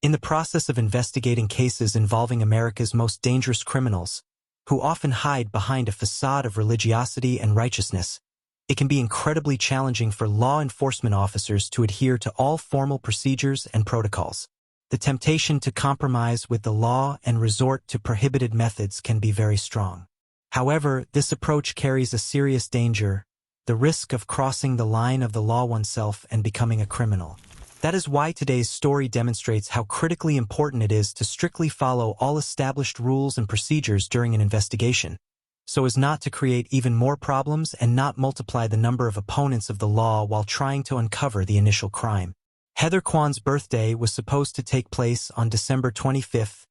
In the process of investigating cases involving America's most dangerous criminals, who often hide behind a facade of religiosity and righteousness, it can be incredibly challenging for law enforcement officers to adhere to all formal procedures and protocols. The temptation to compromise with the law and resort to prohibited methods can be very strong. However, this approach carries a serious danger, the risk of crossing the line of the law oneself and becoming a criminal. That is why today's story demonstrates how critically important it is to strictly follow all established rules and procedures during an investigation, so as not to create even more problems and not multiply the number of opponents of the law while trying to uncover the initial crime. Heather Quan's birthday was supposed to take place on December 25,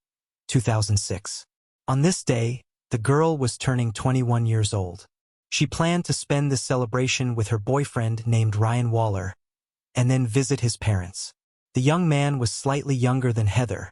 2006. On this day, the girl was turning 21 years old. She planned to spend this celebration with her boyfriend named Ryan Waller, and then visit his parents. The young man was slightly younger than Heather.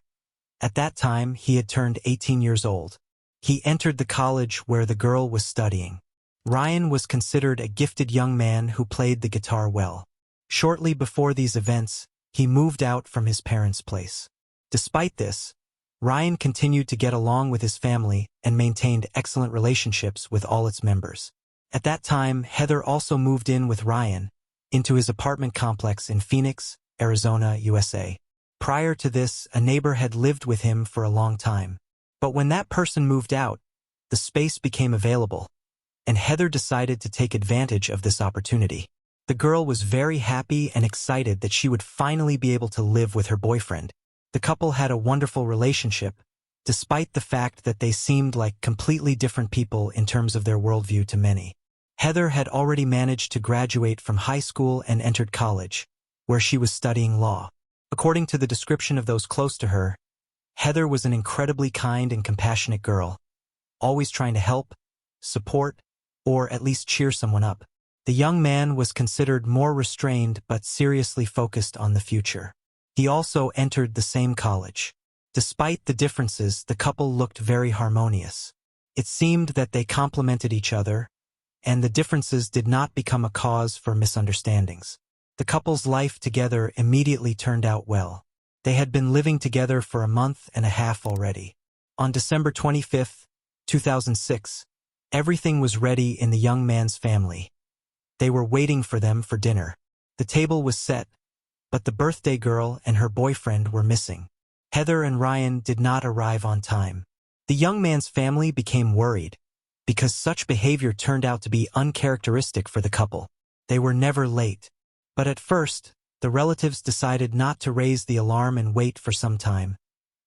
At that time, he had turned 18 years old. He entered the college where the girl was studying. Ryan was considered a gifted young man who played the guitar well. Shortly before these events, he moved out from his parents' place. Despite this, Ryan continued to get along with his family and maintained excellent relationships with all its members. At that time, Heather also moved in with Ryan into his apartment complex in Phoenix, Arizona, USA. Prior to this, a neighbor had lived with him for a long time. But when that person moved out, the space became available, and Heather decided to take advantage of this opportunity. The girl was very happy and excited that she would finally be able to live with her boyfriend. The couple had a wonderful relationship, despite the fact that they seemed like completely different people in terms of their worldview to many. Heather had already managed to graduate from high school and entered college, where she was studying law. According to the description of those close to her, Heather was an incredibly kind and compassionate girl, always trying to help, support, or at least cheer someone up. The young man was considered more restrained but seriously focused on the future. He also entered the same college. Despite the differences, the couple looked very harmonious. It seemed that they complemented each other, and the differences did not become a cause for misunderstandings. The couple's life together immediately turned out well. They had been living together for a month and a half already. On December 25, 2006, everything was ready in the young man's family. They were waiting for them for dinner. The table was set, but the birthday girl and her boyfriend were missing. Heather and Ryan did not arrive on time. The young man's family became worried, because such behavior turned out to be uncharacteristic for the couple. They were never late. But at first, the relatives decided not to raise the alarm and wait for some time,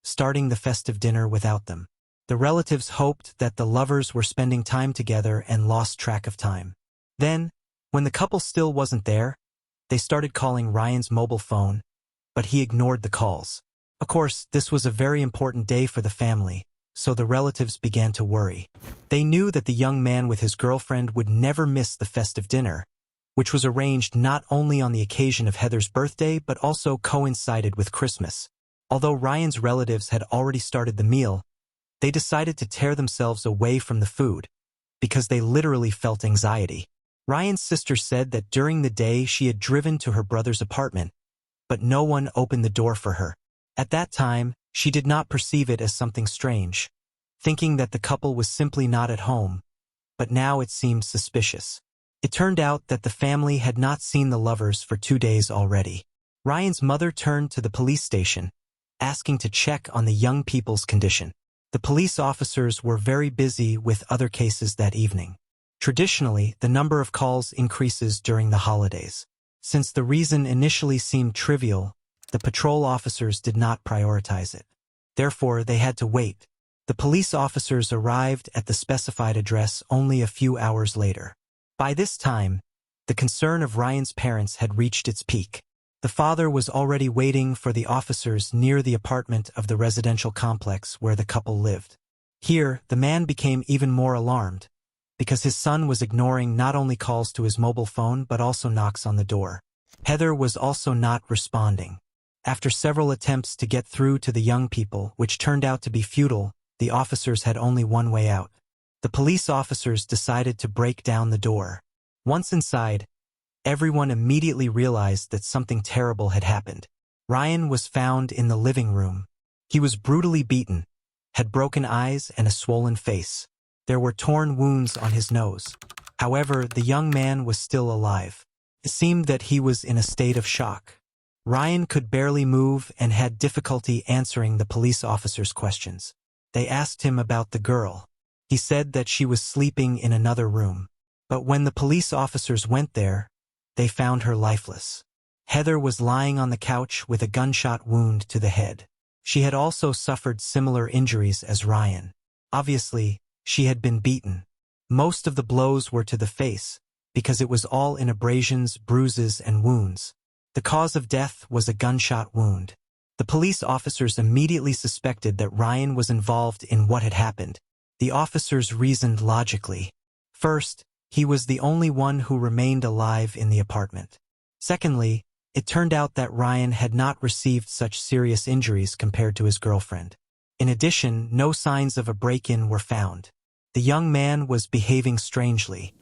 starting the festive dinner without them. The relatives hoped that the lovers were spending time together and lost track of time. Then, when the couple still wasn't there, they started calling Ryan's mobile phone, but he ignored the calls. Of course, this was a very important day for the family, so the relatives began to worry. They knew that the young man with his girlfriend would never miss the festive dinner, which was arranged not only on the occasion of Heather's birthday but also coincided with Christmas. Although Ryan's relatives had already started the meal, they decided to tear themselves away from the food, because they literally felt anxiety. Ryan's sister said that during the day she had driven to her brother's apartment, but no one opened the door for her. At that time, she did not perceive it as something strange, thinking that the couple was simply not at home, but now it seemed suspicious. It turned out that the family had not seen the lovers for 2 days already. Ryan's mother turned to the police station, asking to check on the young people's condition. The police officers were very busy with other cases that evening. Traditionally, the number of calls increases during the holidays. Since the reason initially seemed trivial, the patrol officers did not prioritize it. Therefore, they had to wait. The police officers arrived at the specified address only a few hours later. By this time, the concern of Ryan's parents had reached its peak. The father was already waiting for the officers near the apartment of the residential complex where the couple lived. Here, the man became even more alarmed, because his son was ignoring not only calls to his mobile phone but also knocks on the door. Heather was also not responding. After several attempts to get through to the young people, which turned out to be futile, the officers had only one way out. The police officers decided to break down the door. Once inside, everyone immediately realized that something terrible had happened. Ryan was found in the living room. He was brutally beaten, had broken eyes and a swollen face. There were torn wounds on his nose. However, the young man was still alive. It seemed that he was in a state of shock. Ryan could barely move and had difficulty answering the police officers' questions. They asked him about the girl. He said that she was sleeping in another room. But when the police officers went there, they found her lifeless. Heather was lying on the couch with a gunshot wound to the head. She had also suffered similar injuries as Ryan. Obviously, she had been beaten. Most of the blows were to the face, because it was all in abrasions, bruises, and wounds. The cause of death was a gunshot wound. The police officers immediately suspected that Ryan was involved in what had happened. The officers reasoned logically. First, he was the only one who remained alive in the apartment. Secondly, it turned out that Ryan had not received such serious injuries compared to his girlfriend. In addition, no signs of a break-in were found. The young man was behaving strangely.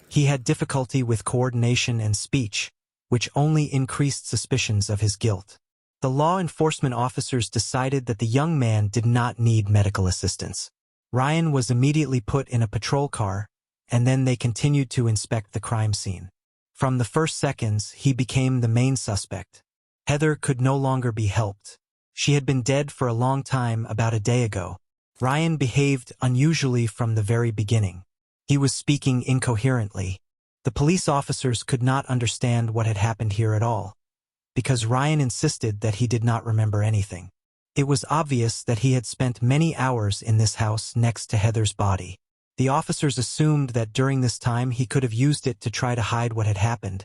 He had difficulty with coordination and speech, which only increased suspicions of his guilt. The law enforcement officers decided that the young man did not need medical assistance. Ryan was immediately put in a patrol car, and then they continued to inspect the crime scene. From the first seconds, he became the main suspect. Heather could no longer be helped. She had been dead for a long time about a day ago. Ryan behaved unusually from the very beginning. He was speaking incoherently. The police officers could not understand what had happened here at all, because Ryan insisted that he did not remember anything. It was obvious that he had spent many hours in this house next to Heather's body. The officers assumed that during this time he could have used it to try to hide what had happened,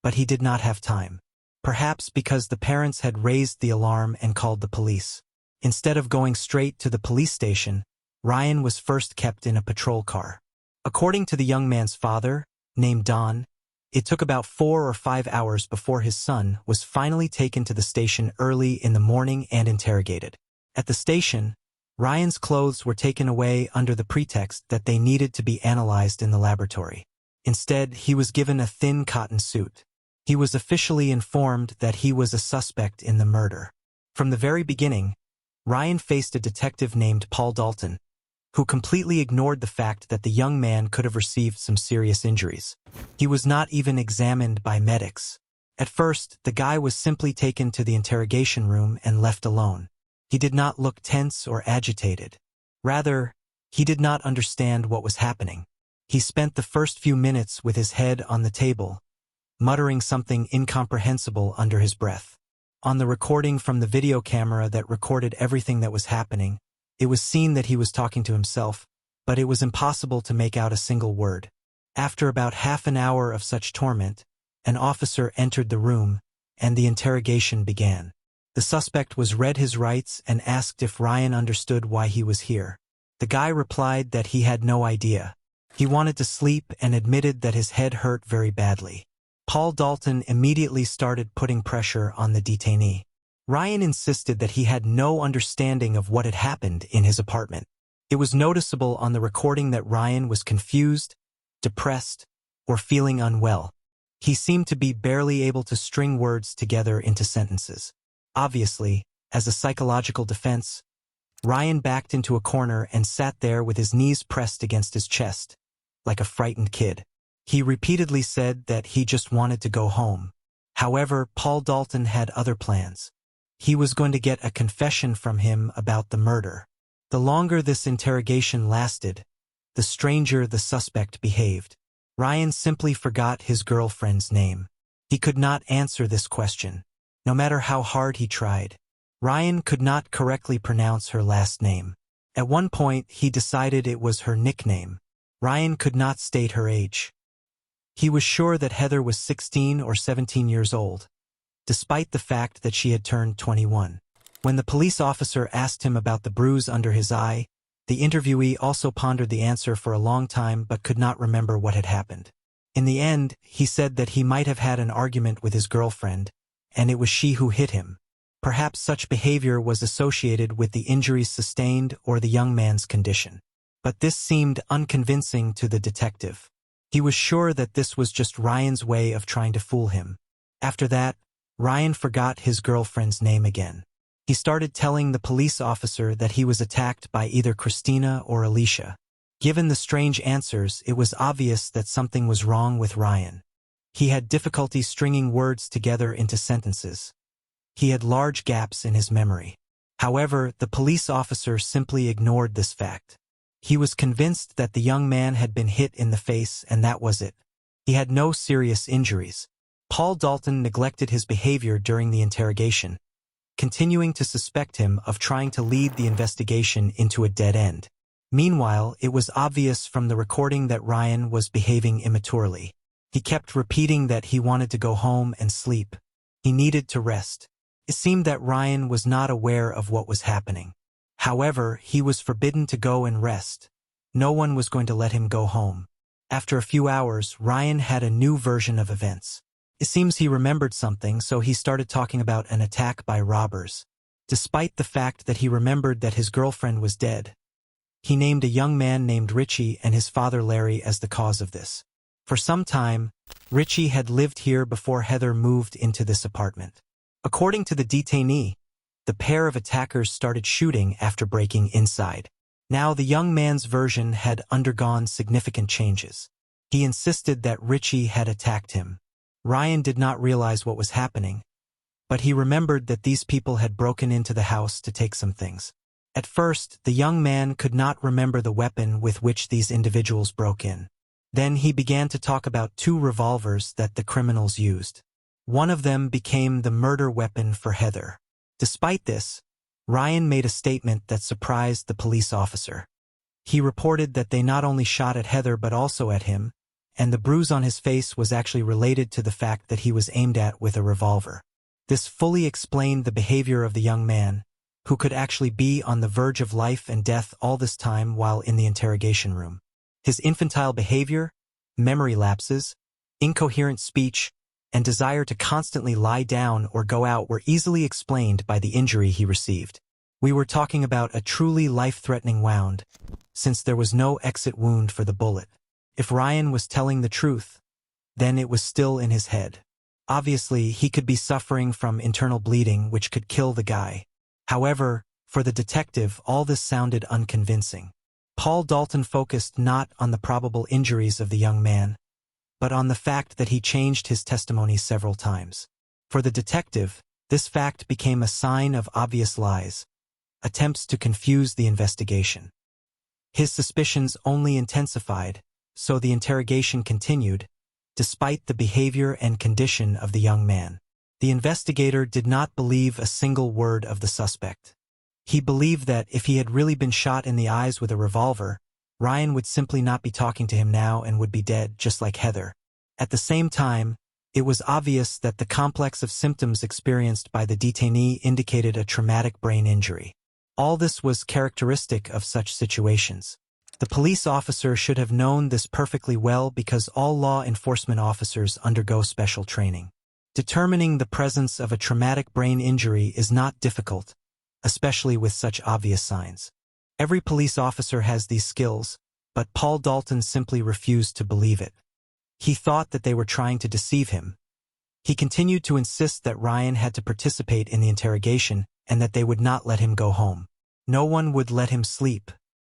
but he did not have time. Perhaps because the parents had raised the alarm and called the police. Instead of going straight to the police station, Ryan was first kept in a patrol car. According to the young man's father, named Don, it took about 4 or 5 hours before his son was finally taken to the station early in the morning and interrogated. At the station, Ryan's clothes were taken away under the pretext that they needed to be analyzed in the laboratory. Instead, he was given a thin cotton suit. He was officially informed that he was a suspect in the murder. From the very beginning, Ryan faced a detective named Paul Dalton, who completely ignored the fact that the young man could have received some serious injuries. He was not even examined by medics. At first, the guy was simply taken to the interrogation room and left alone. He did not look tense or agitated. Rather, he did not understand what was happening. He spent the first few minutes with his head on the table, muttering something incomprehensible under his breath. On the recording from the video camera that recorded everything that was happening, it was seen that he was talking to himself, but it was impossible to make out a single word. After about half an hour of such torment, an officer entered the room, and the interrogation began. The suspect was read his rights and asked if Ryan understood why he was here. The guy replied that he had no idea. He wanted to sleep and admitted that his head hurt very badly. Paul Dalton immediately started putting pressure on the detainee. Ryan insisted that he had no understanding of what had happened in his apartment. It was noticeable on the recording that Ryan was confused, depressed, or feeling unwell. He seemed to be barely able to string words together into sentences. Obviously, as a psychological defense, Ryan backed into a corner and sat there with his knees pressed against his chest, like a frightened kid. He repeatedly said that he just wanted to go home. However, Paul Dalton had other plans. He was going to get a confession from him about the murder. The longer this interrogation lasted, the stranger the suspect behaved. Ryan simply forgot his girlfriend's name. He could not answer this question, no matter how hard he tried. Ryan could not correctly pronounce her last name. At one point, he decided it was her nickname. Ryan could not state her age. He was sure that Heather was 16 or 17 years old, despite the fact that she had turned 21. When the police officer asked him about the bruise under his eye, the interviewee also pondered the answer for a long time but could not remember what had happened. In the end, he said that he might have had an argument with his girlfriend, and it was she who hit him. Perhaps such behavior was associated with the injuries sustained or the young man's condition. But this seemed unconvincing to the detective. He was sure that this was just Ryan's way of trying to fool him. After that, Ryan forgot his girlfriend's name again. He started telling the police officer that he was attacked by either Christina or Alicia. Given the strange answers, it was obvious that something was wrong with Ryan. He had difficulty stringing words together into sentences. He had large gaps in his memory. However, the police officer simply ignored this fact. He was convinced that the young man had been hit in the face, and that was it. He had no serious injuries. Paul Dalton neglected his behavior during the interrogation, continuing to suspect him of trying to lead the investigation into a dead end. Meanwhile, it was obvious from the recording that Ryan was behaving immaturely. He kept repeating that he wanted to go home and sleep. He needed to rest. It seemed that Ryan was not aware of what was happening. However, he was forbidden to go and rest. No one was going to let him go home. After a few hours, Ryan had a new version of events. It seems he remembered something, so he started talking about an attack by robbers. Despite the fact that he remembered that his girlfriend was dead, he named a young man named Richie and his father Larry as the cause of this. For some time, Richie had lived here before Heather moved into this apartment. According to the detainee, the pair of attackers started shooting after breaking inside. Now the young man's version had undergone significant changes. He insisted that Richie had attacked him. Ryan did not realize what was happening, but he remembered that these people had broken into the house to take some things. At first, the young man could not remember the weapon with which these individuals broke in. Then he began to talk about 2 revolvers that the criminals used. One of them became the murder weapon for Heather. Despite this, Ryan made a statement that surprised the police officer. He reported that they not only shot at Heather but also at him, and the bruise on his face was actually related to the fact that he was aimed at with a revolver. This fully explained the behavior of the young man, who could actually be on the verge of life and death all this time while in the interrogation room. His infantile behavior, memory lapses, incoherent speech, and desire to constantly lie down or go out were easily explained by the injury he received. We were talking about a truly life-threatening wound, since there was no exit wound for the bullet. If Ryan was telling the truth, then it was still in his head. Obviously, he could be suffering from internal bleeding, which could kill the guy. However, for the detective, all this sounded unconvincing. Paul Dalton focused not on the probable injuries of the young man, but on the fact that he changed his testimony several times. For the detective, this fact became a sign of obvious lies, attempts to confuse the investigation. His suspicions only intensified, so the interrogation continued, despite the behavior and condition of the young man. The investigator did not believe a single word of the suspect. He believed that if he had really been shot in the eyes with a revolver, Ryan would simply not be talking to him now and would be dead, just like Heather. At the same time, it was obvious that the complex of symptoms experienced by the detainee indicated a traumatic brain injury. All this was characteristic of such situations. The police officer should have known this perfectly well because all law enforcement officers undergo special training. Determining the presence of a traumatic brain injury is not difficult, especially with such obvious signs. Every police officer has these skills, but Paul Dalton simply refused to believe it. He thought that they were trying to deceive him. He continued to insist that Ryan had to participate in the interrogation and that they would not let him go home. No one would let him sleep.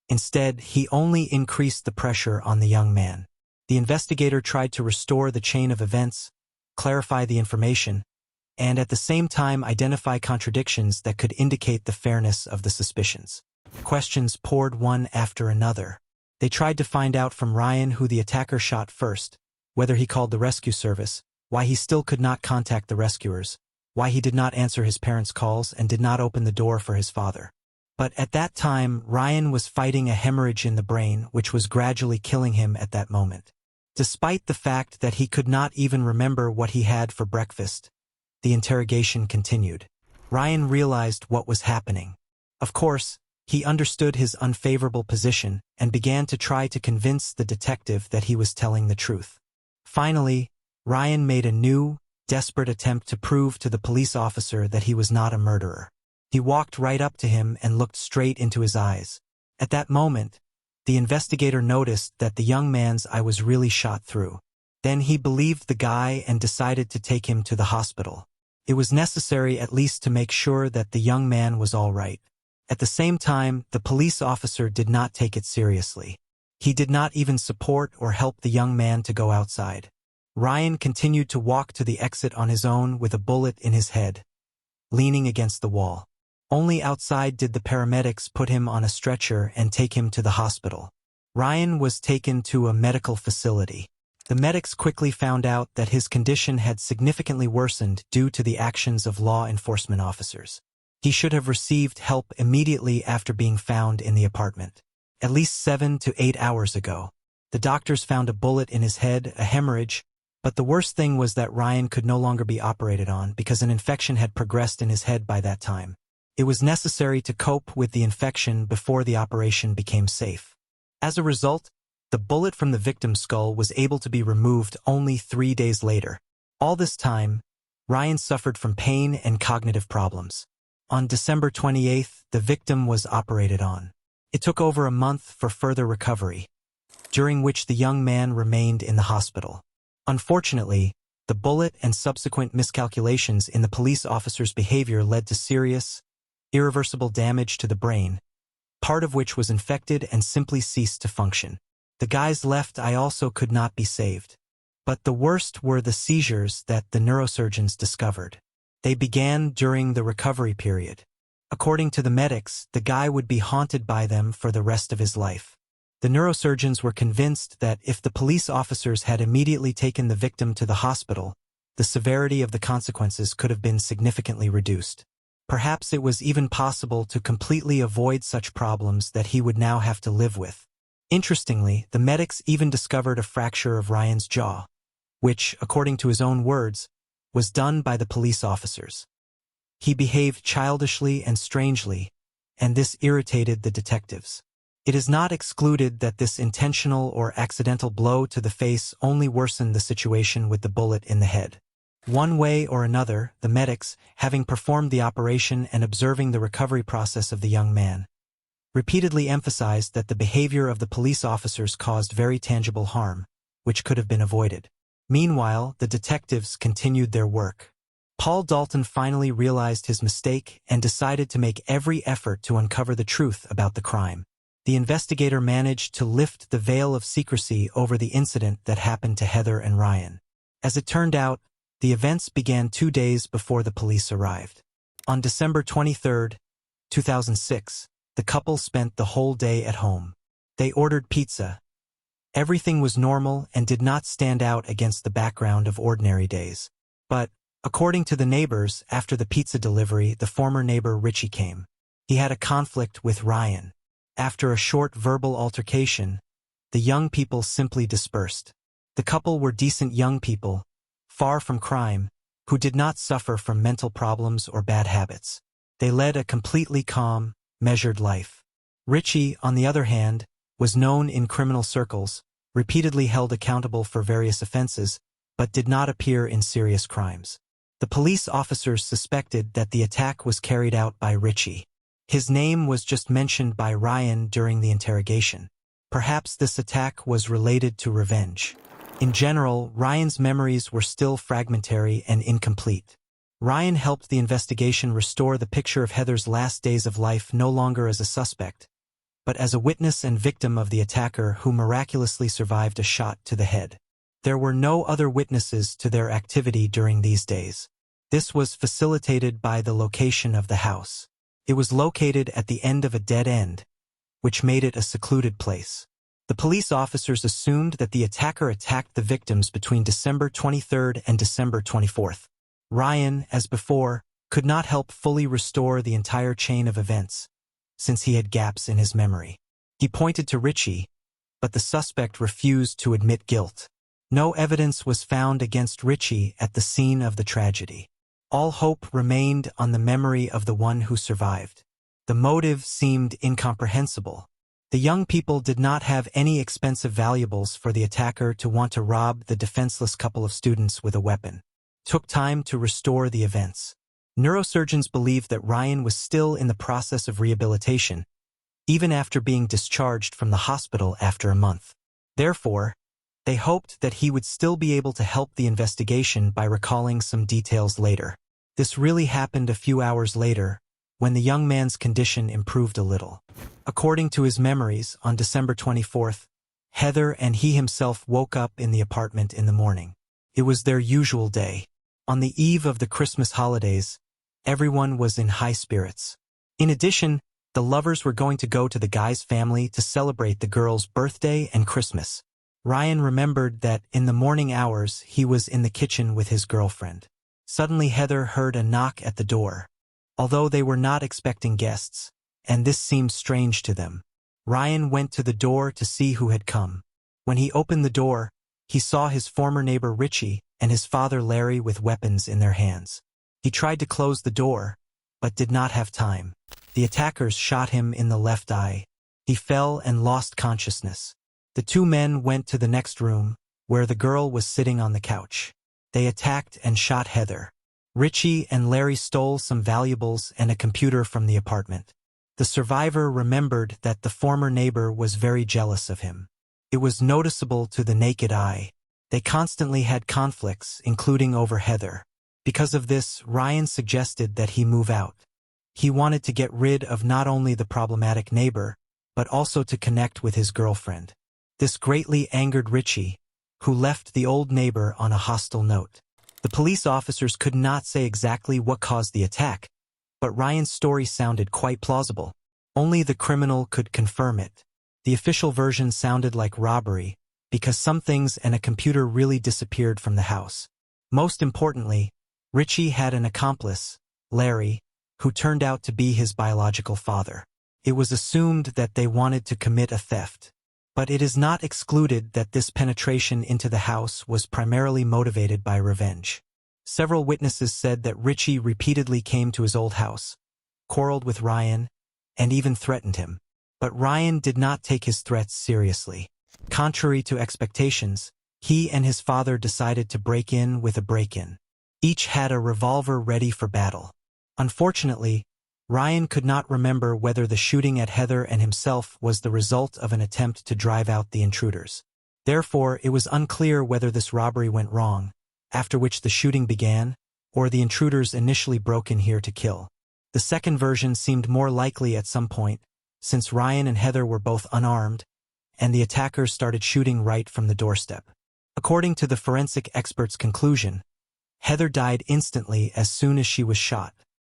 Instead, he only increased the pressure on the young man. The investigator tried to restore the chain of events, clarify the information, and at the same time identify contradictions that could indicate the fairness of the suspicions. Questions poured one after another. They tried to find out from Ryan who the attacker shot first, whether he called the rescue service, why he still could not contact the rescuers, why he did not answer his parents' calls and did not open the door for his father. But at that time, Ryan was fighting a hemorrhage in the brain, which was gradually killing him at that moment. Despite the fact that he could not even remember what he had for breakfast, the interrogation continued. Ryan realized what was happening. Of course, he understood his unfavorable position and began to try to convince the detective that he was telling the truth. Finally, Ryan made a new, desperate attempt to prove to the police officer that he was not a murderer. He walked right up to him and looked straight into his eyes. At that moment, the investigator noticed that the young man's eye was really shot through. Then he believed the guy and decided to take him to the hospital. It was necessary at least to make sure that the young man was all right. At the same time, the police officer did not take it seriously. He did not even support or help the young man to go outside. Ryan continued to walk to the exit on his own with a bullet in his head, leaning against the wall. Only outside did the paramedics put him on a stretcher and take him to the hospital. Ryan was taken to a medical facility. The medics quickly found out that his condition had significantly worsened due to the actions of law enforcement officers. He should have received help immediately after being found in the apartment. At least 7 to 8 hours ago. The doctors found a bullet in his head, a hemorrhage, but the worst thing was that Ryan could no longer be operated on because an infection had progressed in his head by that time. It was necessary to cope with the infection before the operation became safe. As a result, the bullet from the victim's skull was able to be removed only 3 days later. All this time, Ryan suffered from pain and cognitive problems. On December 28th, the victim was operated on. It took over a month for further recovery, during which the young man remained in the hospital. Unfortunately, the bullet and subsequent miscalculations in the police officer's behavior led to serious, irreversible damage to the brain, part of which was infected and simply ceased to function. The guy's left eye also could not be saved. But the worst were the seizures that the neurosurgeons discovered. They began during the recovery period. According to the medics, the guy would be haunted by them for the rest of his life. The neurosurgeons were convinced that if the police officers had immediately taken the victim to the hospital, the severity of the consequences could have been significantly reduced. Perhaps it was even possible to completely avoid such problems that he would now have to live with. Interestingly, the medics even discovered a fracture of Ryan's jaw, which, according to his own words, was done by the police officers. He behaved childishly and strangely, and this irritated the detectives. It is not excluded that this intentional or accidental blow to the face only worsened the situation with the bullet in the head. One way or another, the medics, having performed the operation and observing the recovery process of the young man, repeatedly emphasized that the behavior of the police officers caused very tangible harm, which could have been avoided. Meanwhile, the detectives continued their work. Paul Dalton finally realized his mistake and decided to make every effort to uncover the truth about the crime. The investigator managed to lift the veil of secrecy over the incident that happened to Heather and Ryan. As it turned out, the events began 2 days before the police arrived. On December 23, 2006, the couple spent the whole day at home. They ordered pizza. Everything was normal and did not stand out against the background of ordinary days. But, according to the neighbors, after the pizza delivery, the former neighbor Richie came. He had a conflict with Ryan. After a short verbal altercation, the young people simply dispersed. The couple were decent young people, far from crime, who did not suffer from mental problems or bad habits. They led a completely calm, measured life. Richie, on the other hand, was known in criminal circles, repeatedly held accountable for various offenses, but did not appear in serious crimes. The police officers suspected that the attack was carried out by Richie. His name was just mentioned by Ryan during the interrogation. Perhaps this attack was related to revenge. In general, Ryan's memories were still fragmentary and incomplete. Ryan helped the investigation restore the picture of Heather's last days of life no longer as a suspect, but as a witness and victim of the attacker who miraculously survived a shot to the head. There were no other witnesses to their activity during these days. This was facilitated by the location of the house. It was located at the end of a dead end, which made it a secluded place. The police officers assumed that the attacker attacked the victims between December 23rd and December 24th. Ryan, as before, could not help fully restore the entire chain of events, since he had gaps in his memory. He pointed to Richie, but the suspect refused to admit guilt. No evidence was found against Richie at the scene of the tragedy. All hope remained on the memory of the one who survived. The motive seemed incomprehensible. The young people did not have any expensive valuables for the attacker to want to rob the defenseless couple of students with a weapon. It took time to restore the events. Neurosurgeons believed that Ryan was still in the process of rehabilitation, even after being discharged from the hospital after a month. Therefore, they hoped that he would still be able to help the investigation by recalling some details later. This really happened a few hours later, when the young man's condition improved a little. According to his memories, on December 24th, Heather and he himself woke up in the apartment in the morning. It was their usual day. On the eve of the Christmas holidays, everyone was in high spirits. In addition, the lovers were going to go to the guy's family to celebrate the girl's birthday and Christmas. Ryan remembered that in the morning hours he was in the kitchen with his girlfriend. Suddenly Heather heard a knock at the door. Although they were not expecting guests, and this seemed strange to them, Ryan went to the door to see who had come. When he opened the door, he saw his former neighbor Richie and his father Larry with weapons in their hands. He tried to close the door, but did not have time. The attackers shot him in the left eye. He fell and lost consciousness. The two men went to the next room, where the girl was sitting on the couch. They attacked and shot Heather. Richie and Larry stole some valuables and a computer from the apartment. The survivor remembered that the former neighbor was very jealous of him. It was noticeable to the naked eye. They constantly had conflicts, including over Heather. Because of this, Ryan suggested that he move out. He wanted to get rid of not only the problematic neighbor, but also to connect with his girlfriend. This greatly angered Richie, who left the old neighbor on a hostile note. The police officers could not say exactly what caused the attack, but Ryan's story sounded quite plausible. Only the criminal could confirm it. The official version sounded like robbery, because some things and a computer really disappeared from the house. Most importantly, Richie had an accomplice, Larry, who turned out to be his biological father. It was assumed that they wanted to commit a theft. But it is not excluded that this penetration into the house was primarily motivated by revenge. Several witnesses said that Richie repeatedly came to his old house, quarreled with Ryan, and even threatened him. But Ryan did not take his threats seriously. Contrary to expectations, he and his father decided to break in with a break-in. Each had a revolver ready for battle. Unfortunately, Ryan could not remember whether the shooting at Heather and himself was the result of an attempt to drive out the intruders. Therefore, it was unclear whether this robbery went wrong, after which the shooting began, or the intruders initially broke in here to kill. The second version seemed more likely at some point, since Ryan and Heather were both unarmed, and the attackers started shooting right from the doorstep. According to the forensic expert's conclusion, Heather died instantly as soon as she was shot.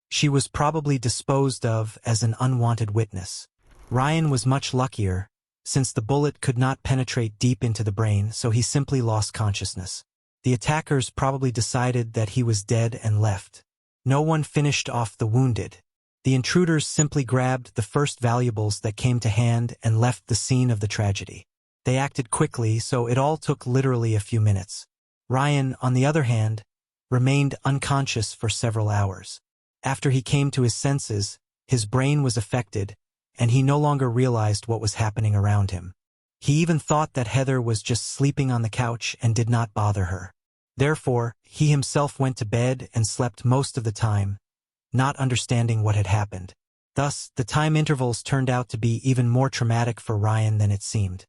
She was probably disposed of as an unwanted witness. Ryan was much luckier, since the bullet could not penetrate deep into the brain, so he simply lost consciousness. The attackers probably decided that he was dead and left. No one finished off the wounded. The intruders simply grabbed the first valuables that came to hand and left the scene of the tragedy. They acted quickly, so it all took literally a few minutes. Ryan, on the other hand, remained unconscious for several hours. After he came to his senses, his brain was affected, and he no longer realized what was happening around him. He even thought that Heather was just sleeping on the couch and did not bother her. Therefore, he himself went to bed and slept most of the time, not understanding what had happened. Thus, the time intervals turned out to be even more traumatic for Ryan than it seemed.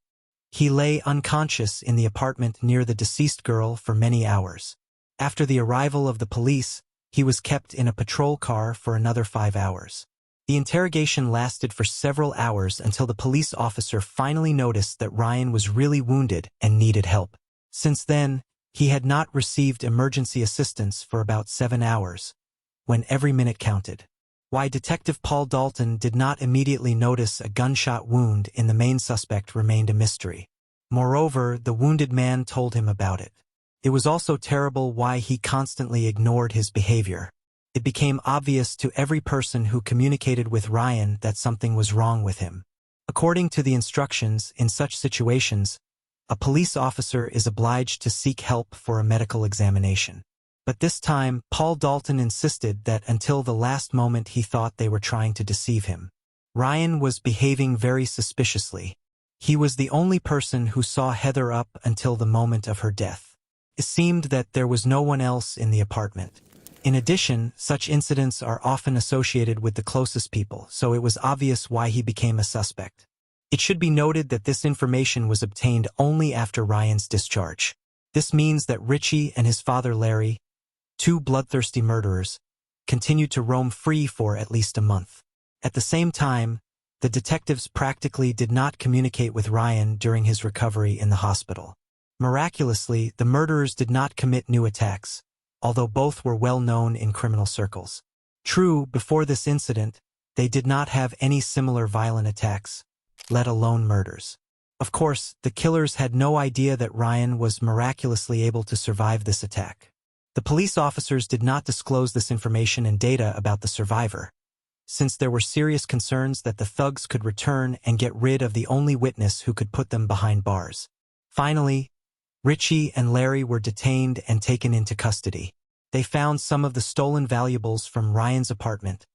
He lay unconscious in the apartment near the deceased girl for many hours. After the arrival of the police, he was kept in a patrol car for another 5 hours. The interrogation lasted for several hours until the police officer finally noticed that Ryan was really wounded and needed help. Since then, he had not received emergency assistance for about 7 hours, when every minute counted. Why Detective Paul Dalton did not immediately notice a gunshot wound in the main suspect remained a mystery. Moreover, the wounded man told him about it. It was also terrible why he constantly ignored his behavior. It became obvious to every person who communicated with Ryan that something was wrong with him. According to the instructions, in such situations, a police officer is obliged to seek help for a medical examination. But this time, Paul Dalton insisted that until the last moment he thought they were trying to deceive him. Ryan was behaving very suspiciously. He was the only person who saw Heather up until the moment of her death. It seemed that there was no one else in the apartment. In addition, such incidents are often associated with the closest people, so it was obvious why he became a suspect. It should be noted that this information was obtained only after Ryan's discharge. This means that Richie and his father Larry, two bloodthirsty murderers, continued to roam free for at least a month. At the same time, the detectives practically did not communicate with Ryan during his recovery in the hospital. Miraculously, the murderers did not commit new attacks, although both were well known in criminal circles. True, before this incident, they did not have any similar violent attacks, let alone murders. Of course, the killers had no idea that Ryan was miraculously able to survive this attack. The police officers did not disclose this information and data about the survivor, since there were serious concerns that the thugs could return and get rid of the only witness who could put them behind bars. Finally, Richie and Larry were detained and taken into custody. They found some of the stolen valuables from Ryan's apartment,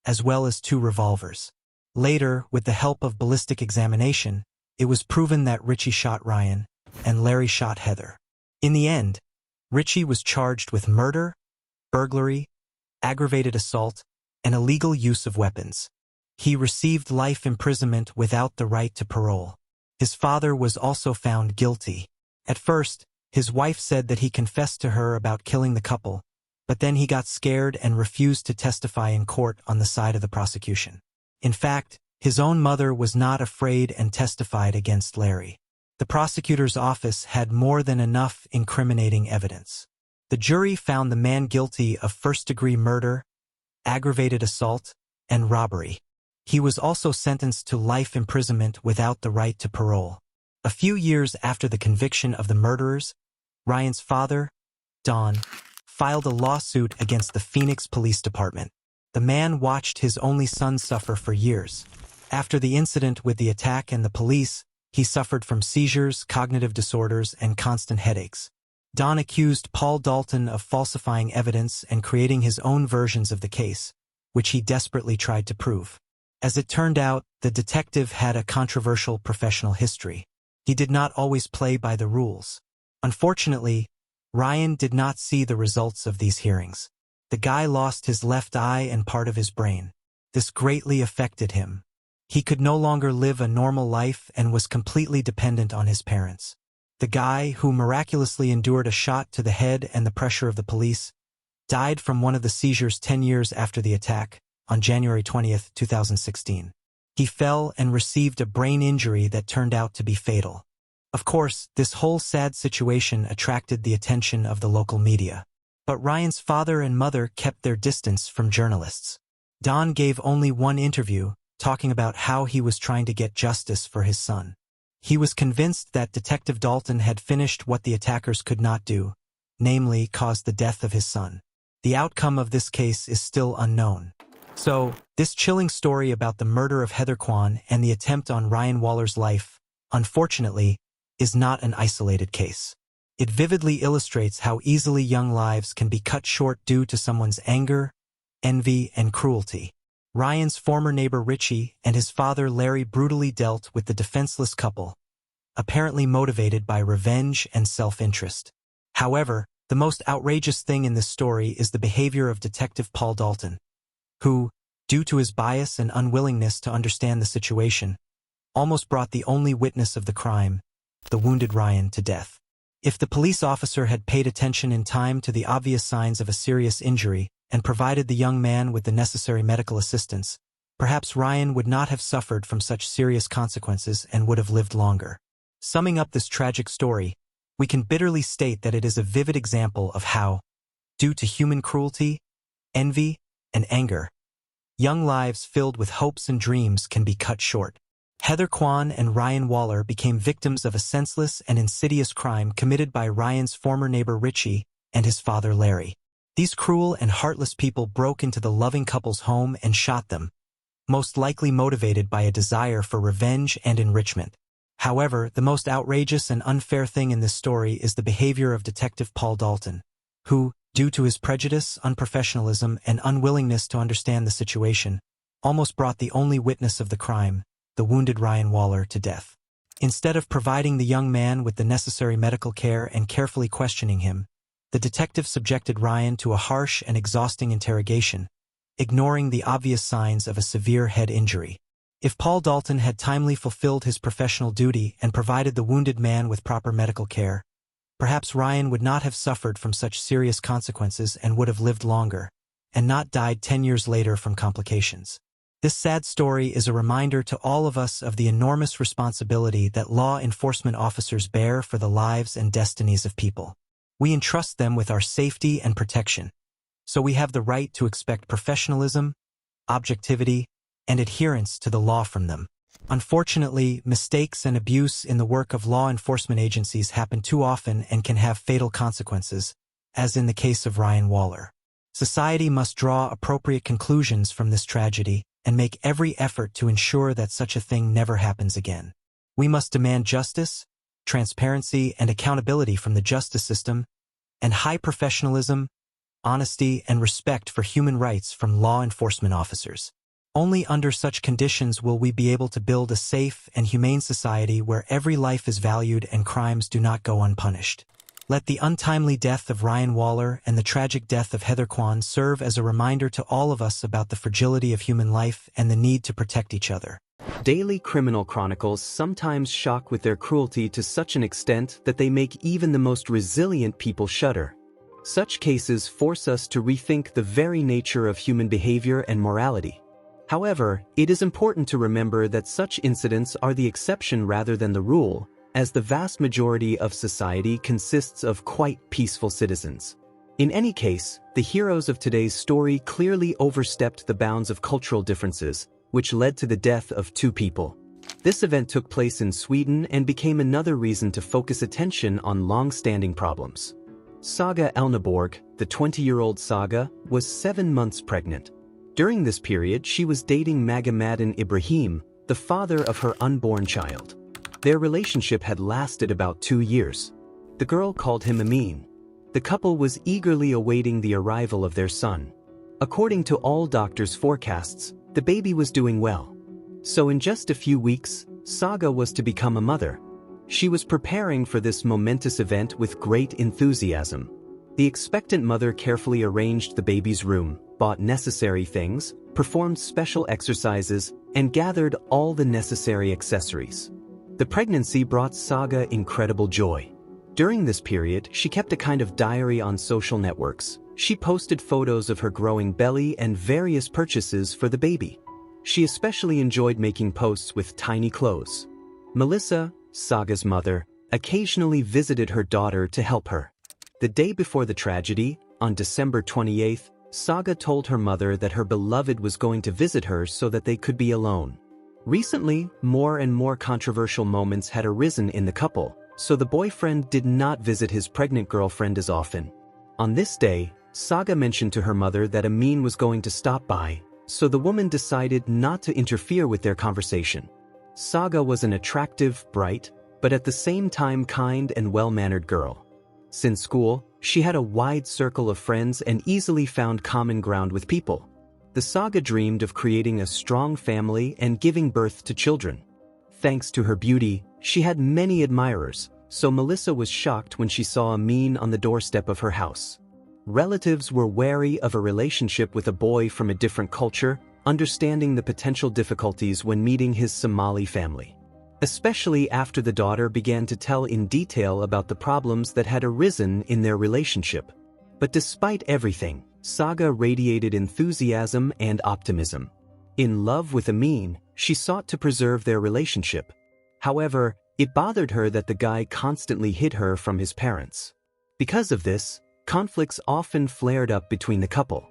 as well as 2 revolvers. Later, with the help of ballistic examination, it was proven that Richie shot Ryan and Larry shot Heather. In the end, Richie was charged with murder, burglary, aggravated assault, and illegal use of weapons. He received life imprisonment without the right to parole. His father was also found guilty. At first, his wife said that he confessed to her about killing the couple, but then he got scared and refused to testify in court on the side of the prosecution. In fact, his own mother was not afraid and testified against Larry. The prosecutor's office had more than enough incriminating evidence. The jury found the man guilty of first-degree murder, aggravated assault, and robbery. He was also sentenced to life imprisonment without the right to parole. A few years after the conviction of the murderers, Ryan's father, Don, filed a lawsuit against the Phoenix Police Department. The man watched his only son suffer for years. After the incident with the attack and the police, he suffered from seizures, cognitive disorders, and constant headaches. Don accused Paul Dalton of falsifying evidence and creating his own versions of the case, which he desperately tried to prove. As it turned out, the detective had a controversial professional history. He did not always play by the rules. Unfortunately, Ryan did not see the results of these hearings. The guy lost his left eye and part of his brain. This greatly affected him. He could no longer live a normal life and was completely dependent on his parents. The guy, who miraculously endured a shot to the head and the pressure of the police, died from one of the seizures 10 years after the attack, on January 20, 2016. He fell and received a brain injury that turned out to be fatal. Of course, this whole sad situation attracted the attention of the local media. But Ryan's father and mother kept their distance from journalists. Don gave only one interview, talking about how he was trying to get justice for his son. He was convinced that Detective Dalton had finished what the attackers could not do, namely cause the death of his son. The outcome of this case is still unknown. So, this chilling story about the murder of Heather Quan and the attempt on Ryan Waller's life, unfortunately, is not an isolated case. It vividly illustrates how easily young lives can be cut short due to someone's anger, envy, and cruelty. Ryan's former neighbor Richie and his father Larry brutally dealt with the defenseless couple, apparently motivated by revenge and self-interest. However, the most outrageous thing in this story is the behavior of Detective Paul Dalton, who, due to his bias and unwillingness to understand the situation, almost brought the only witness of the crime, the wounded Ryan, to death. If the police officer had paid attention in time to the obvious signs of a serious injury and provided the young man with the necessary medical assistance, perhaps Ryan would not have suffered from such serious consequences and would have lived longer. Summing up this tragic story, we can bitterly state that it is a vivid example of how, due to human cruelty, envy, and anger, young lives filled with hopes and dreams can be cut short. Heather Quan and Ryan Waller became victims of a senseless and insidious crime committed by Ryan's former neighbor Richie and his father Larry. These cruel and heartless people broke into the loving couple's home and shot them, most likely motivated by a desire for revenge and enrichment. However, the most outrageous and unfair thing in this story is the behavior of Detective Paul Dalton, who, due to his prejudice, unprofessionalism, and unwillingness to understand the situation, almost brought the only witness of the crime, the wounded Ryan Waller, to death. Instead of providing the young man with the necessary medical care and carefully questioning him, the detective subjected Ryan to a harsh and exhausting interrogation, ignoring the obvious signs of a severe head injury. If Paul Dalton had timely fulfilled his professional duty and provided the wounded man with proper medical care, perhaps Ryan would not have suffered from such serious consequences and would have lived longer. and not died 10 years later from complications. This sad story is a reminder to all of us of the enormous responsibility that law enforcement officers bear for the lives and destinies of people. We entrust them with our safety and protection, so we have the right to expect professionalism, objectivity, and adherence to the law from them. Unfortunately, mistakes and abuse in the work of law enforcement agencies happen too often and can have fatal consequences, as in the case of Ryan Waller. Society must draw appropriate conclusions from this tragedy and make every effort to ensure that such a thing never happens again. We must demand justice, transparency, and accountability from the justice system, and high professionalism, honesty, and respect for human rights from law enforcement officers. Only under such conditions will we be able to build a safe and humane society where every life is valued and crimes do not go unpunished. Let the untimely death of Ryan Waller and the tragic death of Heather Quan serve as a reminder to all of us about the fragility of human life and the need to protect each other. Daily criminal chronicles sometimes shock with their cruelty to such an extent that they make even the most resilient people shudder. Such cases force us to rethink the very nature of human behavior and morality. However, it is important to remember that such incidents are the exception rather than the rule, as the vast majority of society consists of quite peaceful citizens. In any case, the heroes of today's story clearly overstepped the bounds of cultural differences, which led to the death of two people. This event took place in Sweden and became another reason to focus attention on long-standing problems. Saga Elneborg, the 20-year-old Saga, was 7 months pregnant. During this period, she was dating Magamadin Ibrahim, the father of her unborn child. Their relationship had lasted about 2 years. The girl called him Amin. The couple was eagerly awaiting the arrival of their son. According to all doctors' forecasts, the baby was doing well. So in just a few weeks, Saga was to become a mother. She was preparing for this momentous event with great enthusiasm. The expectant mother carefully arranged the baby's room, bought necessary things, performed special exercises, and gathered all the necessary accessories. The pregnancy brought Saga incredible joy. During this period, she kept a kind of diary on social networks. She posted photos of her growing belly and various purchases for the baby. She especially enjoyed making posts with tiny clothes. Melissa, Saga's mother, occasionally visited her daughter to help her. The day before the tragedy, on December 28th, Saga told her mother that her beloved was going to visit her so that they could be alone. Recently, more and more controversial moments had arisen in the couple, so the boyfriend did not visit his pregnant girlfriend as often. On this day, Saga mentioned to her mother that Amin was going to stop by, so the woman decided not to interfere with their conversation. Saga was an attractive, bright, but at the same time kind and well-mannered girl. Since school, she had a wide circle of friends and easily found common ground with people. The Saga dreamed of creating a strong family and giving birth to children. Thanks to her beauty, she had many admirers, so Melissa was shocked when she saw Amin on the doorstep of her house. Relatives were wary of a relationship with a boy from a different culture, understanding the potential difficulties when meeting his Somali family. Especially after the daughter began to tell in detail about the problems that had arisen in their relationship. But despite everything, Saga radiated enthusiasm and optimism. In love with Amin, she sought to preserve their relationship. However, it bothered her that the guy constantly hid her from his parents. Because of this, conflicts often flared up between the couple.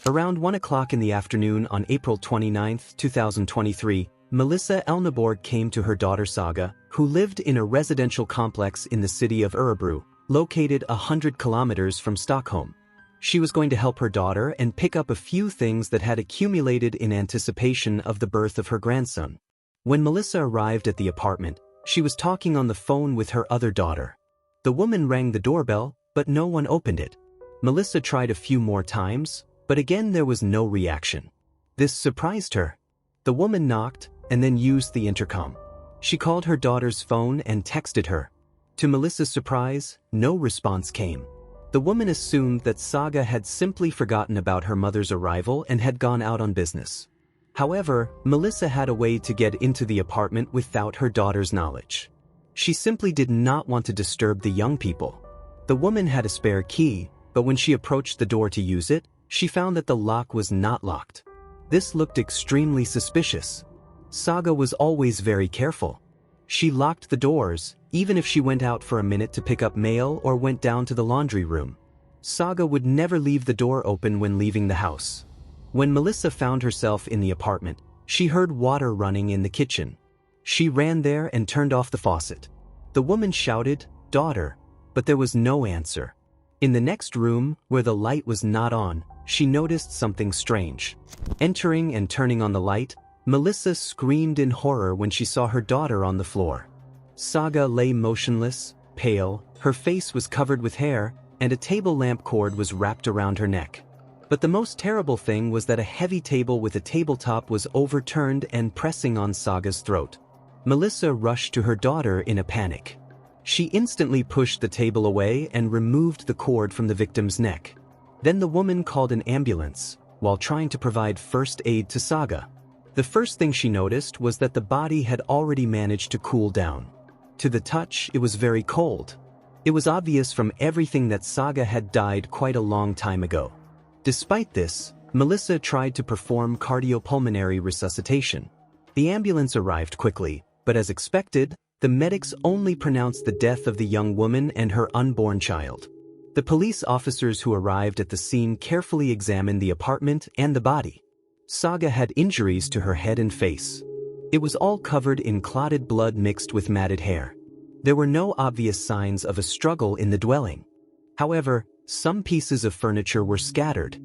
Around 1 o'clock in the afternoon on April 29, 2023, Melissa Elneborg came to her daughter Saga, who lived in a residential complex in the city of Örebro, located 100 kilometers from Stockholm. She was going to help her daughter and pick up a few things that had accumulated in anticipation of the birth of her grandson. When Melissa arrived at the apartment, she was talking on the phone with her other daughter. The woman rang the doorbell, but no one opened it. Melissa tried a few more times, but again there was no reaction. This surprised her. The woman knocked and then used the intercom. She called her daughter's phone and texted her. To Melissa's surprise, no response came. The woman assumed that Saga had simply forgotten about her mother's arrival and had gone out on business. However, Melissa had a way to get into the apartment without her daughter's knowledge. She simply did not want to disturb the young people. The woman had a spare key, but when she approached the door to use it, she found that the lock was not locked. This looked extremely suspicious. Saga was always very careful. She locked the doors, even if she went out for a minute to pick up mail or went down to the laundry room. Saga would never leave the door open when leaving the house. When Melissa found herself in the apartment, she heard water running in the kitchen. She ran there and turned off the faucet. The woman shouted, "Daughter," but there was no answer. In the next room, where the light was not on, she noticed something strange. Entering and turning on the light, Melissa screamed in horror when she saw her daughter on the floor. Saga lay motionless, pale, her face was covered with hair, and a table lamp cord was wrapped around her neck. But the most terrible thing was that a heavy table with a tabletop was overturned and pressing on Saga's throat. Melissa rushed to her daughter in a panic. She instantly pushed the table away and removed the cord from the victim's neck. Then the woman called an ambulance, while trying to provide first aid to Saga. The first thing she noticed was that the body had already managed to cool down. To the touch, it was very cold. It was obvious from everything that Saga had died quite a long time ago. Despite this, Melissa tried to perform cardiopulmonary resuscitation. The ambulance arrived quickly, but as expected, the medics only pronounced the death of the young woman and her unborn child. The police officers who arrived at the scene carefully examined the apartment and the body. Saga had injuries to her head and face. It was all covered in clotted blood mixed with matted hair. There were no obvious signs of a struggle in the dwelling. However, some pieces of furniture were scattered.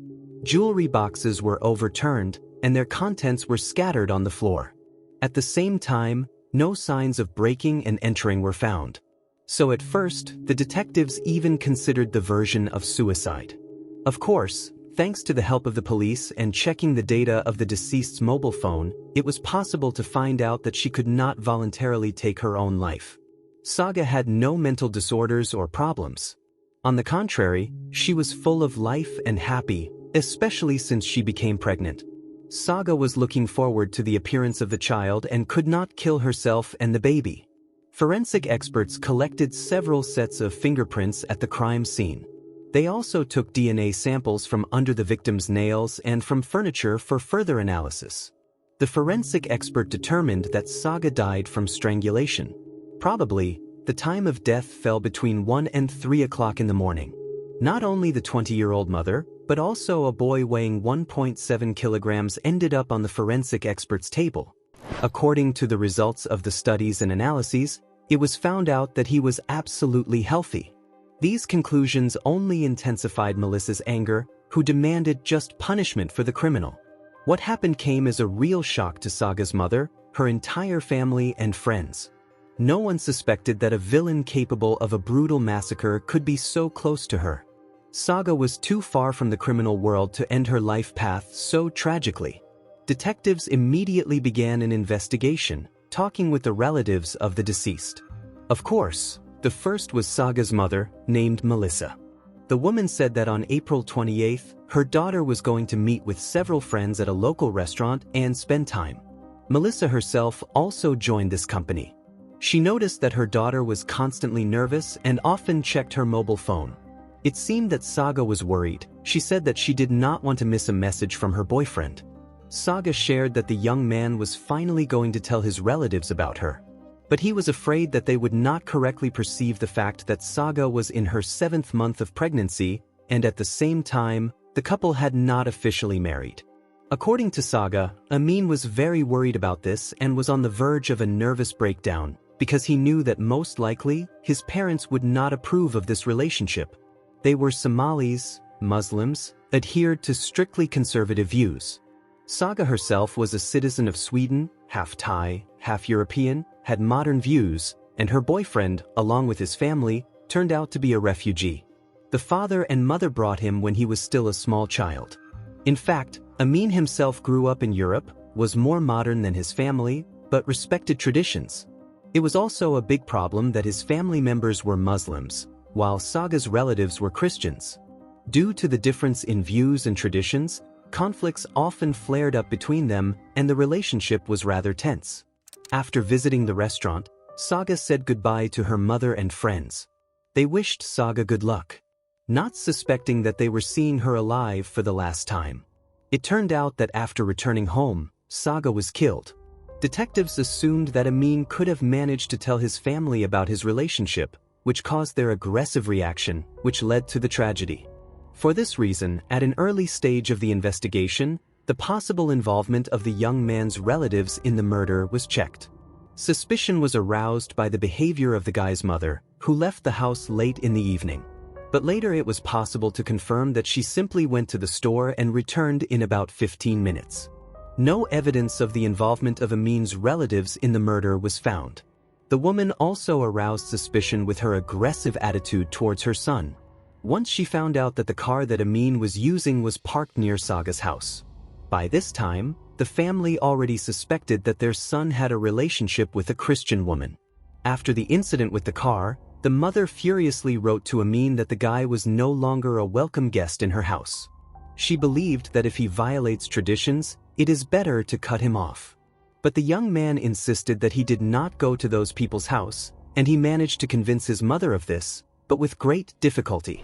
Jewelry boxes were overturned, and their contents were scattered on the floor. At the same time, no signs of breaking and entering were found. So at first, the detectives even considered the version of suicide. Of course, thanks to the help of the police and checking the data of the deceased's mobile phone, it was possible to find out that she could not voluntarily take her own life. Saga had no mental disorders or problems. On the contrary, she was full of life and happy, especially since she became pregnant. Saga was looking forward to the appearance of the child and could not kill herself and the baby. Forensic experts collected several sets of fingerprints at the crime scene. They also took DNA samples from under the victim's nails and from furniture for further analysis. The forensic expert determined that Saga died from strangulation. Probably, the time of death fell between 1 and 3 o'clock in the morning. Not only the 20-year-old mother, but also a boy weighing 1.7 kilograms ended up on the forensic expert's table. According to the results of the studies and analyses, it was found out that he was absolutely healthy. These conclusions only intensified Melissa's anger, who demanded just punishment for the criminal. What happened came as a real shock to Saga's mother, her entire family, and friends. No one suspected that a villain capable of a brutal massacre could be so close to her. Saga was too far from the criminal world to end her life path so tragically. Detectives immediately began an investigation, talking with the relatives of the deceased. Of course, the first was Saga's mother, named Melissa. The woman said that on April 28th, her daughter was going to meet with several friends at a local restaurant and spend time. Melissa herself also joined this company. She noticed that her daughter was constantly nervous and often checked her mobile phone. It seemed that Saga was worried. She said that she did not want to miss a message from her boyfriend. Saga shared that the young man was finally going to tell his relatives about her. But he was afraid that they would not correctly perceive the fact that Saga was in her 7th month of pregnancy, and at the same time, the couple had not officially married. According to Saga, Amin was very worried about this and was on the verge of a nervous breakdown, because he knew that most likely, his parents would not approve of this relationship. They were Somalis, Muslims, adhered to strictly conservative views. Saga herself was a citizen of Sweden, half Thai, half European, had modern views, and her boyfriend, along with his family, turned out to be a refugee. The father and mother brought him when he was still a small child. In fact, Amin himself grew up in Europe, was more modern than his family, but respected traditions. It was also a big problem that his family members were Muslims, while Saga's relatives were Christians. Due to the difference in views and traditions, conflicts often flared up between them, and the relationship was rather tense. After visiting the restaurant, Saga said goodbye to her mother and friends. They wished Saga good luck. not suspecting that they were seeing her alive for the last time. It turned out that after returning home, Saga was killed. Detectives assumed that Amin could have managed to tell his family about his relationship, which caused their aggressive reaction, which led to the tragedy. For this reason, at an early stage of the investigation, the possible involvement of the young man's relatives in the murder was checked. Suspicion was aroused by the behavior of the guy's mother, who left the house late in the evening. But later it was possible to confirm that she simply went to the store and returned in about 15 minutes. No evidence of the involvement of Amin's relatives in the murder was found. The woman also aroused suspicion with her aggressive attitude towards her son. Once she found out that the car that Amin was using was parked near Saga's house. By this time, the family already suspected that their son had a relationship with a Christian woman. After the incident with the car, the mother furiously wrote to Amin that the guy was no longer a welcome guest in her house. She believed that if he violates traditions, it is better to cut him off. But the young man insisted that he did not go to those people's house, and he managed to convince his mother of this, but with great difficulty.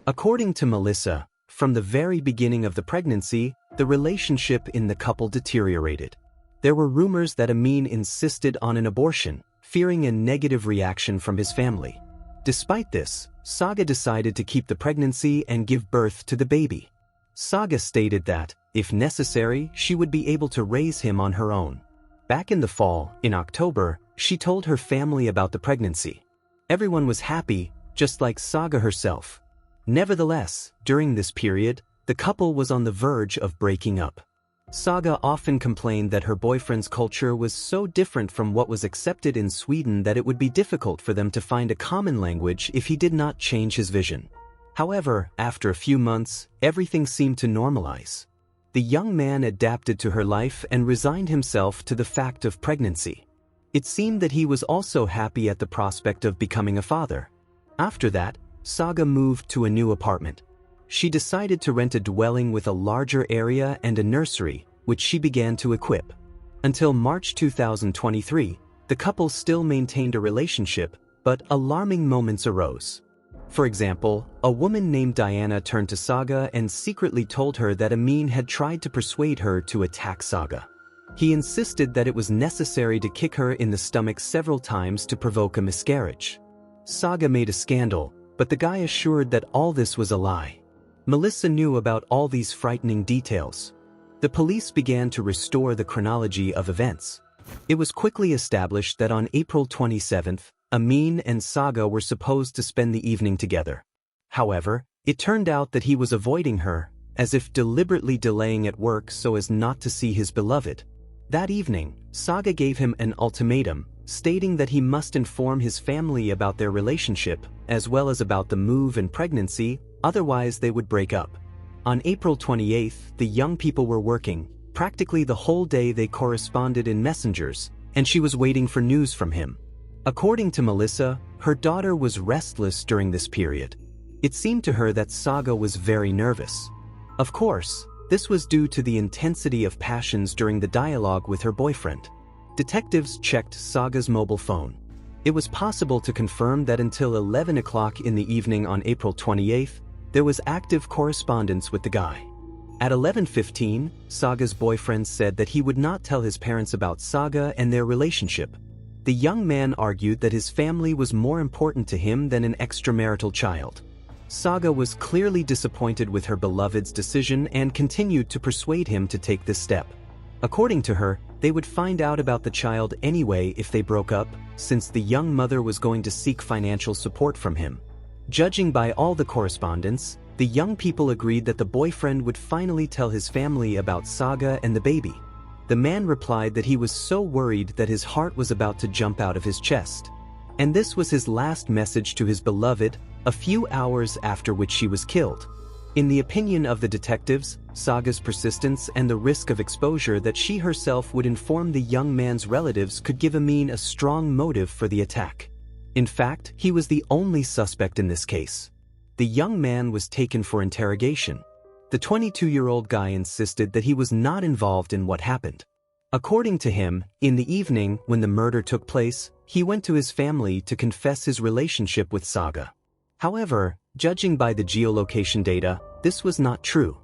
According to Melissa, from the very beginning of the pregnancy, the relationship in the couple deteriorated. There were rumors that Amin insisted on an abortion, fearing a negative reaction from his family. Despite this, Saga decided to keep the pregnancy and give birth to the baby. Saga stated that, if necessary, she would be able to raise him on her own. Back in the fall, in October, she told her family about the pregnancy. Everyone was happy, just like Saga herself. Nevertheless, during this period, the couple was on the verge of breaking up. Saga often complained that her boyfriend's culture was so different from what was accepted in Sweden that it would be difficult for them to find a common language if he did not change his vision. However, after a few months, everything seemed to normalize. The young man adapted to her life and resigned himself to the fact of pregnancy. It seemed that he was also happy at the prospect of becoming a father. After that, Saga moved to a new apartment. She decided to rent a dwelling with a larger area and a nursery, which she began to equip. Until March 2023, the couple still maintained a relationship, but alarming moments arose. For example, a woman named Diana turned to Saga and secretly told her that Amin had tried to persuade her to attack Saga. He insisted that it was necessary to kick her in the stomach several times to provoke a miscarriage. Saga made a scandal, but the guy assured that all this was a lie. Melissa knew about all these frightening details. The police began to restore the chronology of events. It was quickly established that on April 27th, Amin and Saga were supposed to spend the evening together. However, it turned out that he was avoiding her, as if deliberately delaying at work so as not to see his beloved. That evening, Saga gave him an ultimatum, stating that he must inform his family about their relationship, as well as about the move and pregnancy, otherwise they would break up. On April 28th, the young people were working. Practically the whole day they corresponded in messengers, and she was waiting for news from him. According to Melissa, her daughter was restless during this period. It seemed to her that Saga was very nervous. Of course, this was due to the intensity of passions during the dialogue with her boyfriend. Detectives checked Saga's mobile phone. It was possible to confirm that until 11 o'clock in the evening on April 28th, there was active correspondence with the guy. At 11:15, Saga's boyfriend said that he would not tell his parents about Saga and their relationship. The young man argued that his family was more important to him than an extramarital child. Saga was clearly disappointed with her beloved's decision and continued to persuade him to take this step. According to her, they would find out about the child anyway if they broke up, since the young mother was going to seek financial support from him. Judging by all the correspondence, the young people agreed that the boyfriend would finally tell his family about Saga and the baby. The man replied that he was so worried that his heart was about to jump out of his chest. And this was his last message to his beloved, a few hours after which she was killed. In the opinion of the detectives, Saga's persistence and the risk of exposure that she herself would inform the young man's relatives could give Amin a strong motive for the attack. In fact, he was the only suspect in this case. The young man was taken for interrogation. The 22-year-old guy insisted that he was not involved in what happened. According to him, in the evening when the murder took place, he went to his family to confess his relationship with Saga. However, Judging by the geolocation data, this was not true.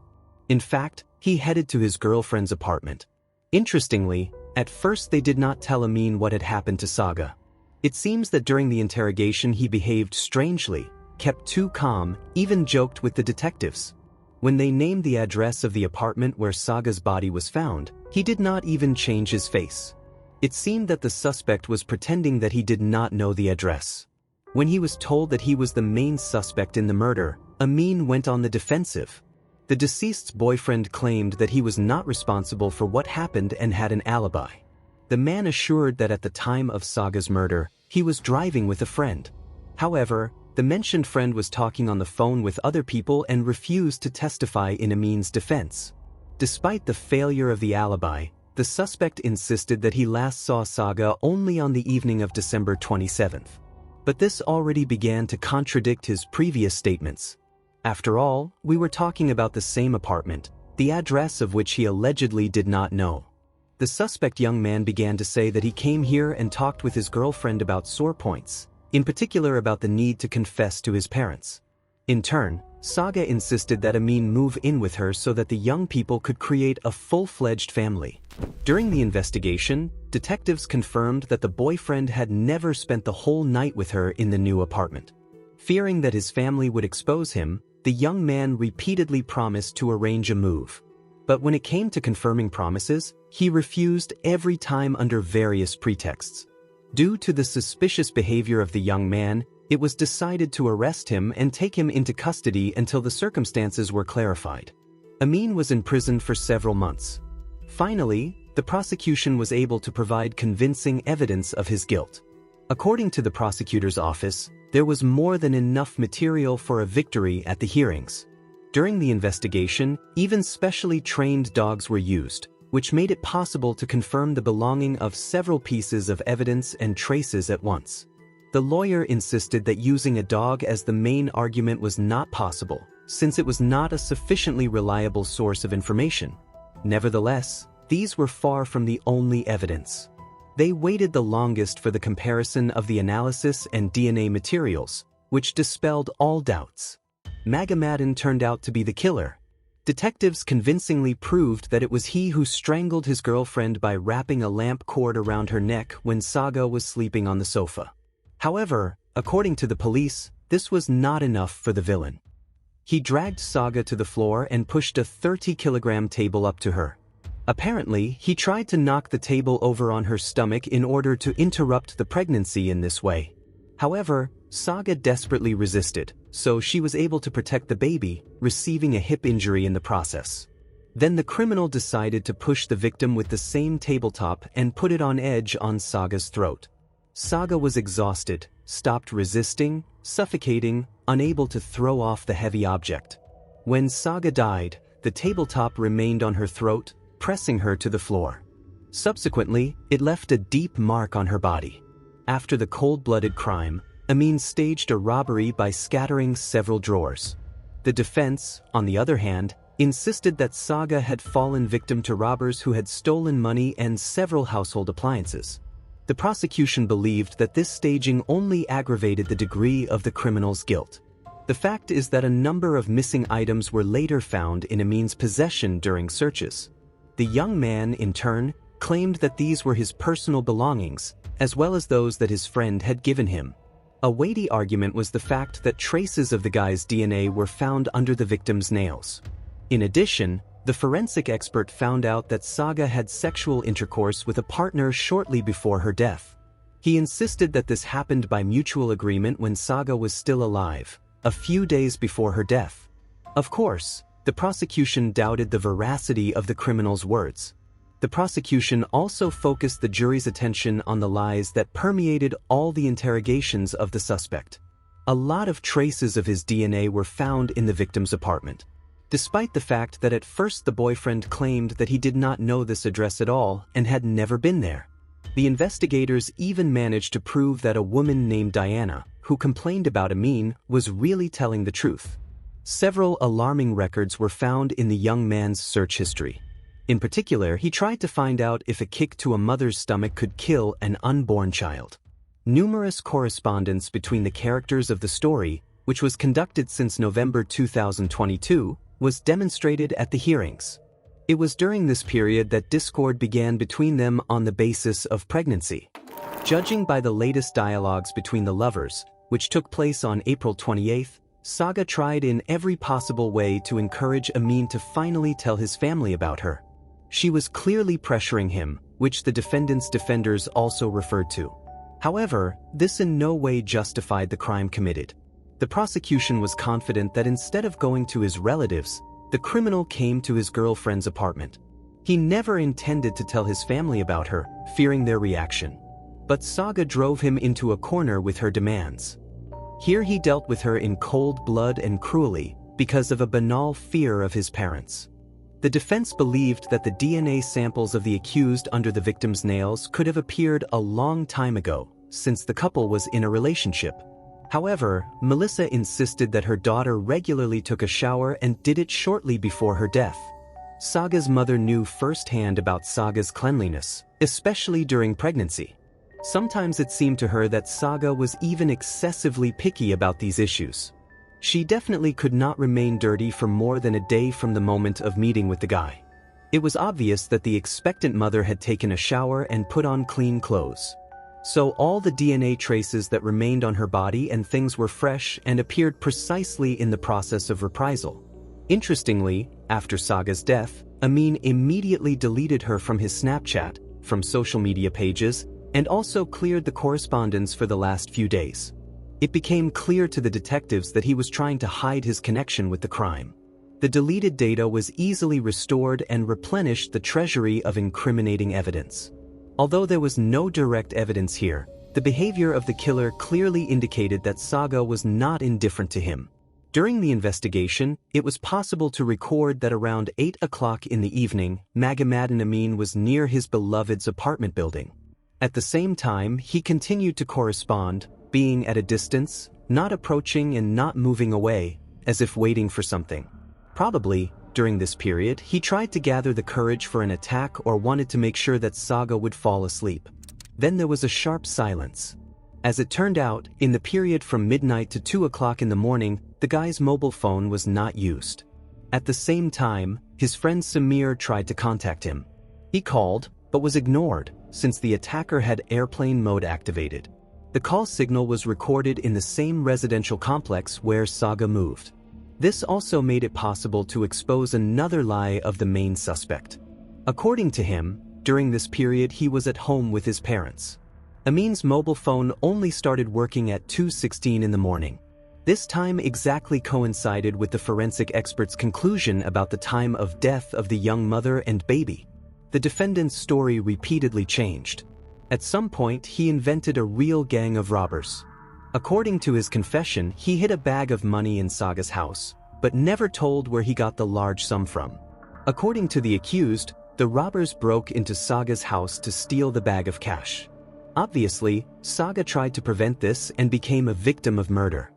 In fact, he headed to his girlfriend's apartment. Interestingly, at first they did not tell Amin what had happened to Saga. It seems that during the interrogation he behaved strangely, kept too calm, even joked with the detectives. When they named the address of the apartment where Saga's body was found, he did not even change his face. It seemed that the suspect was pretending that he did not know the address. When he was told that he was the main suspect in the murder, Amin went on the defensive. The deceased's boyfriend claimed that he was not responsible for what happened and had an alibi. The man assured that at the time of Saga's murder, he was driving with a friend. However, the mentioned friend was talking on the phone with other people and refused to testify in Amin's defense. Despite the failure of the alibi, the suspect insisted that he last saw Saga only on the evening of December 27th. But this already began to contradict his previous statements. After all, we were talking about the same apartment, the address of which he allegedly did not know. The suspect young man began to say that he came here and talked with his girlfriend about sore points, in particular about the need to confess to his parents. In turn, Saga insisted that Amin move in with her so that the young people could create a full-fledged family. During the investigation, detectives confirmed that the boyfriend had never spent the whole night with her in the new apartment. Fearing that his family would expose him, the young man repeatedly promised to arrange a move. But when it came to confirming promises, he refused every time under various pretexts. Due to the suspicious behavior of the young man, it was decided to arrest him and take him into custody until the circumstances were clarified. Amin was imprisoned for several months. Finally, the prosecution was able to provide convincing evidence of his guilt. According to the prosecutor's office, there was more than enough material for a victory at the hearings. During the investigation, even specially trained dogs were used, which made it possible to confirm the belonging of several pieces of evidence and traces at once. The lawyer insisted that using a dog as the main argument was not possible, since it was not a sufficiently reliable source of information. Nevertheless, these were far from the only evidence. They waited the longest for the comparison of the analysis and DNA materials, which dispelled all doubts. Magomadin turned out to be the killer. Detectives convincingly proved that it was he who strangled his girlfriend by wrapping a lamp cord around her neck when Saga was sleeping on the sofa. However, according to the police, this was not enough for the villain. He dragged Saga to the floor and pushed a 30-kilogram table up to her. Apparently, he tried to knock the table over on her stomach in order to interrupt the pregnancy in this way. However, Saga desperately resisted, so she was able to protect the baby, receiving a hip injury in the process. Then the criminal decided to push the victim with the same tabletop and put it on edge on Saga's throat. Saga was exhausted, stopped resisting, suffocating, unable to throw off the heavy object. When Saga died, the tabletop remained on her throat, pressing her to the floor. Subsequently, it left a deep mark on her body. After the cold-blooded crime, Amin staged a robbery by scattering several drawers. The defense, on the other hand, insisted that Saga had fallen victim to robbers who had stolen money and several household appliances. The prosecution believed that this staging only aggravated the degree of the criminal's guilt. The fact is that a number of missing items were later found in Amin's possession during searches. The young man, in turn, claimed that these were his personal belongings, as well as those that his friend had given him. A weighty argument was the fact that traces of the guy's DNA were found under the victim's nails. In addition, the forensic expert found out that Saga had sexual intercourse with a partner shortly before her death. He insisted that this happened by mutual agreement when Saga was still alive, a few days before her death. Of course, the prosecution doubted the veracity of the criminal's words. The prosecution also focused the jury's attention on the lies that permeated all the interrogations of the suspect. A lot of traces of his DNA were found in the victim's apartment. Despite the fact that at first the boyfriend claimed that he did not know this address at all and had never been there. The investigators even managed to prove that a woman named Diana, who complained about Amin, was really telling the truth. Several alarming records were found in the young man's search history. In particular, he tried to find out if a kick to a mother's stomach could kill an unborn child. Numerous correspondence between the characters of the story which was conducted since November 2022, was demonstrated at the hearings. It was during this period that discord began between them on the basis of pregnancy. Judging by the latest dialogues between the lovers, which took place on April 28, Saga tried in every possible way to encourage Amin to finally tell his family about her. She was clearly pressuring him, which the defendant's defenders also referred to. However, this in no way justified the crime committed. The prosecution was confident that instead of going to his relatives, the criminal came to his girlfriend's apartment. He never intended to tell his family about her, fearing their reaction. But Saga drove him into a corner with her demands. Here he dealt with her in cold blood and cruelly, because of a banal fear of his parents. The defense believed that the DNA samples of the accused under the victim's nails could have appeared a long time ago, since the couple was in a relationship. However, Melissa insisted that her daughter regularly took a shower and did it shortly before her death. Saga's mother knew firsthand about Saga's cleanliness, especially during pregnancy. Sometimes it seemed to her that Saga was even excessively picky about these issues. She definitely could not remain dirty for more than a day from the moment of meeting with the guy. It was obvious that the expectant mother had taken a shower and put on clean clothes. So all the DNA traces that remained on her body and things were fresh and appeared precisely in the process of reprisal. Interestingly, after Saga's death, Amin immediately deleted her from his Snapchat, from social media pages, and also cleared the correspondence for the last few days. It became clear to the detectives that he was trying to hide his connection with the crime. The deleted data was easily restored and replenished the treasury of incriminating evidence. Although there was no direct evidence here, the behavior of the killer clearly indicated that Saga was not indifferent to him. During the investigation, it was possible to record that around 8 o'clock in the evening, Magomed Amin was near his beloved's apartment building. At the same time, he continued to correspond, being at a distance, not approaching and not moving away, as if waiting for something. Probably, during this period, he tried to gather the courage for an attack or wanted to make sure that Saga would fall asleep. Then there was a sharp silence. As it turned out, in the period from midnight to 2 o'clock in the morning, the guy's mobile phone was not used. At the same time, his friend Samir tried to contact him. He called, but was ignored, since the attacker had airplane mode activated. The call signal was recorded in the same residential complex where Saga moved. This also made it possible to expose another lie of the main suspect. According to him, during this period he was at home with his parents. Amin's mobile phone only started working at 2:16 in the morning. This time exactly coincided with the forensic expert's conclusion about the time of death of the young mother and baby. The defendant's story repeatedly changed. At some point, he invented a real gang of robbers. According to his confession, he hid a bag of money in Saga's house, but never told where he got the large sum from. According to the accused, the robbers broke into Saga's house to steal the bag of cash. Obviously, Saga tried to prevent this and became a victim of murder.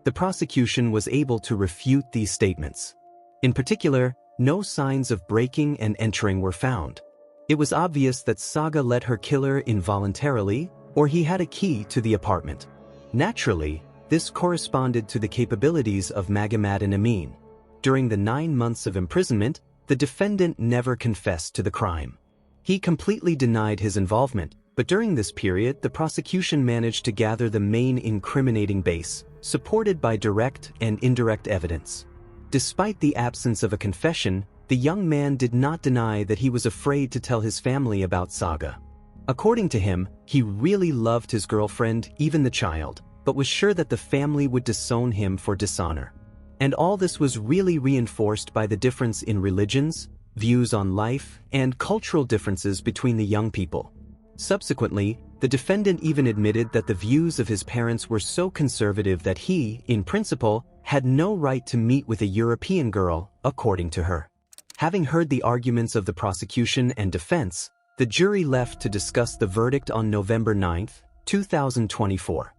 The prosecution was able to refute these statements. In particular, no signs of breaking and entering were found. It was obvious that Saga let her killer involuntarily, or he had a key to the apartment. Naturally, this corresponded to the capabilities of Magomed Amin. During the 9 months of imprisonment, the defendant never confessed to the crime. He completely denied his involvement, but during this period the prosecution managed to gather the main incriminating base, supported by direct and indirect evidence. Despite the absence of a confession, the young man did not deny that he was afraid to tell his family about Saga. According to him, he really loved his girlfriend, even the child, but was sure that the family would disown him for dishonor. And all this was really reinforced by the difference in religions, views on life, and cultural differences between the young people. Subsequently, the defendant even admitted that the views of his parents were so conservative that he, in principle, had no right to meet with a European girl, according to her. Having heard the arguments of the prosecution and defense, the jury left to discuss the verdict on November 9, 2024.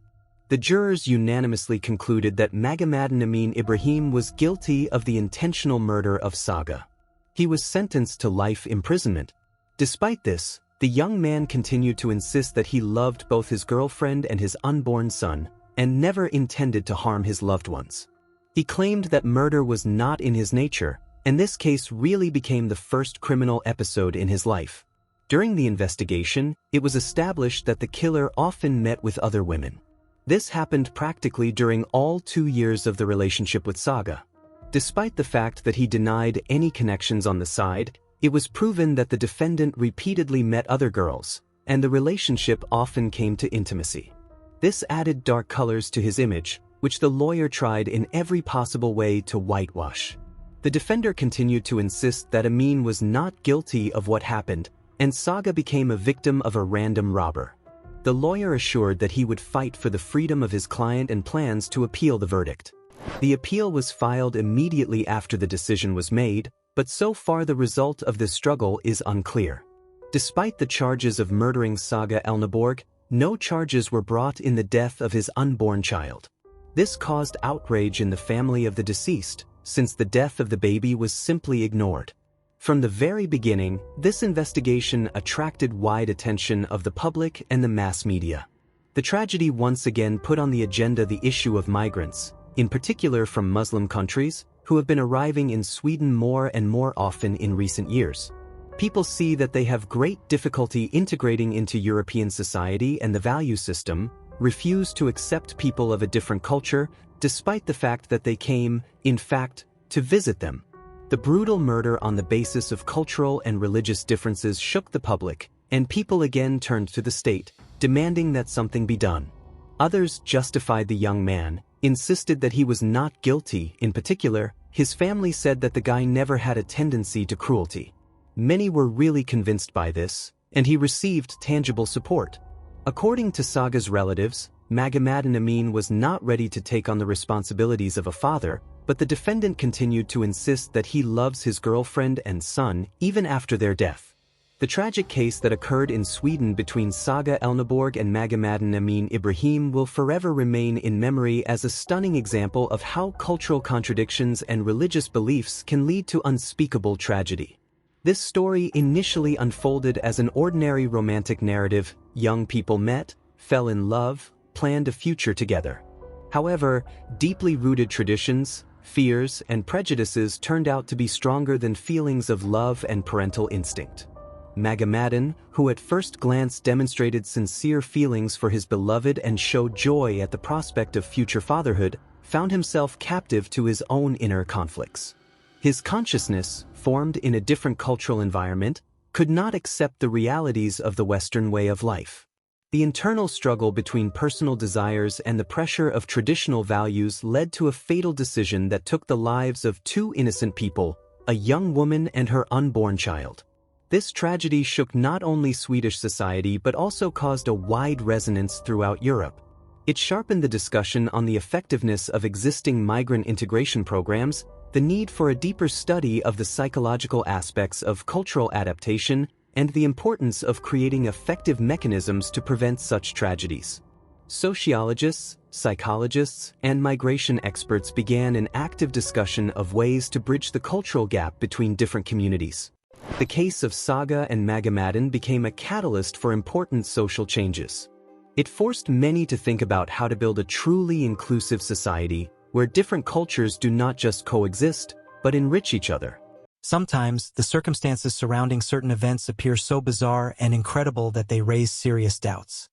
The jurors unanimously concluded that Magomed Amin Ibrahim was guilty of the intentional murder of Saga. He was sentenced to life imprisonment. Despite this, the young man continued to insist that he loved both his girlfriend and his unborn son, and never intended to harm his loved ones. He claimed that murder was not in his nature, and this case really became the first criminal episode in his life. During the investigation, it was established that the killer often met with other women. This happened practically during all 2 years of the relationship with Saga. Despite the fact that he denied any connections on the side, it was proven that the defendant repeatedly met other girls, and the relationship often came to intimacy. This added dark colors to his image, which the lawyer tried in every possible way to whitewash. The defender continued to insist that Amin was not guilty of what happened, and Saga became a victim of a random robber. The lawyer assured that he would fight for the freedom of his client and plans to appeal the verdict. The appeal was filed immediately after the decision was made, but so far the result of this struggle is unclear. Despite the charges of murdering Saga Elneborg, no charges were brought in the death of his unborn child. This caused outrage in the family of the deceased, since the death of the baby was simply ignored. From the very beginning, this investigation attracted wide attention of the public and the mass media. The tragedy once again put on the agenda the issue of migrants, in particular from Muslim countries, who have been arriving in Sweden more and more often in recent years. People see that they have great difficulty integrating into European society and the value system, refuse to accept people of a different culture, despite the fact that they came, in fact, to visit them. The brutal murder on the basis of cultural and religious differences shook the public, and people again turned to the state, demanding that something be done. Others justified the young man, insisted that he was not guilty. In particular, his family said that the guy never had a tendency to cruelty. Many were really convinced by this, and he received tangible support. According to Saga's relatives, Magomed Amin was not ready to take on the responsibilities of a father, but the defendant continued to insist that he loves his girlfriend and son even after their death. The tragic case that occurred in Sweden between Saga Elneborg and Magomed Amin Ibrahim will forever remain in memory as a stunning example of how cultural contradictions and religious beliefs can lead to unspeakable tragedy. This story initially unfolded as an ordinary romantic narrative. Young people met, fell in love, planned a future together. However, deeply rooted traditions, fears, and prejudices turned out to be stronger than feelings of love and parental instinct. Magomed, who at first glance demonstrated sincere feelings for his beloved and showed joy at the prospect of future fatherhood, found himself captive to his own inner conflicts. His consciousness, formed in a different cultural environment, could not accept the realities of the Western way of life. The internal struggle between personal desires and the pressure of traditional values led to a fatal decision that took the lives of 2 innocent people, a young woman and her unborn child. This tragedy shook not only Swedish society but also caused a wide resonance throughout Europe. It sharpened the discussion on the effectiveness of existing migrant integration programs, the need for a deeper study of the psychological aspects of cultural adaptation, and the importance of creating effective mechanisms to prevent such tragedies. Sociologists, psychologists, and migration experts began an active discussion of ways to bridge the cultural gap between different communities. The case of Saga and Magomed became a catalyst for important social changes. It forced many to think about how to build a truly inclusive society where different cultures do not just coexist, but enrich each other. Sometimes, the circumstances surrounding certain events appear so bizarre and incredible that they raise serious doubts.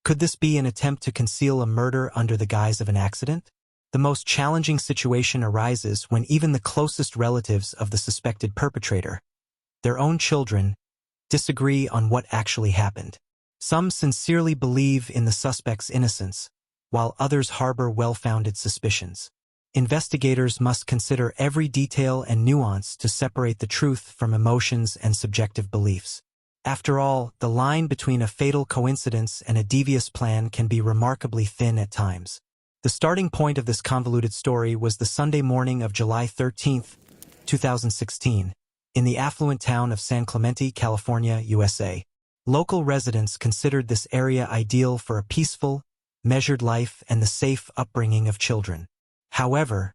Could this be an attempt to conceal a murder under the guise of an accident? The most challenging situation arises when even the closest relatives of the suspected perpetrator, their own children, disagree on what actually happened. Some sincerely believe in the suspect's innocence, while others harbor well-founded suspicions. Investigators must consider every detail and nuance to separate the truth from emotions and subjective beliefs. After all, the line between a fatal coincidence and a devious plan can be remarkably thin at times. The starting point of this convoluted story was the Sunday morning of July 13, 2016, in the affluent town of San Clemente, California, USA. Local residents considered this area ideal for a peaceful, measured life and the safe upbringing of children. However,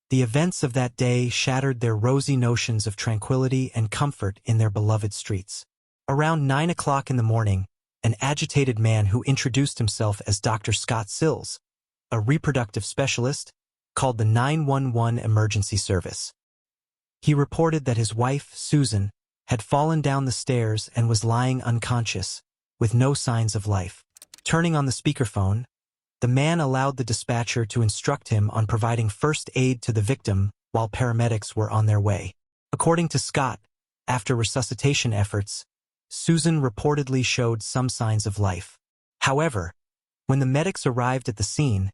the events of that day shattered their rosy notions of tranquility and comfort in their beloved streets. Around 9 o'clock in the morning, an agitated man who introduced himself as Dr. Scott Sills a reproductive specialist, called the 911 emergency service. He reported that his wife, Susan, had fallen down the stairs and was lying unconscious, with no signs of life. Turning on the speakerphone, the man allowed the dispatcher to instruct him on providing first aid to the victim while paramedics were on their way. According to Scott, after resuscitation efforts, Susan reportedly showed some signs of life. However, when the medics arrived at the scene,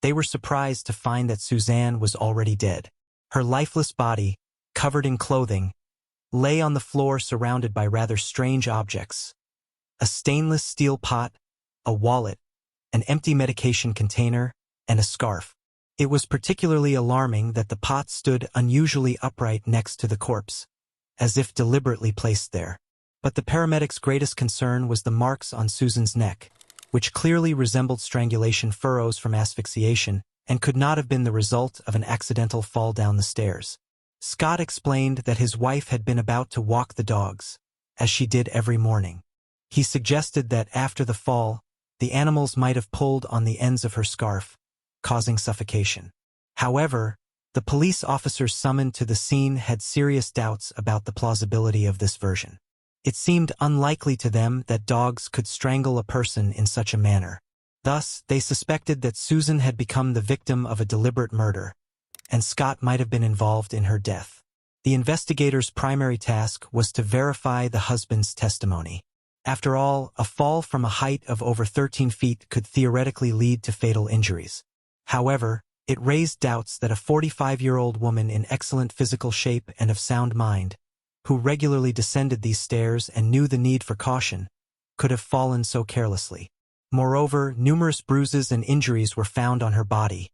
they were surprised to find that Suzanne was already dead. Her lifeless body, covered in clothing, lay on the floor surrounded by rather strange objects: a stainless steel pot, a wallet, an empty medication container, and a scarf. It was particularly alarming that the pot stood unusually upright next to the corpse, as if deliberately placed there. But the paramedics' greatest concern was the marks on Susan's neck, which clearly resembled strangulation furrows from asphyxiation and could not have been the result of an accidental fall down the stairs. Scott explained that his wife had been about to walk the dogs, as she did every morning. He suggested that after the fall, the animals might have pulled on the ends of her scarf, causing suffocation. However, the police officers summoned to the scene had serious doubts about the plausibility of this version. It seemed unlikely to them that dogs could strangle a person in such a manner. Thus, they suspected that Susan had become the victim of a deliberate murder, and Scott might have been involved in her death. The investigators' primary task was to verify the husband's testimony. After all, a fall from a height of over 13 feet could theoretically lead to fatal injuries. However, it raised doubts that a 45-year-old woman in excellent physical shape and of sound mind, who regularly descended these stairs and knew the need for caution, could have fallen so carelessly. Moreover, numerous bruises and injuries were found on her body,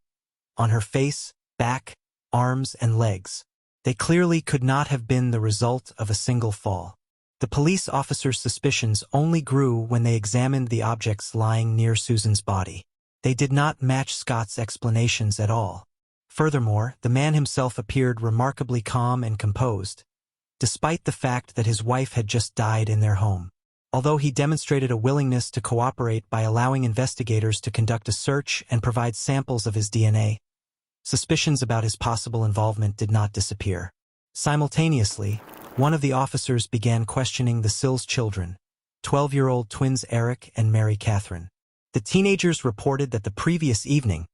on her face, back, arms, and legs. They clearly could not have been the result of a single fall. The police officers' suspicions only grew when they examined the objects lying near Susan's body. They did not match Scott's explanations at all. Furthermore, the man himself appeared remarkably calm and composed, despite the fact that his wife had just died in their home. Although he demonstrated a willingness to cooperate by allowing investigators to conduct a search and provide samples of his DNA, suspicions about his possible involvement did not disappear. Simultaneously, one of the officers began questioning the Sills children, 12-year-old twins Eric and Mary Catherine. The teenagers reported that the previous evening,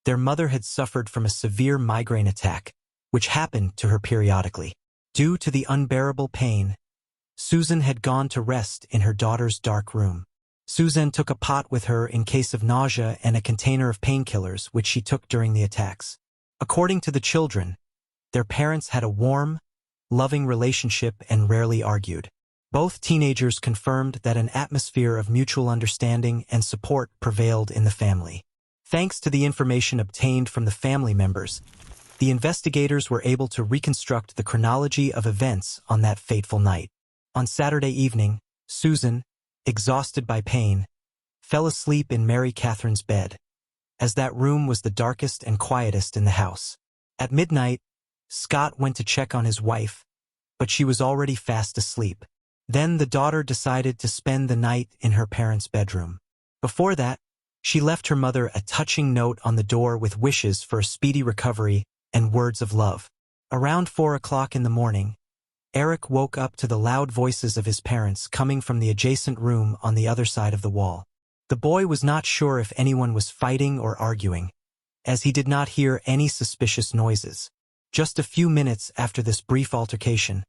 their mother had suffered from a severe migraine attack, which happened to her periodically. Due to the unbearable pain, Susan had gone to rest in her daughter's dark room. Susan took a pot with her in case of nausea and a container of painkillers which she took during the attacks. According to the children, their parents had a warm, loving relationship and rarely argued. Both teenagers confirmed that an atmosphere of mutual understanding and support prevailed in the family. Thanks to the information obtained from the family members, the investigators were able to reconstruct the chronology of events on that fateful night. On Saturday evening, Susan, exhausted by pain, fell asleep in Mary Catherine's bed, as that room was the darkest and quietest in the house. At midnight, Scott went to check on his wife, but she was already fast asleep. Then the daughter decided to spend the night in her parents' bedroom. Before that, she left her mother a touching note on the door with wishes for a speedy recovery and words of love. Around 4 o'clock in the morning, Eric woke up to the loud voices of his parents coming from the adjacent room on the other side of the wall. The boy was not sure if anyone was fighting or arguing, as he did not hear any suspicious noises. Just a few minutes after this brief altercation,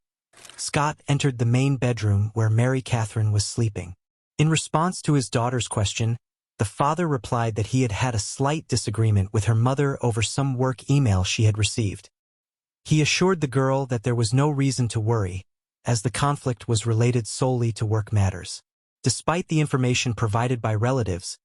Scott entered the main bedroom where Mary Catherine was sleeping. In response to his daughter's question, the father replied that he had had a slight disagreement with her mother over some work email she had received. He assured the girl that there was no reason to worry, as the conflict was related solely to work matters. Despite the information provided by relatives,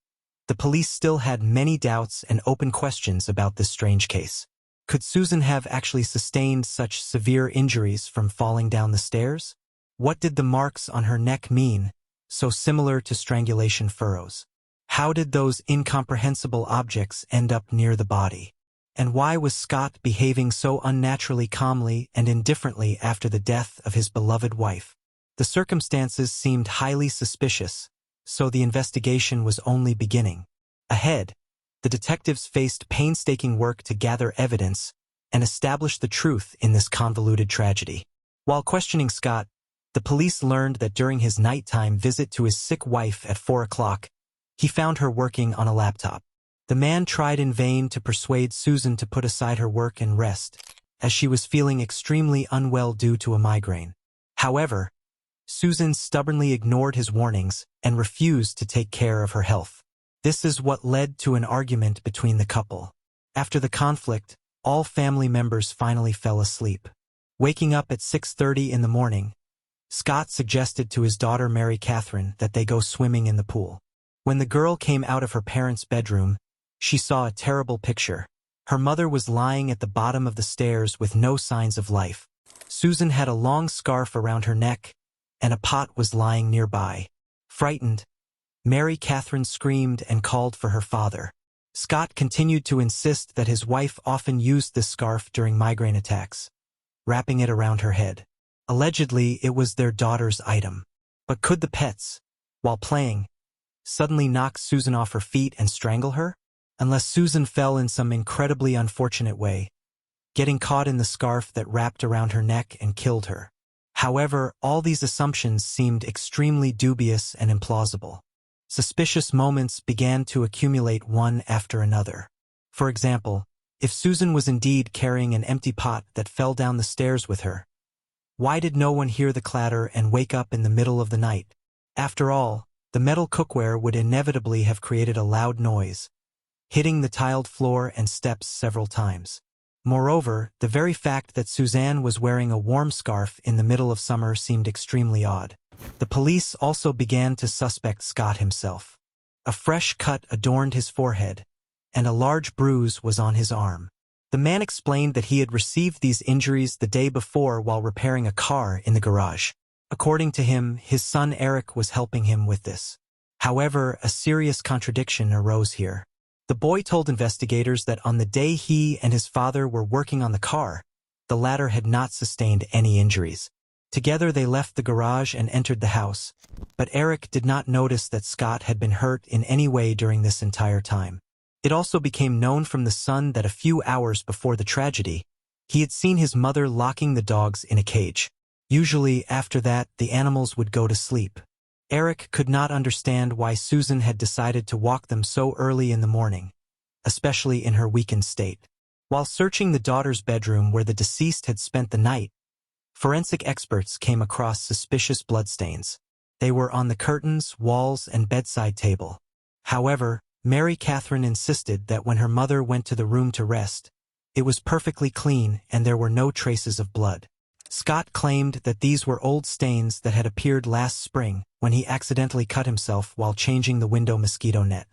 the police still had many doubts and open questions about this strange case. Could Susan have actually sustained such severe injuries from falling down the stairs? What did the marks on her neck mean, so similar to strangulation furrows? How did those incomprehensible objects end up near the body? And why was Scott behaving so unnaturally calmly and indifferently after the death of his beloved wife? The circumstances seemed highly suspicious, so the investigation was only beginning. Ahead, the The detectives faced painstaking work to gather evidence and establish the truth in this convoluted tragedy. While questioning Scott, the police learned that during his nighttime visit to his sick wife at 4 o'clock, he found her working on a laptop. The man tried in vain to persuade Susan to put aside her work and rest, as she was feeling extremely unwell due to a migraine. However, Susan stubbornly ignored his warnings and refused to take care of her health. This is what led to an argument between the couple. After the conflict, all family members finally fell asleep. Waking up at 6:30 in the morning, Scott suggested to his daughter Mary Catherine that they go swimming in the pool. When the girl came out of her parents' bedroom, she saw a terrible picture. Her mother was lying at the bottom of the stairs with no signs of life. Susan had a long scarf around her neck, and a pot was lying nearby. Frightened, Mary Catherine screamed and called for her father. Scott continued to insist that his wife often used this scarf during migraine attacks, wrapping it around her head. Allegedly, it was their daughter's item. But could the pets, while playing, suddenly knock Susan off her feet and strangle her? Unless Susan fell in some incredibly unfortunate way, getting caught in the scarf that wrapped around her neck and killed her. However, all these assumptions seemed extremely dubious and implausible. Suspicious moments began to accumulate one after another. For example, if Susan was indeed carrying an empty pot that fell down the stairs with her, why did no one hear the clatter and wake up in the middle of the night? After all, the metal cookware would inevitably have created a loud noise, hitting the tiled floor and steps several times. Moreover, the very fact that Suzanne was wearing a warm scarf in the middle of summer seemed extremely odd. The police also began to suspect Scott himself. A fresh cut adorned his forehead, and a large bruise was on his arm. The man explained that he had received these injuries the day before while repairing a car in the garage. According to him, his son Eric was helping him with this. However, a serious contradiction arose here. The boy told investigators that on the day he and his father were working on the car, the latter had not sustained any injuries. Together they left the garage and entered the house, but Eric did not notice that Scott had been hurt in any way during this entire time. It also became known from the son that a few hours before the tragedy, he had seen his mother locking the dogs in a cage. Usually, after that, the animals would go to sleep. Eric could not understand why Susan had decided to walk them so early in the morning, especially in her weakened state. While searching the daughter's bedroom where the deceased had spent the night, forensic experts came across suspicious bloodstains. They were on the curtains, walls, and bedside table. However, Mary Catherine insisted that when her mother went to the room to rest, it was perfectly clean and there were no traces of blood. Scott claimed that these were old stains that had appeared last spring when he accidentally cut himself while changing the window mosquito net.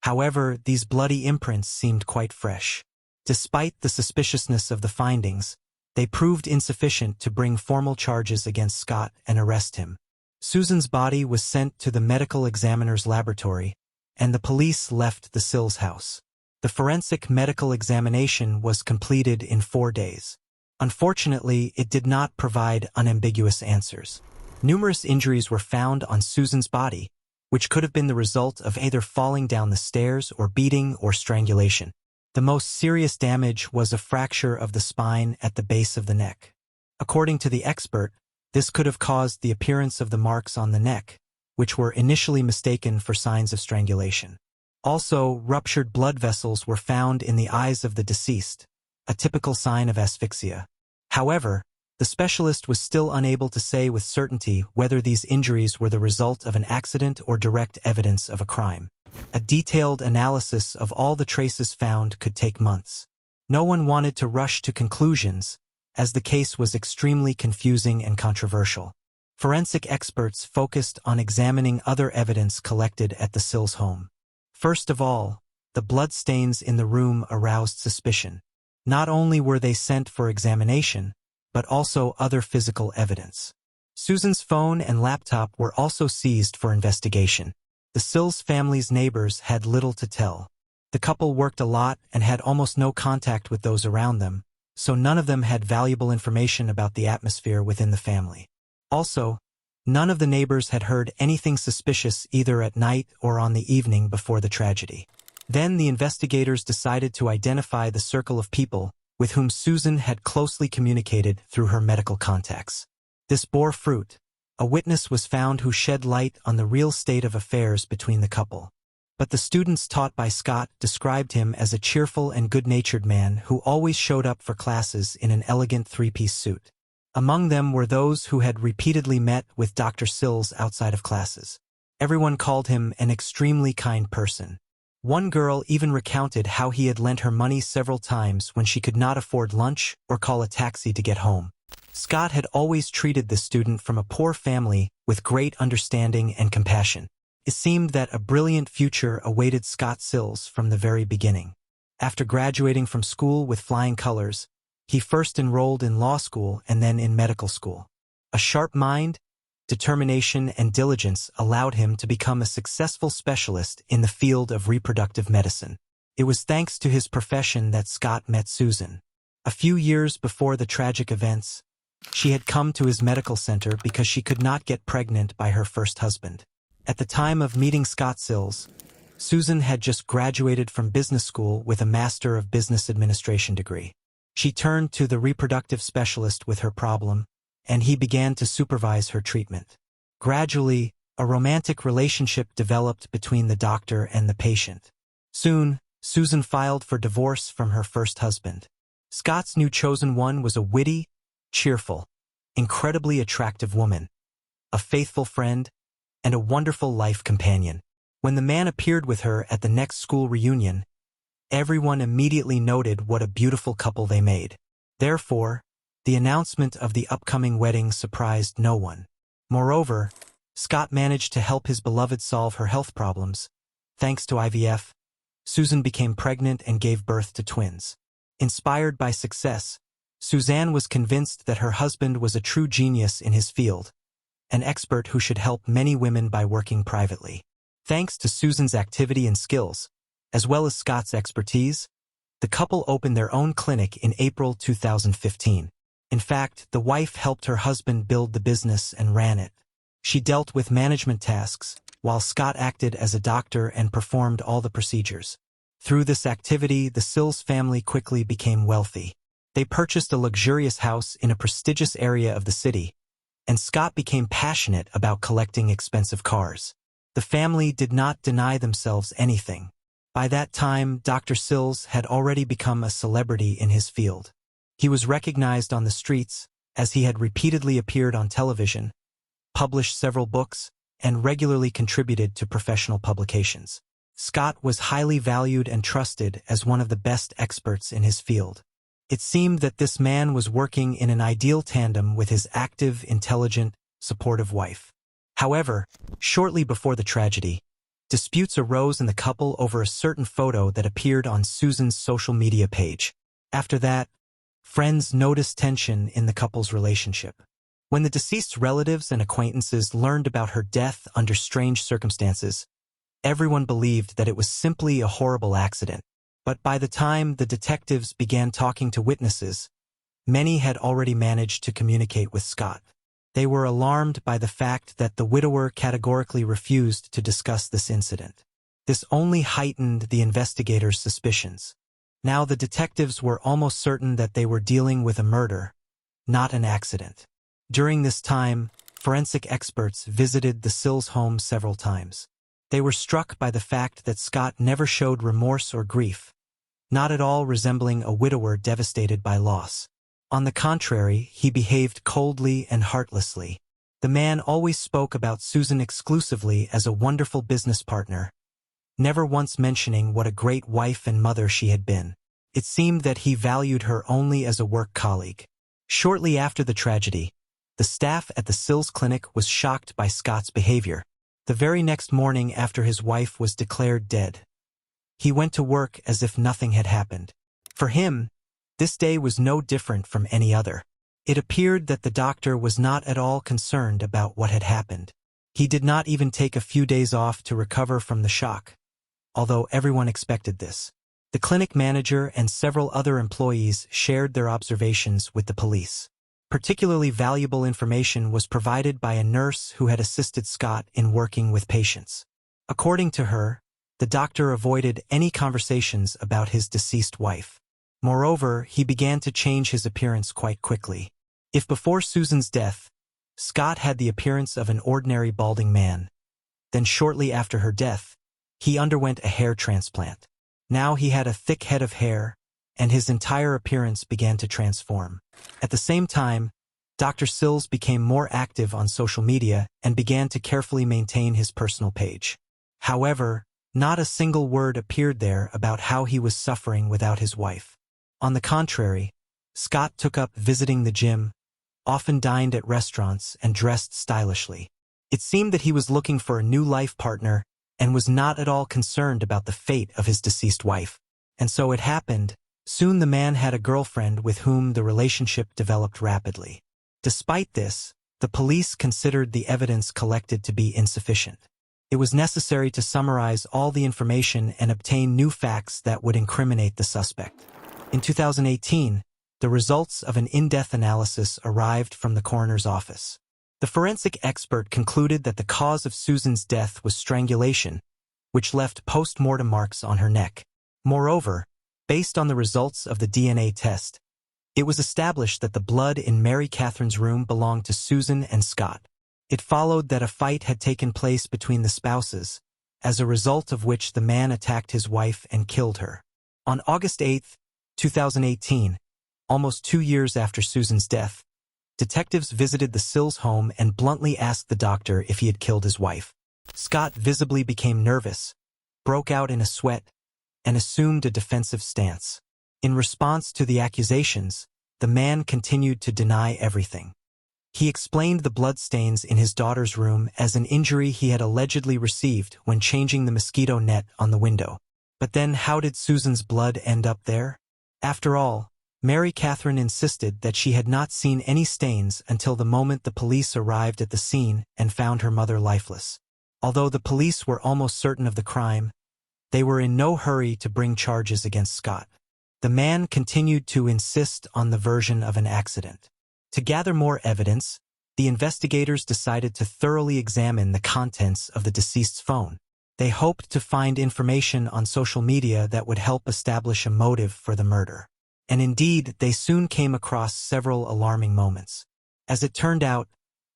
However, these bloody imprints seemed quite fresh. Despite the suspiciousness of the findings, they proved insufficient to bring formal charges against Scott and arrest him. Susan's body was sent to the medical examiner's laboratory, and the police left the Sills house. The forensic medical examination was completed in 4 days. Unfortunately, it did not provide unambiguous answers. Numerous injuries were found on Susan's body, which could have been the result of either falling down the stairs or beating or strangulation. The most serious damage was a fracture of the spine at the base of the neck. According to the expert, this could have caused the appearance of the marks on the neck, which were initially mistaken for signs of strangulation. Also, ruptured blood vessels were found in the eyes of the deceased, a typical sign of asphyxia. However, the specialist was still unable to say with certainty whether these injuries were the result of an accident or direct evidence of a crime. A detailed analysis of all the traces found could take months. No one wanted to rush to conclusions, as the case was extremely confusing and controversial. Forensic experts focused on examining other evidence collected at the Sills home. First of all, the bloodstains in the room aroused suspicion. Not only were they sent for examination, but also other physical evidence. Susan's phone and laptop were also seized for investigation. The Sills family's neighbors had little to tell. The couple worked a lot and had almost no contact with those around them, so none of them had valuable information about the atmosphere within the family. Also, none of the neighbors had heard anything suspicious either at night or on the evening before the tragedy. Then the investigators decided to identify the circle of people with whom Susan had closely communicated through her medical contacts. This bore fruit. A witness was found who shed light on the real state of affairs between the couple. But the students taught by Scott described him as a cheerful and good-natured man who always showed up for classes in an elegant three-piece suit. Among them were those who had repeatedly met with Dr. Sills outside of classes. Everyone called him an extremely kind person. One girl even recounted how he had lent her money several times when she could not afford lunch or call a taxi to get home. Scott had always treated this student from a poor family with great understanding and compassion. It seemed that a brilliant future awaited Scott Sills from the very beginning. After graduating from school with flying colors, he first enrolled in law school and then in medical school. A sharp mind, determination, and diligence allowed him to become a successful specialist in the field of reproductive medicine. It was thanks to his profession that Scott met Susan. A few years before the tragic events, she had come to his medical center because she could not get pregnant by her first husband. At the time of meeting Scott Sills, Susan had just graduated from business school with a Master of Business Administration degree. She turned to the reproductive specialist with her problem, and he began to supervise her treatment. Gradually, a romantic relationship developed between the doctor and the patient. Soon, Susan filed for divorce from her first husband. Scott's new chosen one was a witty, cheerful, incredibly attractive woman, a faithful friend, and a wonderful life companion. When the man appeared with her at the next school reunion, everyone immediately noted what a beautiful couple they made. Therefore, the announcement of the upcoming wedding surprised no one. Moreover, Scott managed to help his beloved solve her health problems. Thanks to IVF, Susan became pregnant and gave birth to twins. Inspired by success, Suzanne was convinced that her husband was a true genius in his field, an expert who should help many women by working privately. Thanks to Susan's activity and skills, as well as Scott's expertise, the couple opened their own clinic in April 2015. In fact, the wife helped her husband build the business and ran it. She dealt with management tasks, while Scott acted as a doctor and performed all the procedures. Through this activity, the Sills family quickly became wealthy. They purchased a luxurious house in a prestigious area of the city, and Scott became passionate about collecting expensive cars. The family did not deny themselves anything. By that time, Dr. Sills had already become a celebrity in his field. He was recognized on the streets, as he had repeatedly appeared on television, published several books, and regularly contributed to professional publications. Scott was highly valued and trusted as one of the best experts in his field. It seemed that this man was working in an ideal tandem with his active, intelligent, supportive wife. However, shortly before the tragedy, disputes arose in the couple over a certain photo that appeared on Susan's social media page. After that, friends noticed tension in the couple's relationship. When the deceased's relatives and acquaintances learned about her death under strange circumstances, everyone believed that it was simply a horrible accident. But by the time the detectives began talking to witnesses, many had already managed to communicate with Scott. They were alarmed by the fact that the widower categorically refused to discuss this incident. This only heightened the investigators' suspicions. Now the detectives were almost certain that they were dealing with a murder, not an accident. During this time, forensic experts visited the Sills home several times. They were struck by the fact that Scott never showed remorse or grief, not at all resembling a widower devastated by loss. On the contrary, he behaved coldly and heartlessly. The man always spoke about Susan exclusively as a wonderful business partner, never once mentioning what a great wife and mother she had been. It seemed that he valued her only as a work colleague. Shortly after the tragedy, the staff at the Sills clinic was shocked by Scott's behavior. The very next morning after his wife was declared dead, he went to work as if nothing had happened. For him, this day was no different from any other. It appeared that the doctor was not at all concerned about what had happened. He did not even take a few days off to recover from the shock, although everyone expected this. The clinic manager and several other employees shared their observations with the police. Particularly valuable information was provided by a nurse who had assisted Scott in working with patients. According to her, the doctor avoided any conversations about his deceased wife. Moreover, he began to change his appearance quite quickly. If before Susan's death, Scott had the appearance of an ordinary balding man, then shortly after her death, he underwent a hair transplant. Now he had a thick head of hair, and his entire appearance began to transform. At the same time, Dr. Sills became more active on social media and began to carefully maintain his personal page. However, not a single word appeared there about how he was suffering without his wife. On the contrary, Scott took up visiting the gym, often dined at restaurants, and dressed stylishly. It seemed that he was looking for a new life partner and was not at all concerned about the fate of his deceased wife. And so it happened. Soon the man had a girlfriend with whom the relationship developed rapidly. Despite this, the police considered the evidence collected to be insufficient. It was necessary to summarize all the information and obtain new facts that would incriminate the suspect. In 2018, the results of an in-depth analysis arrived from the coroner's office. The forensic expert concluded that the cause of Susan's death was strangulation, which left post-mortem marks on her neck. Moreover, based on the results of the DNA test, it was established that the blood in Mary Catherine's room belonged to Susan and Scott. It followed that a fight had taken place between the spouses, as a result of which the man attacked his wife and killed her. On August 8, 2018, almost 2 years after Susan's death, detectives visited the Sills home and bluntly asked the doctor if he had killed his wife. Scott visibly became nervous, broke out in a sweat, and assumed a defensive stance. In response to the accusations, the man continued to deny everything. He explained the bloodstains in his daughter's room as an injury he had allegedly received when changing the mosquito net on the window. But then how did Susan's blood end up there? After all, Mary Catherine insisted that she had not seen any stains until the moment the police arrived at the scene and found her mother lifeless. Although the police were almost certain of the crime, they were in no hurry to bring charges against Scott. The man continued to insist on the version of an accident. To gather more evidence, the investigators decided to thoroughly examine the contents of the deceased's phone. They hoped to find information on social media that would help establish a motive for the murder. And indeed, they soon came across several alarming moments. As it turned out,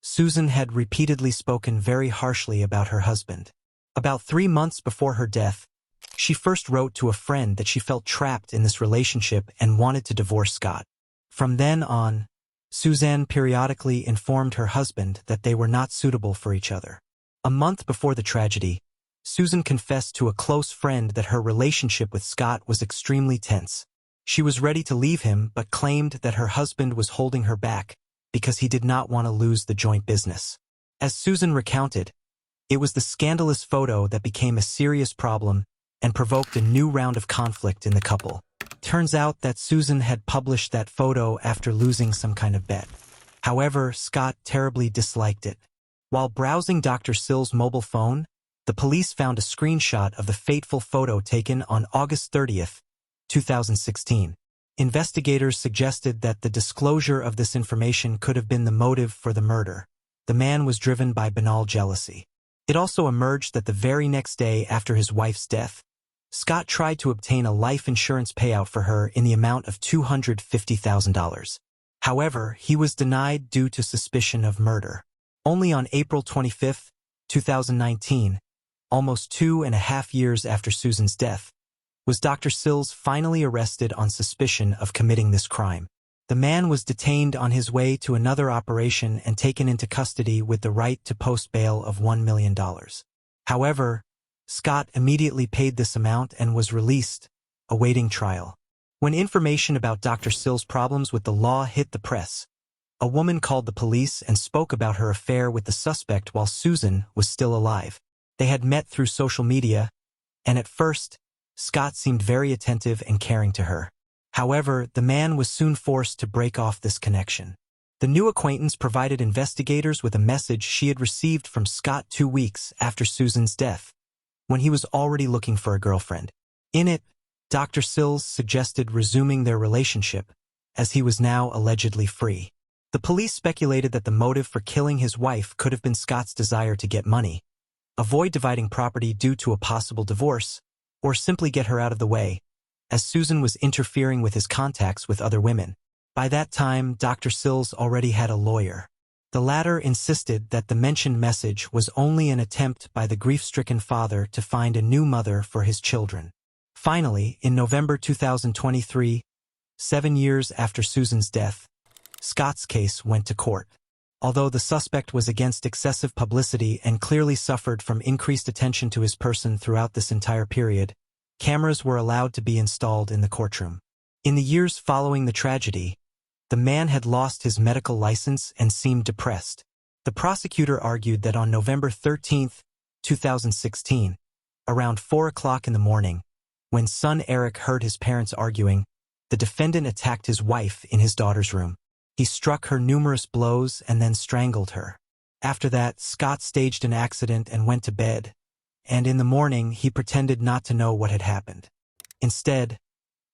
Susan had repeatedly spoken very harshly about her husband. About 3 months before her death, she first wrote to a friend that she felt trapped in this relationship and wanted to divorce Scott. From then on, Suzanne periodically informed her husband that they were not suitable for each other. A month before the tragedy, Susan confessed to a close friend that her relationship with Scott was extremely tense. She was ready to leave him but claimed that her husband was holding her back because he did not want to lose the joint business. As Susan recounted, it was the scandalous photo that became a serious problem and provoked a new round of conflict in the couple. Turns out that Susan had published that photo after losing some kind of bet. However, Scott terribly disliked it. While browsing Dr. Sills' mobile phone, the police found a screenshot of the fateful photo taken on August 30, 2016. Investigators suggested that the disclosure of this information could have been the motive for the murder. The man was driven by banal jealousy. It also emerged that the very next day after his wife's death, Scott tried to obtain a life insurance payout for her in the amount of $250,000. However, he was denied due to suspicion of murder. Only on April 25, 2019, almost 2.5 years after Susan's death, was Dr. Sills finally arrested on suspicion of committing this crime. The man was detained on his way to another operation and taken into custody with the right to post bail of $1 million. However, Scott immediately paid this amount and was released, awaiting trial. When information about Dr. Sills' problems with the law hit the press, a woman called the police and spoke about her affair with the suspect while Susan was still alive. They had met through social media, and at first, Scott seemed very attentive and caring to her. However, the man was soon forced to break off this connection. The new acquaintance provided investigators with a message she had received from Scott 2 weeks after Susan's death, when he was already looking for a girlfriend. In it, Dr. Sills suggested resuming their relationship, as he was now allegedly free. The police speculated that the motive for killing his wife could have been Scott's desire to get money, avoid dividing property due to a possible divorce, or simply get her out of the way, as Susan was interfering with his contacts with other women. By that time, Dr. Sills already had a lawyer. The latter insisted that the mentioned message was only an attempt by the grief-stricken father to find a new mother for his children. Finally, in November 2023, 7 years after Susan's death, Scott's case went to court. Although the suspect was against excessive publicity and clearly suffered from increased attention to his person throughout this entire period, cameras were allowed to be installed in the courtroom. In the years following the tragedy, the man had lost his medical license and seemed depressed. The prosecutor argued that on November 13, 2016, around 4 o'clock in the morning, when son Eric heard his parents arguing, the defendant attacked his wife in his daughter's room. He struck her numerous blows and then strangled her. After that, Scott staged an accident and went to bed, and in the morning he pretended not to know what had happened. Instead,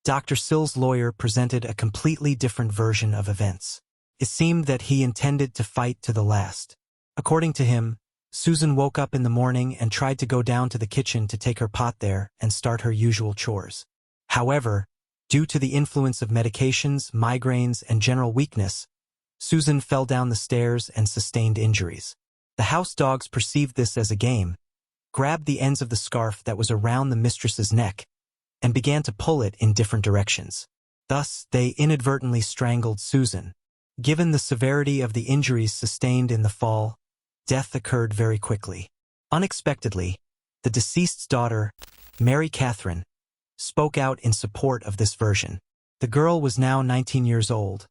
Dr. Sills' lawyer presented a completely different version of events. It seemed that he intended to fight to the last. According to him, Susan woke up in the morning and tried to go down to the kitchen to take her pot there and start her usual chores. However, due to the influence of medications, migraines, and general weakness, Susan fell down the stairs and sustained injuries. The house dogs perceived this as a game, grabbed the ends of the scarf that was around the mistress's neck, and began to pull it in different directions. Thus, they inadvertently strangled Susan. Given the severity of the injuries sustained in the fall, death occurred very quickly. Unexpectedly, the deceased's daughter, Mary Catherine, spoke out in support of this version. The girl was now 19 years old,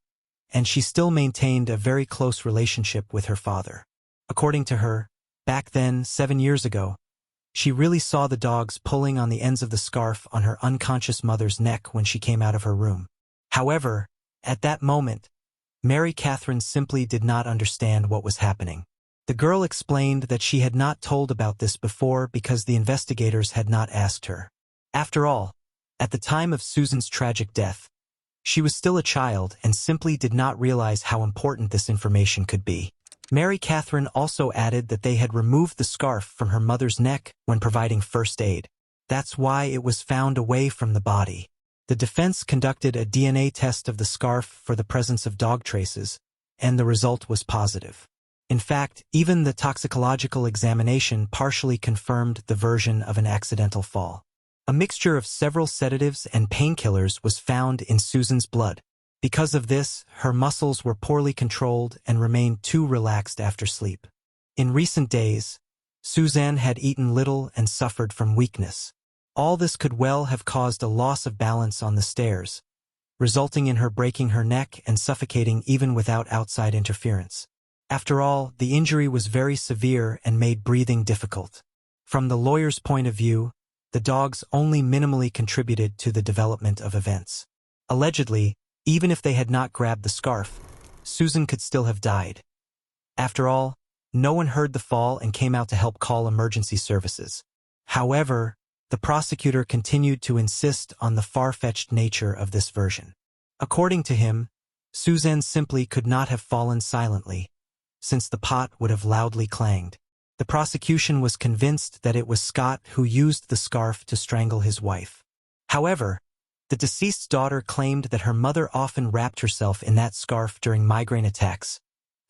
and she still maintained a very close relationship with her father. According to her, back then, 7 years ago, she really saw the dogs pulling on the ends of the scarf on her unconscious mother's neck when she came out of her room. However, at that moment, Mary Catherine simply did not understand what was happening. The girl explained that she had not told about this before because the investigators had not asked her. After all, at the time of Susan's tragic death, she was still a child and simply did not realize how important this information could be. Mary Catherine also added that they had removed the scarf from her mother's neck when providing first aid. That's why it was found away from the body. The defense conducted a DNA test of the scarf for the presence of dog traces, and the result was positive. In fact, even the toxicological examination partially confirmed the version of an accidental fall. A mixture of several sedatives and painkillers was found in Susan's blood. Because of this, her muscles were poorly controlled and remained too relaxed after sleep. In recent days, Suzanne had eaten little and suffered from weakness. All this could well have caused a loss of balance on the stairs, resulting in her breaking her neck and suffocating even without outside interference. After all, the injury was very severe and made breathing difficult. From the lawyer's point of view, the dogs only minimally contributed to the development of events. Allegedly, even if they had not grabbed the scarf, Susan could still have died. After all, no one heard the fall and came out to help call emergency services. However, the prosecutor continued to insist on the far-fetched nature of this version. According to him, Suzanne simply could not have fallen silently, since the pot would have loudly clanged. The prosecution was convinced that it was Scott who used the scarf to strangle his wife. However, the deceased's daughter claimed that her mother often wrapped herself in that scarf during migraine attacks,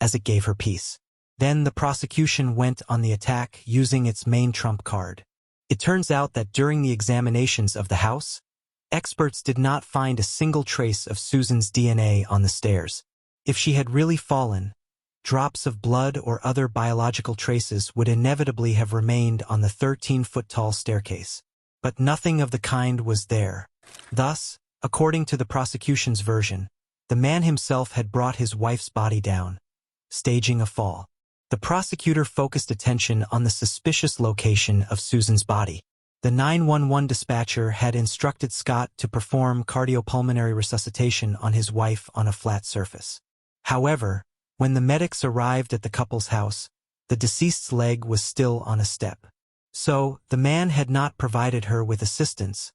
as it gave her peace. Then the prosecution went on the attack using its main trump card. It turns out that during the examinations of the house, experts did not find a single trace of Susan's DNA on the stairs. If she had really fallen, drops of blood or other biological traces would inevitably have remained on the 13-foot-tall staircase. But nothing of the kind was there. Thus, according to the prosecution's version, the man himself had brought his wife's body down, staging a fall. The prosecutor focused attention on the suspicious location of Susan's body. The 911 dispatcher had instructed Scott to perform cardiopulmonary resuscitation on his wife on a flat surface. However, when the medics arrived at the couple's house, the deceased's leg was still on a step. So, the man had not provided her with assistance,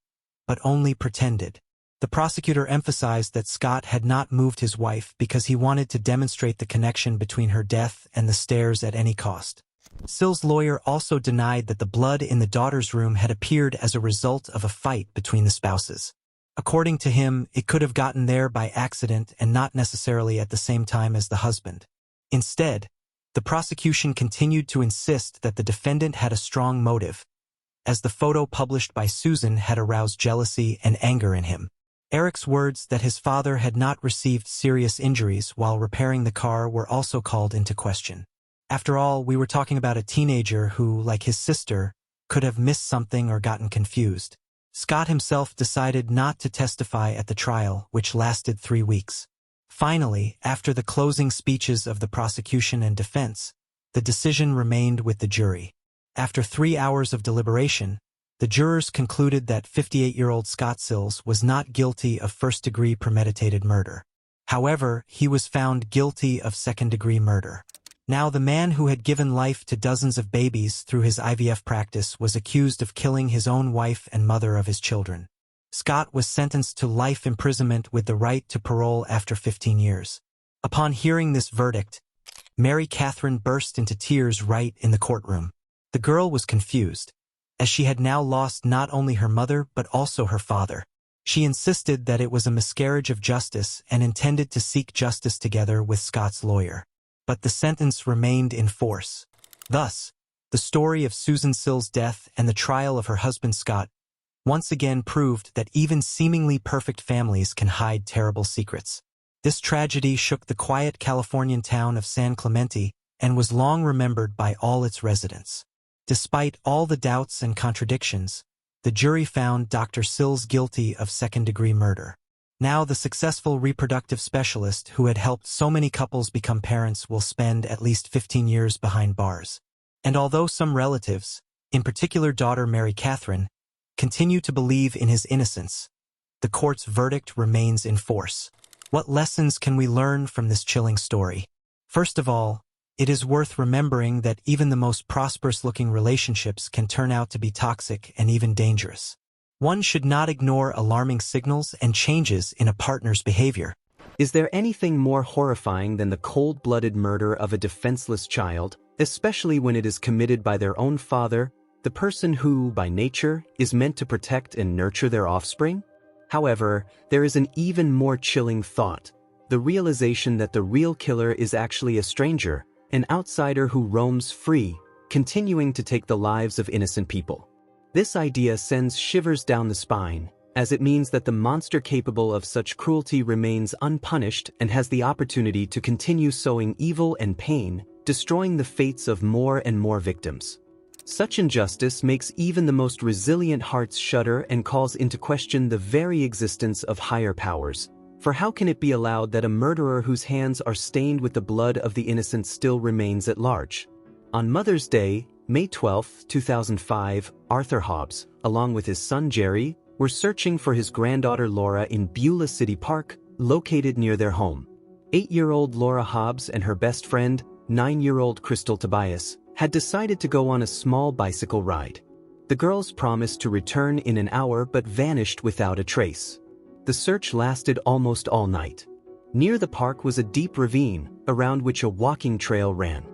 but only pretended. The prosecutor emphasized that Scott had not moved his wife because he wanted to demonstrate the connection between her death and the stairs at any cost. Sill's lawyer also denied that the blood in the daughter's room had appeared as a result of a fight between the spouses. According to him, it could have gotten there by accident and not necessarily at the same time as the husband. Instead, the prosecution continued to insist that the defendant had a strong motive, as the photo published by Susan had aroused jealousy and anger in him. Eric's words that his father had not received serious injuries while repairing the car were also called into question. After all, we were talking about a teenager who, like his sister, could have missed something or gotten confused. Scott himself decided not to testify at the trial, which lasted 3 weeks. Finally, after the closing speeches of the prosecution and defense, the decision remained with the jury. After 3 hours of deliberation, the jurors concluded that 58-year-old Scott Sills was not guilty of first-degree premeditated murder. However, he was found guilty of second-degree murder. Now, the man who had given life to dozens of babies through his IVF practice was accused of killing his own wife and mother of his children. Scott was sentenced to life imprisonment with the right to parole after 15 years. Upon hearing this verdict, Mary Catherine burst into tears right in the courtroom. The girl was confused, as she had now lost not only her mother but also her father. She insisted that it was a miscarriage of justice and intended to seek justice together with Scott's lawyer. But the sentence remained in force. Thus, the story of Susan Sill's death and the trial of her husband Scott once again proved that even seemingly perfect families can hide terrible secrets. This tragedy shook the quiet Californian town of San Clemente and was long remembered by all its residents. Despite all the doubts and contradictions, the jury found Dr. Sills guilty of second-degree murder. Now the successful reproductive specialist who had helped so many couples become parents will spend at least 15 years behind bars. And although some relatives, in particular daughter Mary Catherine, continue to believe in his innocence, the court's verdict remains in force. What lessons can we learn from this chilling story? First of all, it is worth remembering that even the most prosperous-looking relationships can turn out to be toxic and even dangerous. One should not ignore alarming signals and changes in a partner's behavior. Is there anything more horrifying than the cold-blooded murder of a defenseless child, especially when it is committed by their own father, the person who, by nature, is meant to protect and nurture their offspring? However, there is an even more chilling thought: the realization that the real killer is actually a stranger, an outsider who roams free, continuing to take the lives of innocent people. This idea sends shivers down the spine, as it means that the monster capable of such cruelty remains unpunished and has the opportunity to continue sowing evil and pain, destroying the fates of more and more victims. Such injustice makes even the most resilient hearts shudder and calls into question the very existence of higher powers. For how can it be allowed that a murderer whose hands are stained with the blood of the innocent still remains at large? On Mother's Day, May 12, 2005, Arthur Hobbs, along with his son Jerry, were searching for his granddaughter Laura in Beulah City Park, located near their home. 8-year-old Laura Hobbs and her best friend, 9-year-old Crystal Tobias, had decided to go on a small bicycle ride. The girls promised to return in an hour but vanished without a trace. The search lasted almost all night. Near the park was a deep ravine, around which a walking trail ran.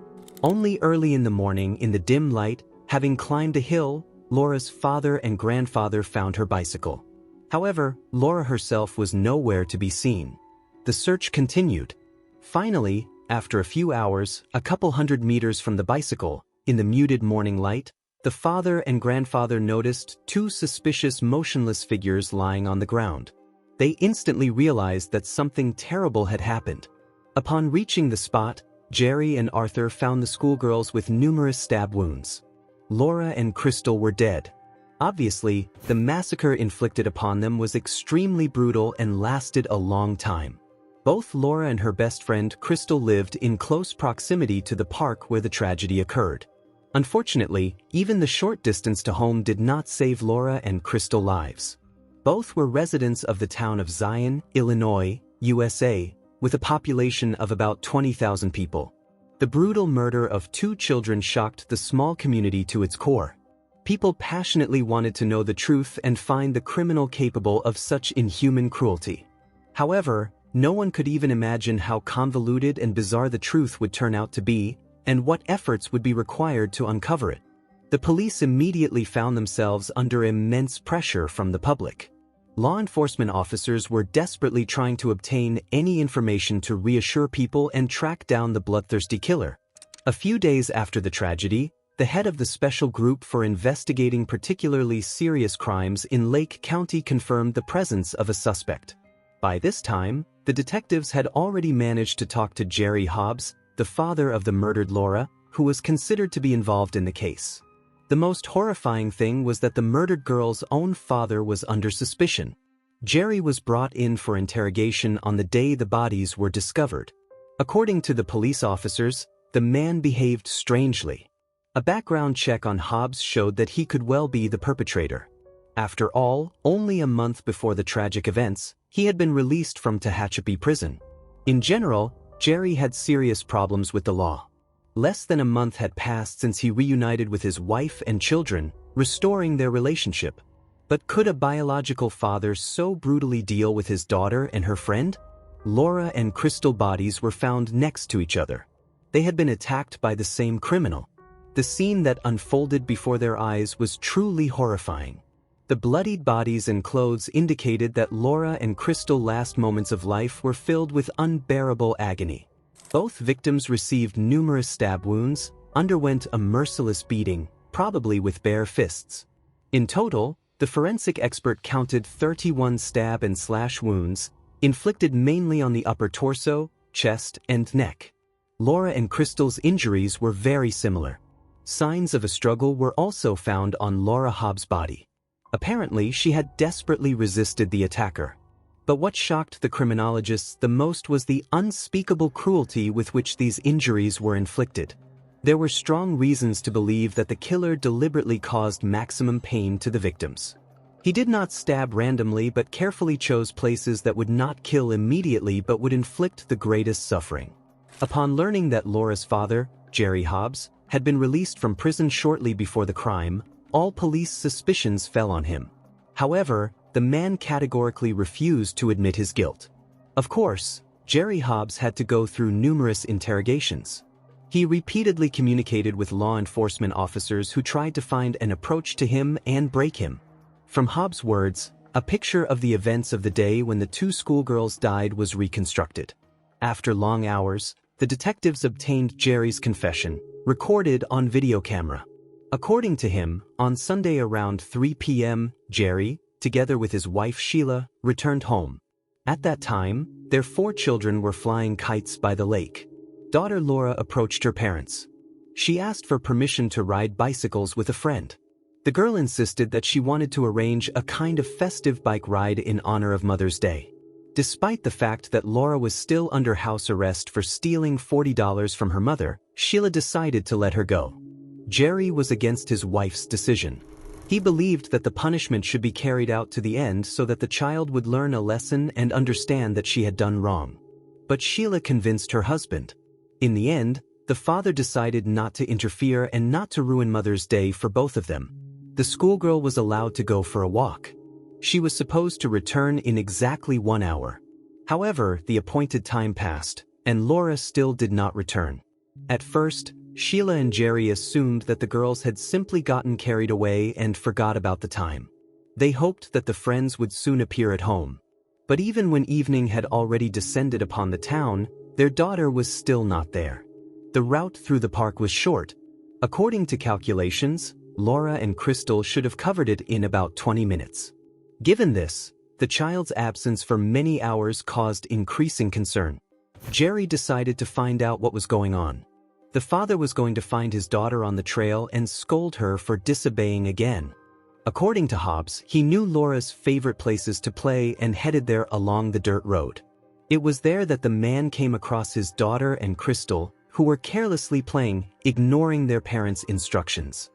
Only early in the morning, in the dim light, having climbed a hill, Laura's father and grandfather found her bicycle. However, Laura herself was nowhere to be seen. The search continued. Finally, after a few hours, a couple hundred meters from the bicycle, in the muted morning light, the father and grandfather noticed 2 suspicious motionless figures lying on the ground. They instantly realized that something terrible had happened. Upon reaching the spot, Jerry and Arthur found the schoolgirls with numerous stab wounds. Laura and Crystal were dead. Obviously, the massacre inflicted upon them was extremely brutal and lasted a long time. Both Laura and her best friend Crystal lived in close proximity to the park where the tragedy occurred. Unfortunately, even the short distance to home did not save Laura and Crystal lives. Both were residents of the town of Zion, Illinois, USA, with a population of about 20,000 people. The brutal murder of 2 children shocked the small community to its core. People passionately wanted to know the truth and find the criminal capable of such inhuman cruelty. However, no one could even imagine how convoluted and bizarre the truth would turn out to be, and what efforts would be required to uncover it. The police immediately found themselves under immense pressure from the public. Law enforcement officers were desperately trying to obtain any information to reassure people and track down the bloodthirsty killer. A few days after the tragedy, the head of the special group for investigating particularly serious crimes in Lake County confirmed the presence of a suspect. By this time, the detectives had already managed to talk to Jerry Hobbs, the father of the murdered Laura, who was considered to be involved in the case. The most horrifying thing was that the murdered girl's own father was under suspicion. Jerry was brought in for interrogation on the day the bodies were discovered. According to the police officers, the man behaved strangely. A background check on Hobbs showed that he could well be the perpetrator. After all, only a month before the tragic events, he had been released from Tehachapi prison. In general, Jerry had serious problems with the law. Less than a month had passed since he reunited with his wife and children, restoring their relationship. But could a biological father so brutally deal with his daughter and her friend? Laura and Crystal bodies were found next to each other. They had been attacked by the same criminal. The scene that unfolded before their eyes was truly horrifying. The bloodied bodies and clothes indicated that Laura and Crystal's last moments of life were filled with unbearable agony. Both victims received numerous stab wounds, underwent a merciless beating, probably with bare fists. In total, the forensic expert counted 31 stab and slash wounds, inflicted mainly on the upper torso, chest, and neck. Laura and Crystal's injuries were very similar. Signs of a struggle were also found on Laura Hobbs' body. Apparently, she had desperately resisted the attacker. But what shocked the criminologists the most was the unspeakable cruelty with which these injuries were inflicted. There were strong reasons to believe that the killer deliberately caused maximum pain to the victims. He did not stab randomly but carefully chose places that would not kill immediately but would inflict the greatest suffering. Upon learning that Laura's father, Jerry Hobbs, had been released from prison shortly before the crime, all police suspicions fell on him. However, the man categorically refused to admit his guilt. Of course, Jerry Hobbs had to go through numerous interrogations. He repeatedly communicated with law enforcement officers who tried to find an approach to him and break him. From Hobbs' words, a picture of the events of the day when the two schoolgirls died was reconstructed. After long hours, the detectives obtained Jerry's confession, recorded on video camera. According to him, on Sunday around 3 p.m., Jerry, together with his wife Sheila, returned home. At that time, their 4 children were flying kites by the lake. Daughter Laura approached her parents. She asked for permission to ride bicycles with a friend. The girl insisted that she wanted to arrange a kind of festive bike ride in honor of Mother's Day. Despite the fact that Laura was still under house arrest for stealing $40 from her mother, Sheila decided to let her go. Jerry was against his wife's decision. He believed that the punishment should be carried out to the end so that the child would learn a lesson and understand that she had done wrong. But Sheila convinced her husband. In the end, the father decided not to interfere and not to ruin Mother's Day for both of them. The schoolgirl was allowed to go for a walk. She was supposed to return in exactly 1 hour. However, the appointed time passed, and Laura still did not return. At first, Sheila and Jerry assumed that the girls had simply gotten carried away and forgot about the time. They hoped that the friends would soon appear at home. But even when evening had already descended upon the town, their daughter was still not there. The route through the park was short. According to calculations, Laura and Crystal should have covered it in about 20 minutes. Given this, the child's absence for many hours caused increasing concern. Jerry decided to find out what was going on. The father was going to find his daughter on the trail and scold her for disobeying again. According to Hobbs, he knew Laura's favorite places to play and headed there along the dirt road. It was there that the man came across his daughter and Crystal, who were carelessly playing, ignoring their parents' instructions.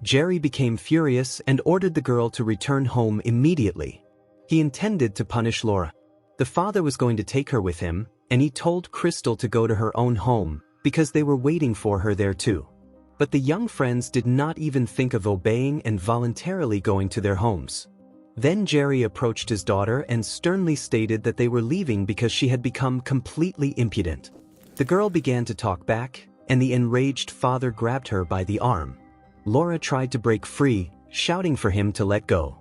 Jerry became furious and ordered the girl to return home immediately. He intended to punish Laura. The father was going to take her with him, and he told Crystal to go to her own home, because they were waiting for her there too. But the young friends did not even think of obeying and voluntarily going to their homes. Then Jerry approached his daughter and sternly stated that they were leaving because she had become completely impudent. The girl began to talk back, and the enraged father grabbed her by the arm. Laura tried to break free, shouting for him to let go.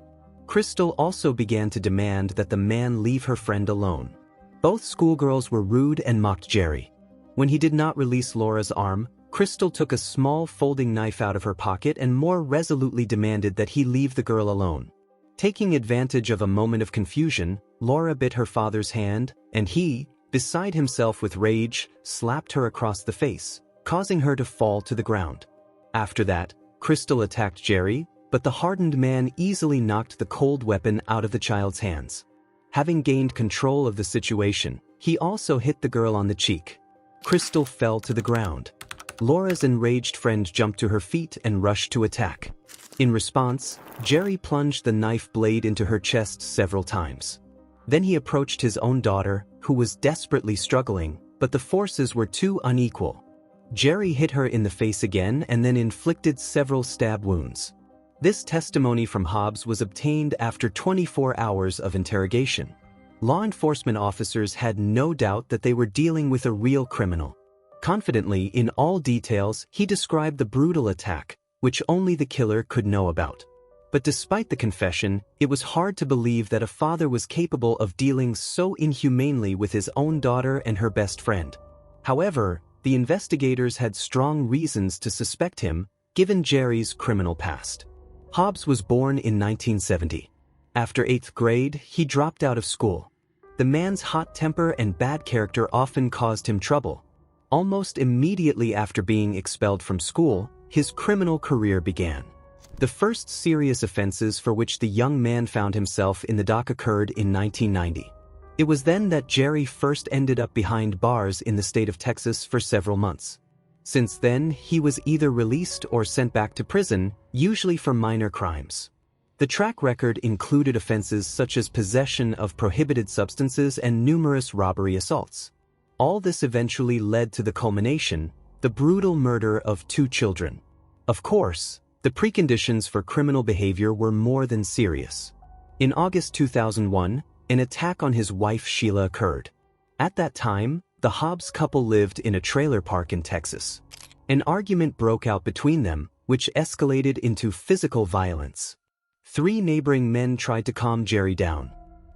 Crystal also began to demand that the man leave her friend alone. Both schoolgirls were rude and mocked Jerry. When he did not release Laura's arm, Crystal took a small folding knife out of her pocket and more resolutely demanded that he leave the girl alone. Taking advantage of a moment of confusion, Laura bit her father's hand, and he, beside himself with rage, slapped her across the face, causing her to fall to the ground. After that, Crystal attacked Jerry, but the hardened man easily knocked the cold weapon out of the child's hands. Having gained control of the situation, he also hit the girl on the cheek. Crystal fell to the ground. Laura's enraged friend jumped to her feet and rushed to attack. In response, Jerry plunged the knife blade into her chest several times. Then he approached his own daughter, who was desperately struggling, but the forces were too unequal. Jerry hit her in the face again and then inflicted several stab wounds. This testimony from Hobbs was obtained after 24 hours of interrogation. Law enforcement officers had no doubt that they were dealing with a real criminal. Confidently, in all details, he described the brutal attack, which only the killer could know about. But despite the confession, it was hard to believe that a father was capable of dealing so inhumanely with his own daughter and her best friend. However, the investigators had strong reasons to suspect him, given Jerry's criminal past. Hobbs was born in 1970. After 8th grade, he dropped out of school. The man's hot temper and bad character often caused him trouble. Almost immediately after being expelled from school, his criminal career began. The first serious offenses for which the young man found himself in the dock occurred in 1990. It was then that Jerry first ended up behind bars in the state of Texas for several months. Since then, he was either released or sent back to prison, usually for minor crimes. The track record included offenses such as possession of prohibited substances and numerous robbery assaults. All this eventually led to the culmination, the brutal murder of 2 children. Of course, the preconditions for criminal behavior were more than serious. In August 2001, an attack on his wife Sheila occurred. At that time, the Hobbs couple lived in a trailer park in Texas. An argument broke out between them, which escalated into physical violence. 3 neighboring men tried to calm Jerry down.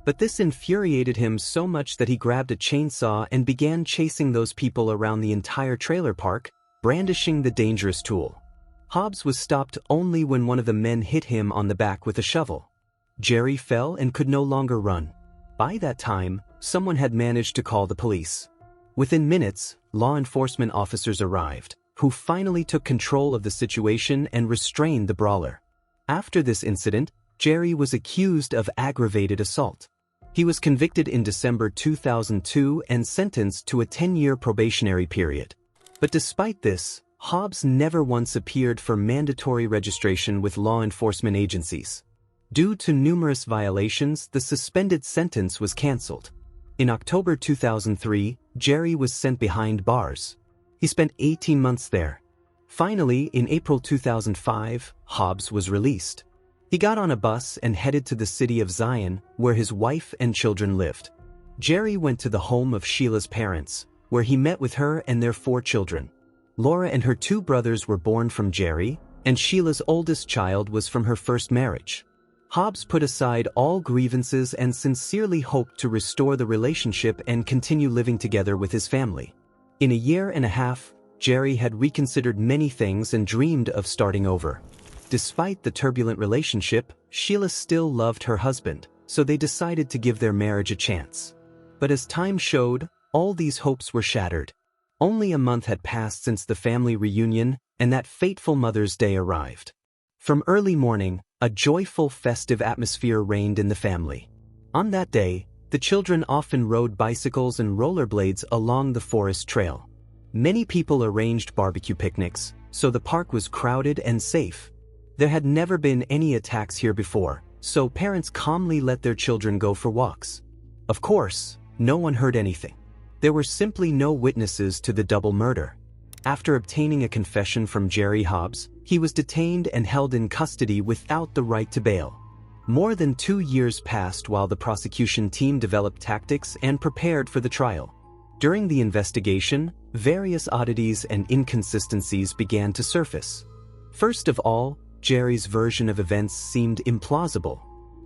But this infuriated him so much that he grabbed a chainsaw and began chasing those people around the entire trailer park, brandishing the dangerous tool. Hobbs was stopped only when one of the men hit him on the back with a shovel. Jerry fell and could no longer run. By that time, someone had managed to call the police. Within minutes, law enforcement officers arrived, who finally took control of the situation and restrained the brawler. After this incident, Jerry was accused of aggravated assault. He was convicted in December 2002 and sentenced to a 10-year probationary period. But despite this, Hobbs never once appeared for mandatory registration with law enforcement agencies. Due to numerous violations, the suspended sentence was canceled. In October 2003, Jerry was sent behind bars. He spent 18 months there. Finally, in April 2005, Hobbs was released. He got on a bus and headed to the city of Zion, where his wife and children lived. Jerry went to the home of Sheila's parents, where he met with her and their 4 children. Laura and her 2 brothers were born from Jerry, and Sheila's oldest child was from her first marriage. Hobbs put aside all grievances and sincerely hoped to restore the relationship and continue living together with his family. In a year and a half, Jerry had reconsidered many things and dreamed of starting over. Despite the turbulent relationship, Sheila still loved her husband, so they decided to give their marriage a chance. But as time showed, all these hopes were shattered. Only a month had passed since the family reunion, and that fateful Mother's Day arrived. From early morning, a joyful, festive atmosphere reigned in the family. On that day, the children often rode bicycles and rollerblades along the forest trail. Many people arranged barbecue picnics, so the park was crowded and safe. There had never been any attacks here before, so parents calmly let their children go for walks. Of course, no one heard anything. There were simply no witnesses to the double murder. After obtaining a confession from Jerry Hobbs, he was detained and held in custody without the right to bail. More than 2 years passed while the prosecution team developed tactics and prepared for the trial. During the investigation, various oddities and inconsistencies began to surface. First of all, Jerry's version of events seemed implausible.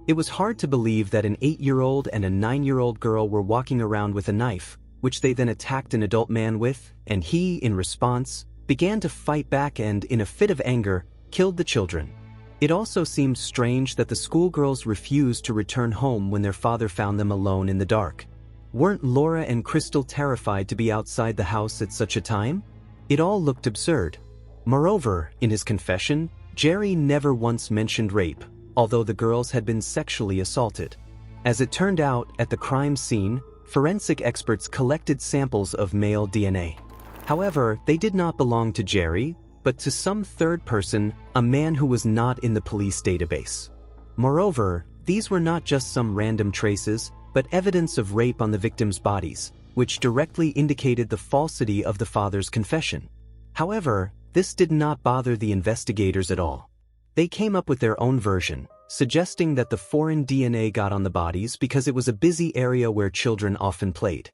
It was hard to believe that an 8-year-old and a 9-year-old girl were walking around with a knife, which they then attacked an adult man with, and he, in response, began to fight back and, in a fit of anger, killed the children. It also seemed strange that the schoolgirls refused to return home when their father found them alone in the dark. Weren't Laura and Crystal terrified to be outside the house at such a time? It all looked absurd. Moreover, in his confession, Jerry never once mentioned rape, although the girls had been sexually assaulted. As it turned out, at the crime scene, forensic experts collected samples of male DNA. However, they did not belong to Jerry, but to some third person, a man who was not in the police database. Moreover, these were not just some random traces, but evidence of rape on the victims' bodies, which directly indicated the falsity of the father's confession. However, this did not bother the investigators at all. They came up with their own version, suggesting that the foreign DNA got on the bodies because it was a busy area where children often played.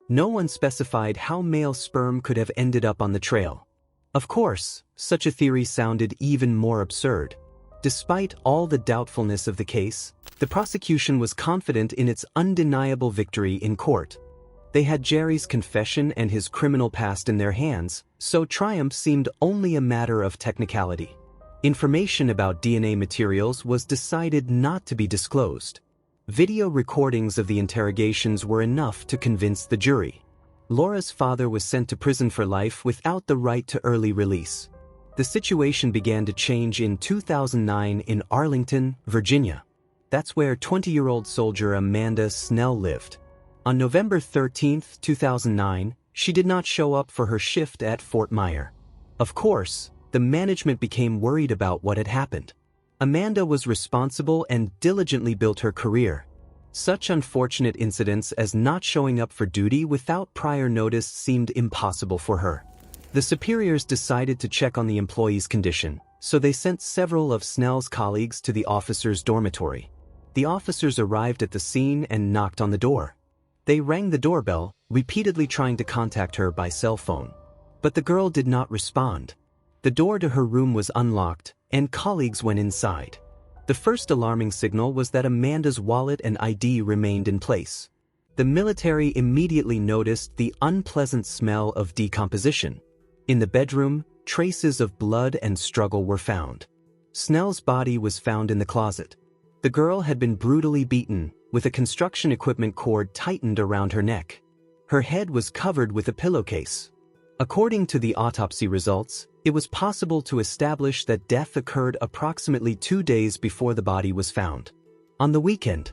No one specified how male sperm could have ended up on the trail. Of course, such a theory sounded even more absurd. Despite all the doubtfulness of the case, the prosecution was confident in its undeniable victory in court. They had Jerry's confession and his criminal past in their hands, so triumph seemed only a matter of technicality. Information about DNA materials was decided not to be disclosed. Video recordings of the interrogations were enough to convince the jury. Laura's father was sent to prison for life without the right to early release. The situation began to change in 2009 in Arlington, Virginia. That's where 20-year-old soldier Amanda Snell lived. On November 13, 2009, she did not show up for her shift at Fort Myer. Of course, the management became worried about what had happened. Amanda was responsible and diligently built her career. Such unfortunate incidents as not showing up for duty without prior notice seemed impossible for her. The superiors decided to check on the employee's condition, so they sent several of Snell's colleagues to the officers' dormitory. The officers arrived at the scene and knocked on the door. They rang the doorbell, repeatedly trying to contact her by cell phone. But the girl did not respond. The door to her room was unlocked, and colleagues went inside. The first alarming signal was that Amanda's wallet and ID remained in place. The military immediately noticed the unpleasant smell of decomposition. In the bedroom, traces of blood and struggle were found. Snell's body was found in the closet. The girl had been brutally beaten, with a construction equipment cord tightened around her neck. Her head was covered with a pillowcase. According to the autopsy results, it was possible to establish that death occurred approximately 2 days before the body was found. On the weekend,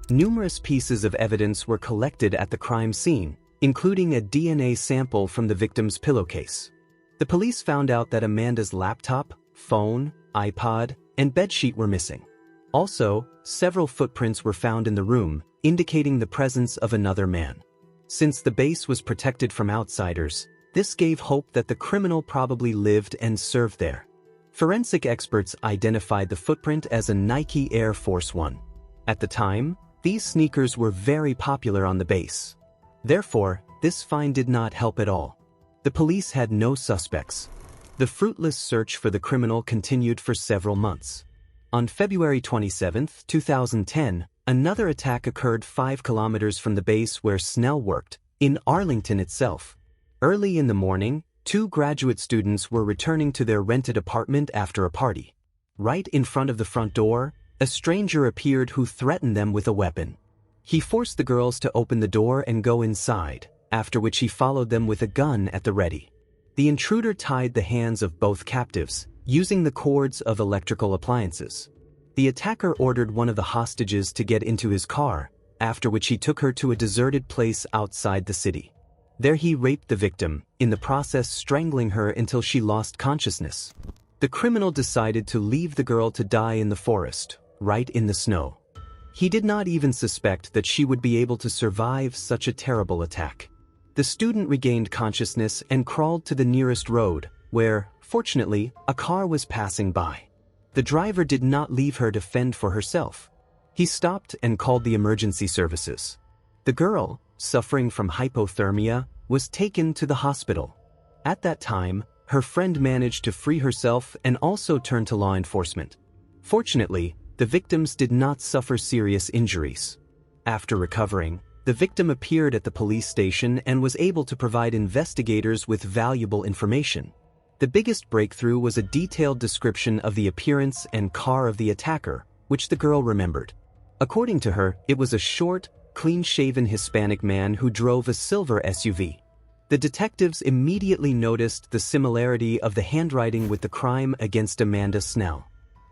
numerous pieces of evidence were collected at the crime scene, including a DNA sample from the victim's pillowcase. The police found out that Amanda's laptop, phone, iPod, and bedsheet were missing. Also, several footprints were found in the room, indicating the presence of another man. Since the base was protected from outsiders, this gave hope that the criminal probably lived and served there. Forensic experts identified the footprint as a Nike Air Force One. At the time, these sneakers were very popular on the base. Therefore, this find did not help at all. The police had no suspects. The fruitless search for the criminal continued for several months. On February 27, 2010, another attack occurred 5 kilometers from the base where Snell worked, in Arlington itself. Early in the morning, 2 graduate students were returning to their rented apartment after a party. Right in front of the front door, a stranger appeared who threatened them with a weapon. He forced the girls to open the door and go inside, after which he followed them with a gun at the ready. The intruder tied the hands of both captives, using the cords of electrical appliances. The attacker ordered one of the hostages to get into his car, after which he took her to a deserted place outside the city. There he raped the victim, in the process strangling her until she lost consciousness. The criminal decided to leave the girl to die in the forest, right in the snow. He did not even suspect that she would be able to survive such a terrible attack. The student regained consciousness and crawled to the nearest road, where, fortunately, a car was passing by. The driver did not leave her to fend for herself. He stopped and called the emergency services. The girl, suffering from hypothermia, was taken to the hospital. At that time, her friend managed to free herself and also turned to law enforcement. Fortunately, the victims did not suffer serious injuries. After recovering, the victim appeared at the police station and was able to provide investigators with valuable information. The biggest breakthrough was a detailed description of the appearance and car of the attacker, which the girl remembered. According to her, it was a short, clean-shaven Hispanic man who drove a silver SUV. The detectives immediately noticed the similarity of the handwriting with the crime against Amanda Snell.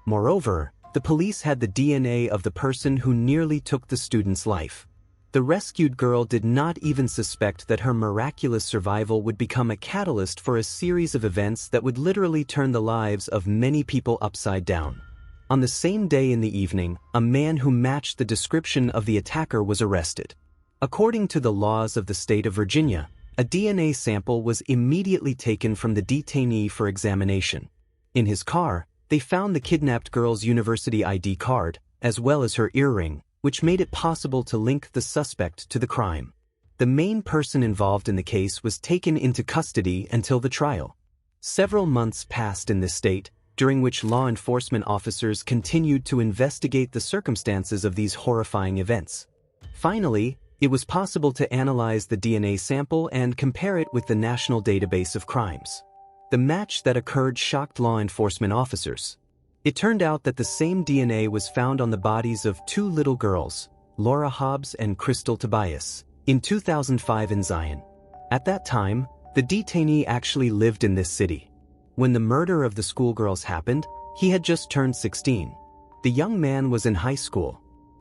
Moreover, the police had the DNA of the person who nearly took the student's life. The rescued girl did not even suspect that her miraculous survival would become a catalyst for a series of events that would literally turn the lives of many people upside down. On the same day in the evening, a man who matched the description of the attacker was arrested. According to the laws of the state of Virginia, a DNA sample was immediately taken from the detainee for examination. In his car, they found the kidnapped girl's university ID card, as well as her earring, which made it possible to link the suspect to the crime. The main person involved in the case was taken into custody until the trial. Several months passed in this state, during which law enforcement officers continued to investigate the circumstances of these horrifying events. Finally, it was possible to analyze the DNA sample and compare it with the National Database of Crimes. The match that occurred shocked law enforcement officers. It turned out that the same DNA was found on the bodies of two little girls, Laura Hobbs and Crystal Tobias, in 2005 in Zion. At that time, the detainee actually lived in this city. When the murder of the schoolgirls happened, he had just turned 16. The young man was in high school.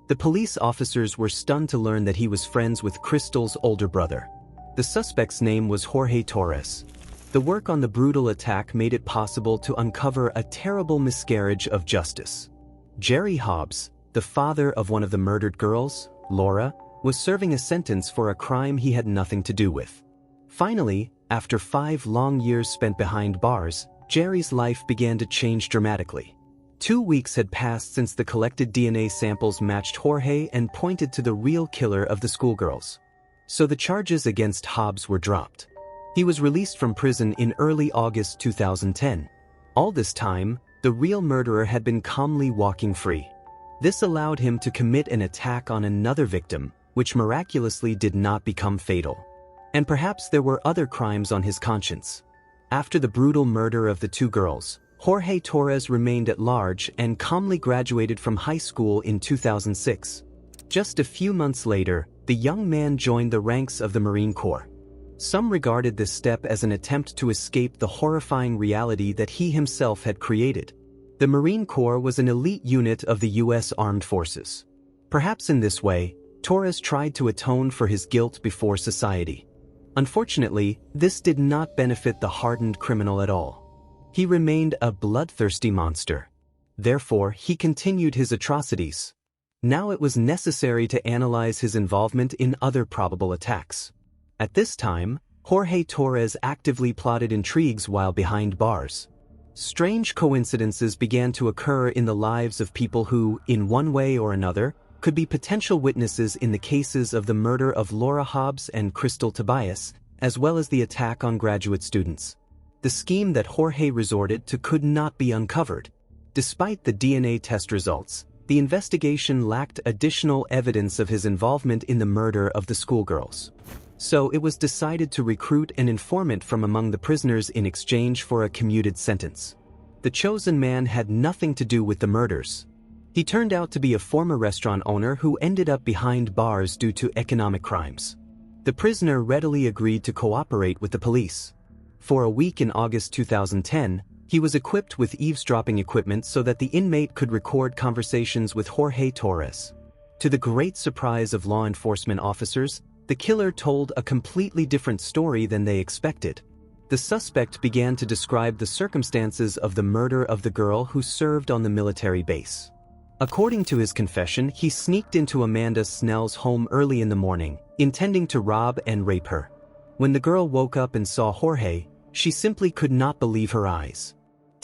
The police officers were stunned to learn that he was friends with Crystal's older brother. The suspect's name was Jorge Torres. The work on the brutal attack made it possible to uncover a terrible miscarriage of justice. Jerry Hobbs, the father of one of the murdered girls, Laura, was serving a sentence for a crime he had nothing to do with. Finally, after 5 long years spent behind bars, Jerry's life began to change dramatically. 2 weeks had passed since the collected DNA samples matched Jorge and pointed to the real killer of the schoolgirls. So the charges against Hobbs were dropped. He was released from prison in early August 2010. All this time, the real murderer had been calmly walking free. This allowed him to commit an attack on another victim, which miraculously did not become fatal. And perhaps there were other crimes on his conscience. After the brutal murder of the 2 girls, Jorge Torres remained at large and calmly graduated from high school in 2006. Just a few months later, the young man joined the ranks of the Marine Corps. Some regarded this step as an attempt to escape the horrifying reality that he himself had created. The Marine Corps was an elite unit of the U.S. Armed Forces. Perhaps in this way, Torres tried to atone for his guilt before society. Unfortunately, this did not benefit the hardened criminal at all. He remained a bloodthirsty monster. Therefore, he continued his atrocities. Now it was necessary to analyze his involvement in other probable attacks. At this time, Jorge Torres actively plotted intrigues while behind bars. Strange coincidences began to occur in the lives of people who, in one way or another, could be potential witnesses in the cases of the murder of Laura Hobbs and Crystal Tobias, as well as the attack on graduate students. The scheme that Jorge resorted to could not be uncovered. Despite the DNA test results, the investigation lacked additional evidence of his involvement in the murder of the schoolgirls. So it was decided to recruit an informant from among the prisoners in exchange for a commuted sentence. The chosen man had nothing to do with the murders. He turned out to be a former restaurant owner who ended up behind bars due to economic crimes. The prisoner readily agreed to cooperate with the police. For a week in August 2010, he was equipped with eavesdropping equipment so that the inmate could record conversations with Jorge Torres. To the great surprise of law enforcement officers, the killer told a completely different story than they expected. The suspect began to describe the circumstances of the murder of the girl who served on the military base. According to his confession, he sneaked into Amanda Snell's home early in the morning, intending to rob and rape her. When the girl woke up and saw Jorge, she simply could not believe her eyes.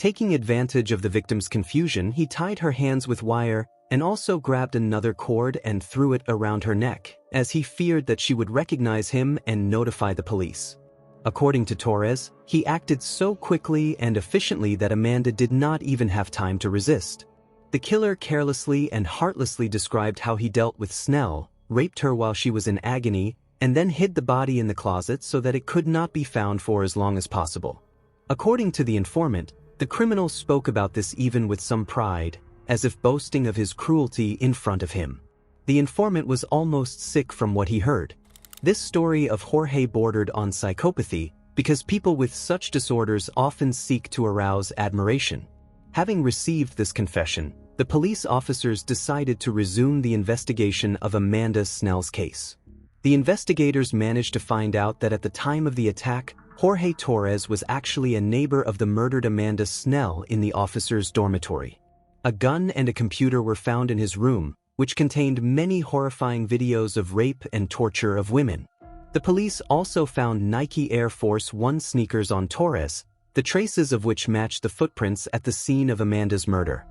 Taking advantage of the victim's confusion, he tied her hands with wire and also grabbed another cord and threw it around her neck, as he feared that she would recognize him and notify the police. According to Torres, he acted so quickly and efficiently that Amanda did not even have time to resist. The killer carelessly and heartlessly described how he dealt with Snell, raped her while she was in agony, and then hid the body in the closet so that it could not be found for as long as possible. According to the informant, the criminal spoke about this even with some pride, as if boasting of his cruelty in front of him. The informant was almost sick from what he heard. This story of Jorge bordered on psychopathy because people with such disorders often seek to arouse admiration. Having received this confession, the police officers decided to resume the investigation of Amanda Snell's case. The investigators managed to find out that at the time of the attack, Jorge Torres was actually a neighbor of the murdered Amanda Snell in the officers' dormitory. A gun and a computer were found in his room, which contained many horrifying videos of rape and torture of women. The police also found Nike Air Force One sneakers on Torres, the traces of which matched the footprints at the scene of Amanda's murder.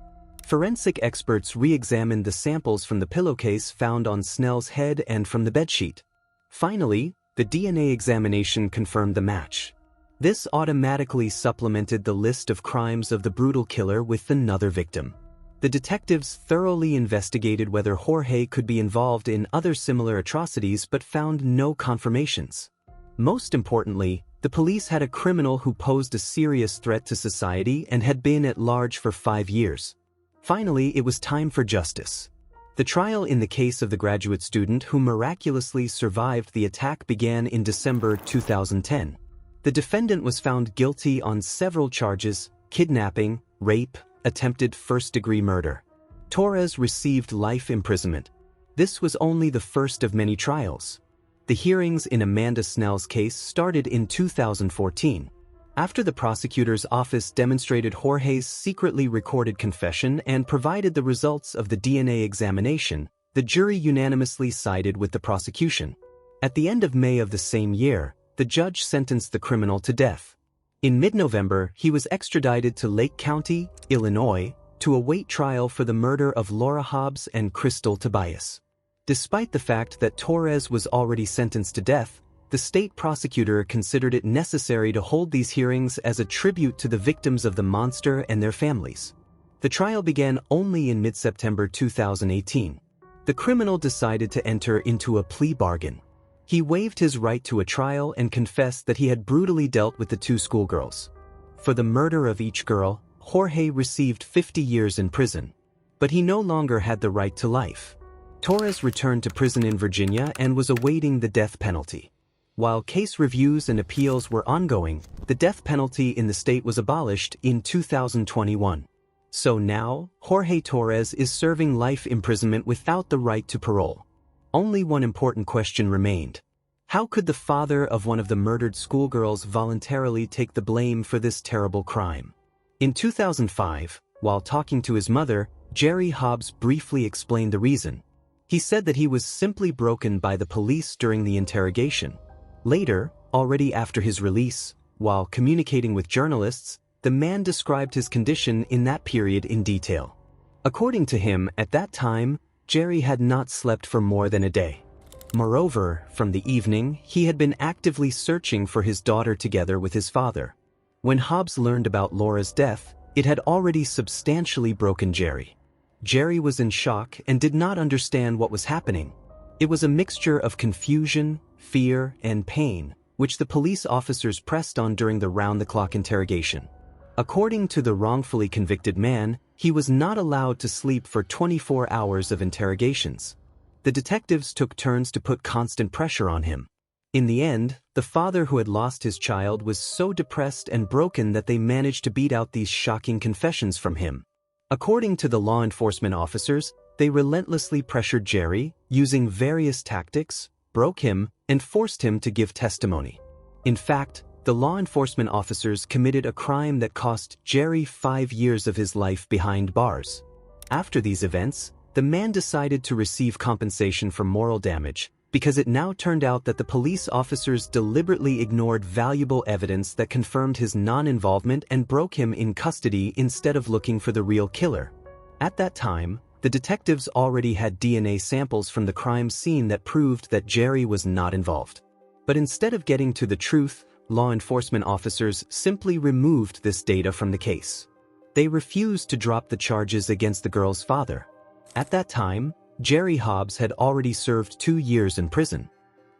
Forensic experts re-examined the samples from the pillowcase found on Snell's head and from the bedsheet. Finally, the DNA examination confirmed the match. This automatically supplemented the list of crimes of the brutal killer with another victim. The detectives thoroughly investigated whether Jorge could be involved in other similar atrocities but found no confirmations. Most importantly, the police had a criminal who posed a serious threat to society and had been at large for 5 years. Finally, it was time for justice. The trial in the case of the graduate student who miraculously survived the attack began in December 2010. The defendant was found guilty on several charges: kidnapping, rape, attempted first-degree murder. Torres received life imprisonment. This was only the first of many trials. The hearings in Amanda Snell's case started in 2014. After the prosecutor's office demonstrated Jorge's secretly recorded confession and provided the results of the DNA examination, the jury unanimously sided with the prosecution. At the end of May of the same year, the judge sentenced the criminal to death. In mid-November, he was extradited to Lake County, Illinois, to await trial for the murder of Laura Hobbs and Crystal Tobias. Despite the fact that Torres was already sentenced to death, the state prosecutor considered it necessary to hold these hearings as a tribute to the victims of the monster and their families. The trial began only in mid-September 2018. The criminal decided to enter into a plea bargain. He waived his right to a trial and confessed that he had brutally dealt with the 2 schoolgirls. For the murder of each girl, Jorge received 50 years in prison. But he no longer had the right to life. Torres returned to prison in Virginia and was awaiting the death penalty. While case reviews and appeals were ongoing, the death penalty in the state was abolished in 2021. So now, Jorge Torres is serving life imprisonment without the right to parole. Only one important question remained. How could the father of one of the murdered schoolgirls voluntarily take the blame for this terrible crime? In 2005, while talking to his mother, Jerry Hobbs briefly explained the reason. He said that he was simply broken by the police during the interrogation. Later, already after his release, while communicating with journalists, the man described his condition in that period in detail. According to him, at that time, Jerry had not slept for more than a day. Moreover, from the evening, he had been actively searching for his daughter together with his father. When Hobbs learned about Laura's death, it had already substantially broken Jerry. Jerry was in shock and did not understand what was happening. It was a mixture of confusion, fear, and pain, which the police officers pressed on during the round-the-clock interrogation. According to the wrongfully convicted man, he was not allowed to sleep for 24 hours of interrogations. The detectives took turns to put constant pressure on him. In the end, the father who had lost his child was so depressed and broken that they managed to beat out these shocking confessions from him. According to the law enforcement officers, they relentlessly pressured Jerry, using various tactics, broke him, and forced him to give testimony. In fact, the law enforcement officers committed a crime that cost Jerry 5 years of his life behind bars. After these events, the man decided to receive compensation for moral damage, because it now turned out that the police officers deliberately ignored valuable evidence that confirmed his non-involvement and broke him in custody instead of looking for the real killer. At that time, the detectives already had DNA samples from the crime scene that proved that Jerry was not involved. But instead of getting to the truth, law enforcement officers simply removed this data from the case. They refused to drop the charges against the girl's father. At that time, Jerry Hobbs had already served 2 years in prison.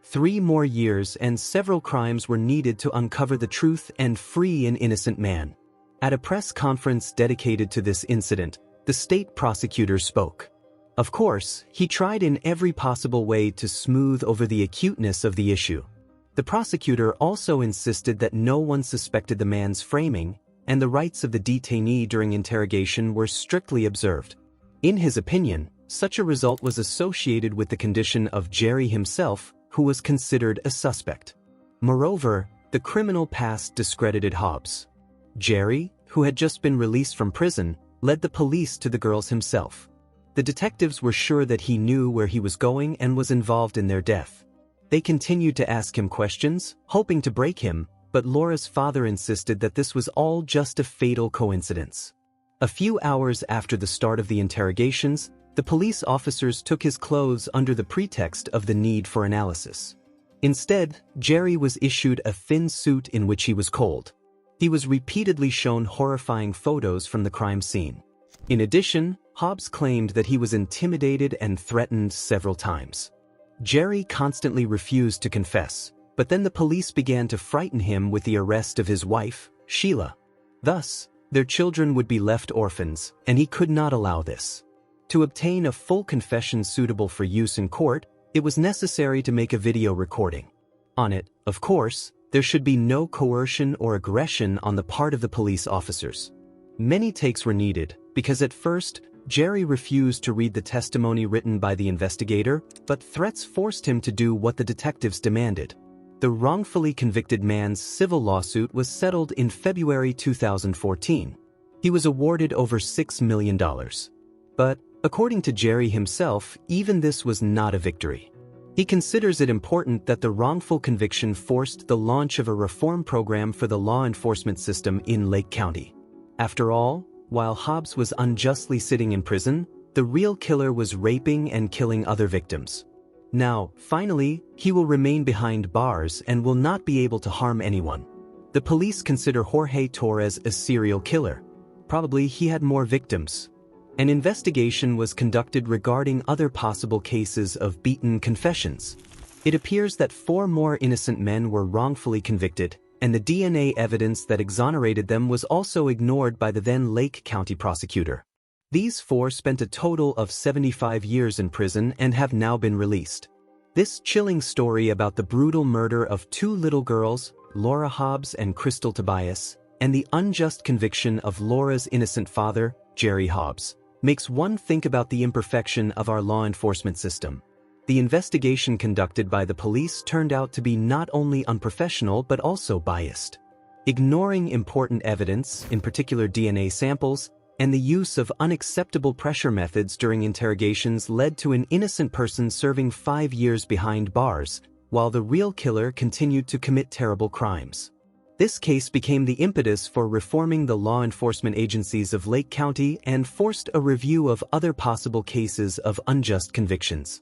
3 more years and several crimes were needed to uncover the truth and free an innocent man. At a press conference dedicated to this incident, the state prosecutor spoke. Of course, he tried in every possible way to smooth over the acuteness of the issue. The prosecutor also insisted that no one suspected the man's framing, and the rights of the detainee during interrogation were strictly observed. In his opinion, such a result was associated with the condition of Jerry himself, who was considered a suspect. Moreover, the criminal past discredited Hobbs. Jerry, who had just been released from prison, led the police to the girls himself. The detectives were sure that he knew where he was going and was involved in their death. They continued to ask him questions, hoping to break him, but Laura's father insisted that this was all just a fatal coincidence. A few hours after the start of the interrogations, the police officers took his clothes under the pretext of the need for analysis. Instead, Jerry was issued a thin suit in which he was cold. He was repeatedly shown horrifying photos from the crime scene. In addition, Hobbs claimed that he was intimidated and threatened several times. Jerry constantly refused to confess, but then the police began to frighten him with the arrest of his wife, Sheila. Thus, their children would be left orphans, and he could not allow this. To obtain a full confession suitable for use in court, it was necessary to make a video recording. On it, of course, there should be no coercion or aggression on the part of the police officers. Many takes were needed, because at first, Jerry refused to read the testimony written by the investigator, but threats forced him to do what the detectives demanded. The wrongfully convicted man's civil lawsuit was settled in February 2014. He was awarded over $6 million. But, according to Jerry himself, even this was not a victory. He considers it important that the wrongful conviction forced the launch of a reform program for the law enforcement system in Lake County. After all, while Hobbs was unjustly sitting in prison, the real killer was raping and killing other victims. Now, finally, he will remain behind bars and will not be able to harm anyone. The police consider Jorge Torres a serial killer. Probably he had more victims. An investigation was conducted regarding other possible cases of beaten confessions. It appears that 4 more innocent men were wrongfully convicted, and the DNA evidence that exonerated them was also ignored by the then Lake County prosecutor. These 4 spent a total of 75 years in prison and have now been released. This chilling story about the brutal murder of 2 little girls, Laura Hobbs and Crystal Tobias, and the unjust conviction of Laura's innocent father, Jerry Hobbs, makes one think about the imperfection of our law enforcement system. The investigation conducted by the police turned out to be not only unprofessional but also biased. Ignoring important evidence, in particular DNA samples, and the use of unacceptable pressure methods during interrogations led to an innocent person serving 5 years behind bars, while the real killer continued to commit terrible crimes. This case became the impetus for reforming the law enforcement agencies of Lake County and forced a review of other possible cases of unjust convictions.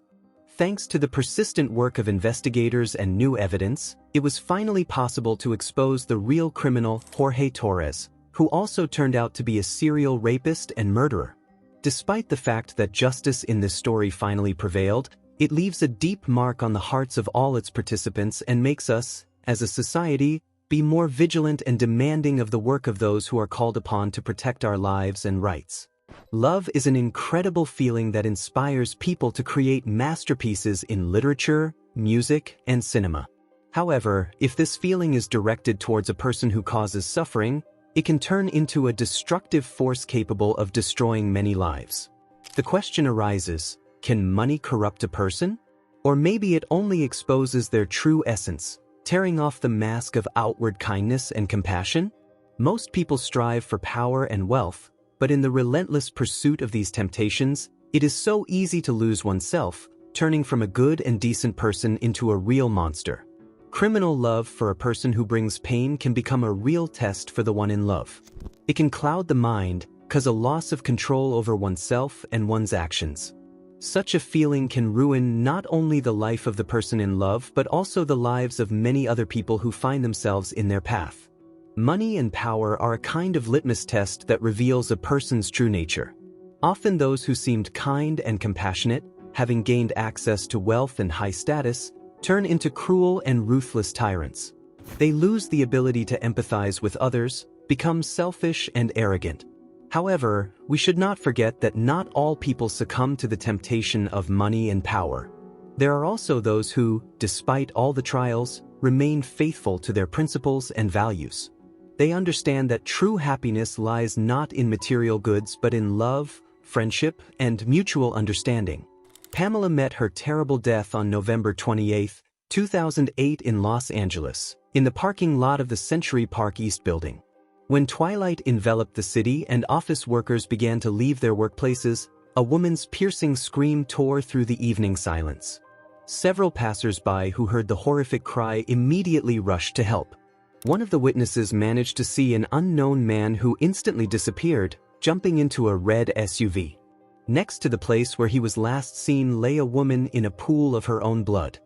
Thanks to the persistent work of investigators and new evidence, it was finally possible to expose the real criminal, Jorge Torres, who also turned out to be a serial rapist and murderer. Despite the fact that justice in this story finally prevailed, it leaves a deep mark on the hearts of all its participants and makes us, as a society, be more vigilant and demanding of the work of those who are called upon to protect our lives and rights. Love is an incredible feeling that inspires people to create masterpieces in literature, music, and cinema. However, if this feeling is directed towards a person who causes suffering, it can turn into a destructive force capable of destroying many lives. The question arises, can money corrupt a person? Or maybe it only exposes their true essence, tearing off the mask of outward kindness and compassion? Most people strive for power and wealth, but in the relentless pursuit of these temptations, it is so easy to lose oneself, turning from a good and decent person into a real monster. Criminal love for a person who brings pain can become a real test for the one in love. It can cloud the mind, cause a loss of control over oneself and one's actions. Such a feeling can ruin not only the life of the person in love but also the lives of many other people who find themselves in their path. Money and power are a kind of litmus test that reveals a person's true nature. Often those who seemed kind and compassionate, having gained access to wealth and high status, turn into cruel and ruthless tyrants. They lose the ability to empathize with others, become selfish and arrogant. However, we should not forget that not all people succumb to the temptation of money and power. There are also those who, despite all the trials, remain faithful to their principles and values. They understand that true happiness lies not in material goods but in love, friendship, and mutual understanding. Pamela met her terrible death on November 28, 2008 in Los Angeles, in the parking lot of the Century Park East building. When twilight enveloped the city and office workers began to leave their workplaces, a woman's piercing scream tore through the evening silence. Several passers-by who heard the horrific cry immediately rushed to help. One of the witnesses managed to see an unknown man who instantly disappeared, jumping into a red SUV. Next to the place where he was last seen lay a woman in a pool of her own blood.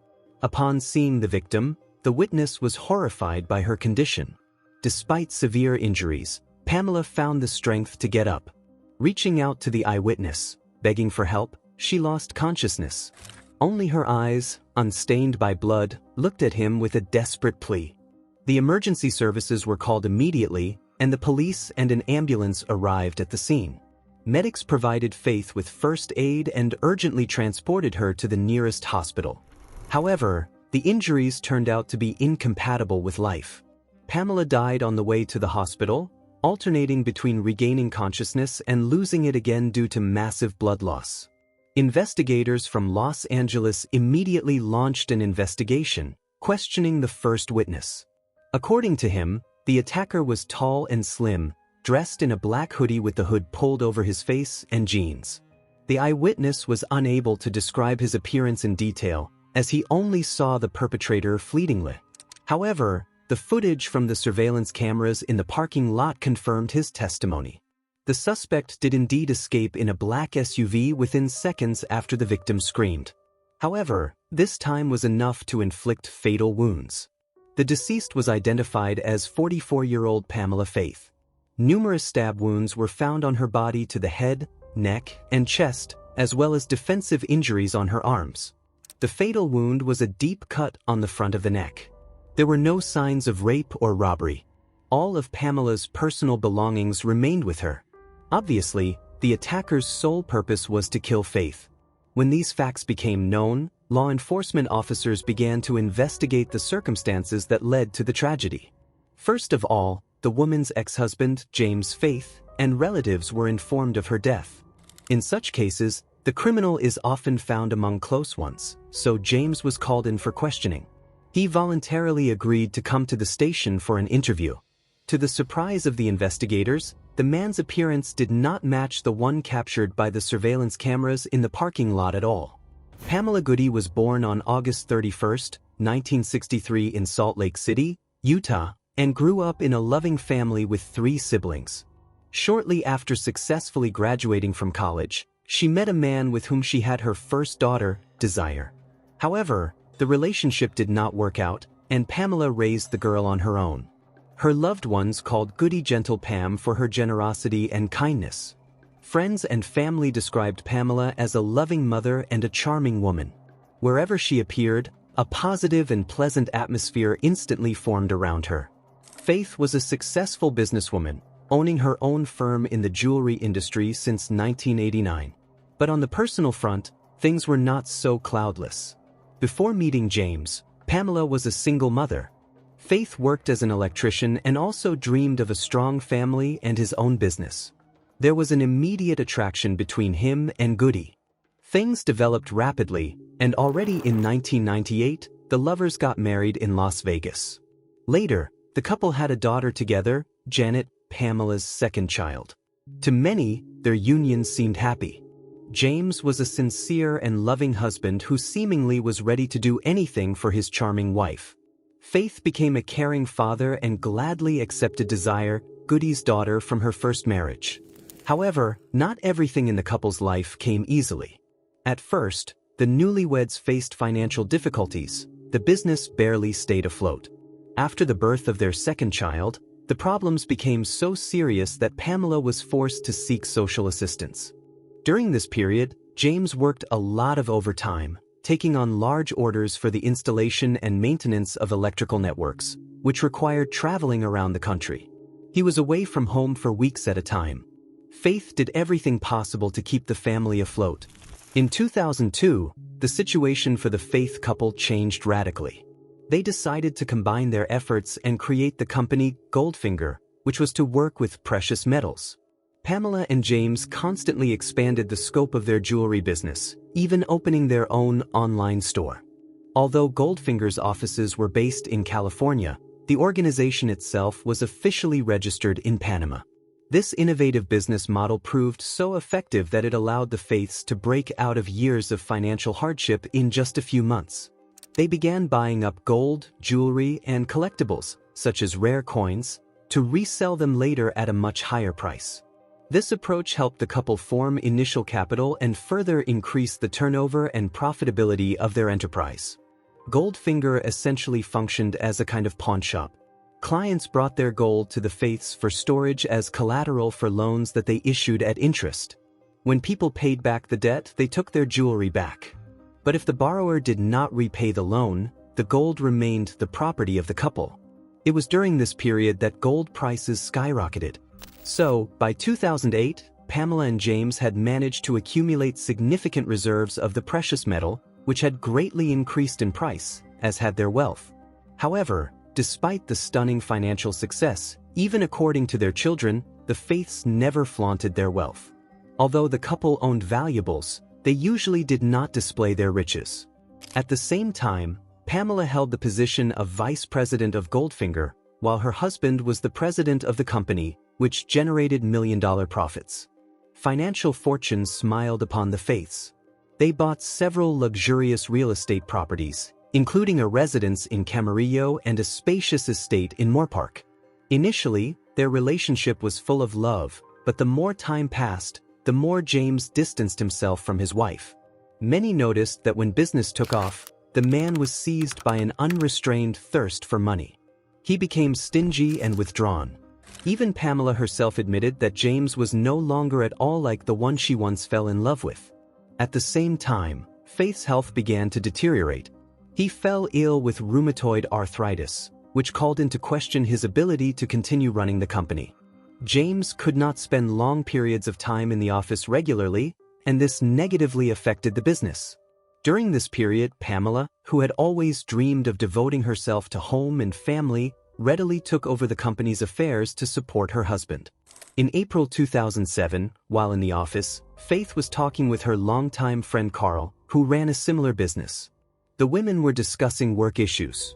Upon seeing the victim, the witness was horrified by her condition. Despite severe injuries, Pamela found the strength to get up. Reaching out to the eyewitness, begging for help, she lost consciousness. Only her eyes, unstained by blood, looked at him with a desperate plea. The emergency services were called immediately, and the police and an ambulance arrived at the scene. Medics provided Faith with first aid and urgently transported her to the nearest hospital. However, the injuries turned out to be incompatible with life. Pamela died on the way to the hospital, alternating between regaining consciousness and losing it again due to massive blood loss. Investigators from Los Angeles immediately launched an investigation, questioning the first witness. According to him, the attacker was tall and slim, dressed in a black hoodie with the hood pulled over his face and jeans. The eyewitness was unable to describe his appearance in detail, as he only saw the perpetrator fleetingly. However, the footage from the surveillance cameras in the parking lot confirmed his testimony. The suspect did indeed escape in a black SUV within seconds after the victim screamed. However, this time was enough to inflict fatal wounds. The deceased was identified as 44-year-old Pamela Faith. Numerous stab wounds were found on her body to the head, neck, and chest, as well as defensive injuries on her arms. The fatal wound was a deep cut on the front of the neck. There were no signs of rape or robbery. All of Pamela's personal belongings remained with her. Obviously, the attacker's sole purpose was to kill Faith. When these facts became known, law enforcement officers began to investigate the circumstances that led to the tragedy. First of all, the woman's ex-husband, James Faith, and relatives were informed of her death. In such cases, the criminal is often found among close ones, so James was called in for questioning. He voluntarily agreed to come to the station for an interview. To the surprise of the investigators, the man's appearance did not match the one captured by the surveillance cameras in the parking lot at all. Pamela Goody was born on August 31, 1963 in Salt Lake City, Utah, and grew up in a loving family with 3 siblings. Shortly after successfully graduating from college, she met a man with whom she had her first daughter, Desire. However, the relationship did not work out, and Pamela raised the girl on her own. Her loved ones called Goody Gentle Pam for her generosity and kindness. Friends and family described Pamela as a loving mother and a charming woman. Wherever she appeared, a positive and pleasant atmosphere instantly formed around her. Faith was a successful businesswoman, owning her own firm in the jewelry industry since 1989. But on the personal front, things were not so cloudless. Before meeting James, Pamela was a single mother. Faith worked as an electrician and also dreamed of a strong family and his own business. There was an immediate attraction between him and Goody. Things developed rapidly, and already in 1998, the lovers got married in Las Vegas. Later, the couple had a daughter together, Janet, Pamela's second child. To many, their union seemed happy. James was a sincere and loving husband who seemingly was ready to do anything for his charming wife. Faith became a caring father and gladly accepted Desire, Goody's daughter, from her first marriage. However, not everything in the couple's life came easily. At first, the newlyweds faced financial difficulties. The business barely stayed afloat. After the birth of their second child, the problems became so serious that Pamela was forced to seek social assistance. During this period, James worked a lot of overtime, taking on large orders for the installation and maintenance of electrical networks, which required traveling around the country. He was away from home for weeks at a time. Faith did everything possible to keep the family afloat. In 2002, the situation for the Faith couple changed radically. They decided to combine their efforts and create the company Goldfinger, which was to work with precious metals. Pamela and James constantly expanded the scope of their jewelry business, even opening their own online store. Although Goldfinger's offices were based in California, the organization itself was officially registered in Panama. This innovative business model proved so effective that it allowed the Faiths to break out of years of financial hardship in just a few months. They began buying up gold, jewelry, and collectibles, such as rare coins, to resell them later at a much higher price. This approach helped the couple form initial capital and further increase the turnover and profitability of their enterprise. Goldfinger essentially functioned as a kind of pawn shop. Clients brought their gold to the Faiths for storage as collateral for loans that they issued at interest. When people paid back the debt, they took their jewelry back. But if the borrower did not repay the loan, the gold remained the property of the couple. It was during this period that gold prices skyrocketed. So, by 2008, Pamela and James had managed to accumulate significant reserves of the precious metal, which had greatly increased in price, as had their wealth. However, despite the stunning financial success, even according to their children, the Faiths never flaunted their wealth. Although the couple owned valuables, they usually did not display their riches. At the same time, Pamela held the position of vice president of Goldfinger, while her husband was the president of the company, which generated million-dollar profits. Financial fortune smiled upon the Faiths. They bought several luxurious real estate properties, including a residence in Camarillo and a spacious estate in Moorpark. Initially, their relationship was full of love, but the more time passed, the more James distanced himself from his wife. Many noticed that when business took off, the man was seized by an unrestrained thirst for money. He became stingy and withdrawn. Even Pamela herself admitted that James was no longer at all like the one she once fell in love with. At the same time, Faith's health began to deteriorate. He fell ill with rheumatoid arthritis, which called into question his ability to continue running the company. James could not spend long periods of time in the office regularly, and this negatively affected the business. During this period, Pamela, who had always dreamed of devoting herself to home and family, readily took over the company's affairs to support her husband. In April 2007, while in the office, Faith was talking with her longtime friend Carl, who ran a similar business. The women were discussing work issues.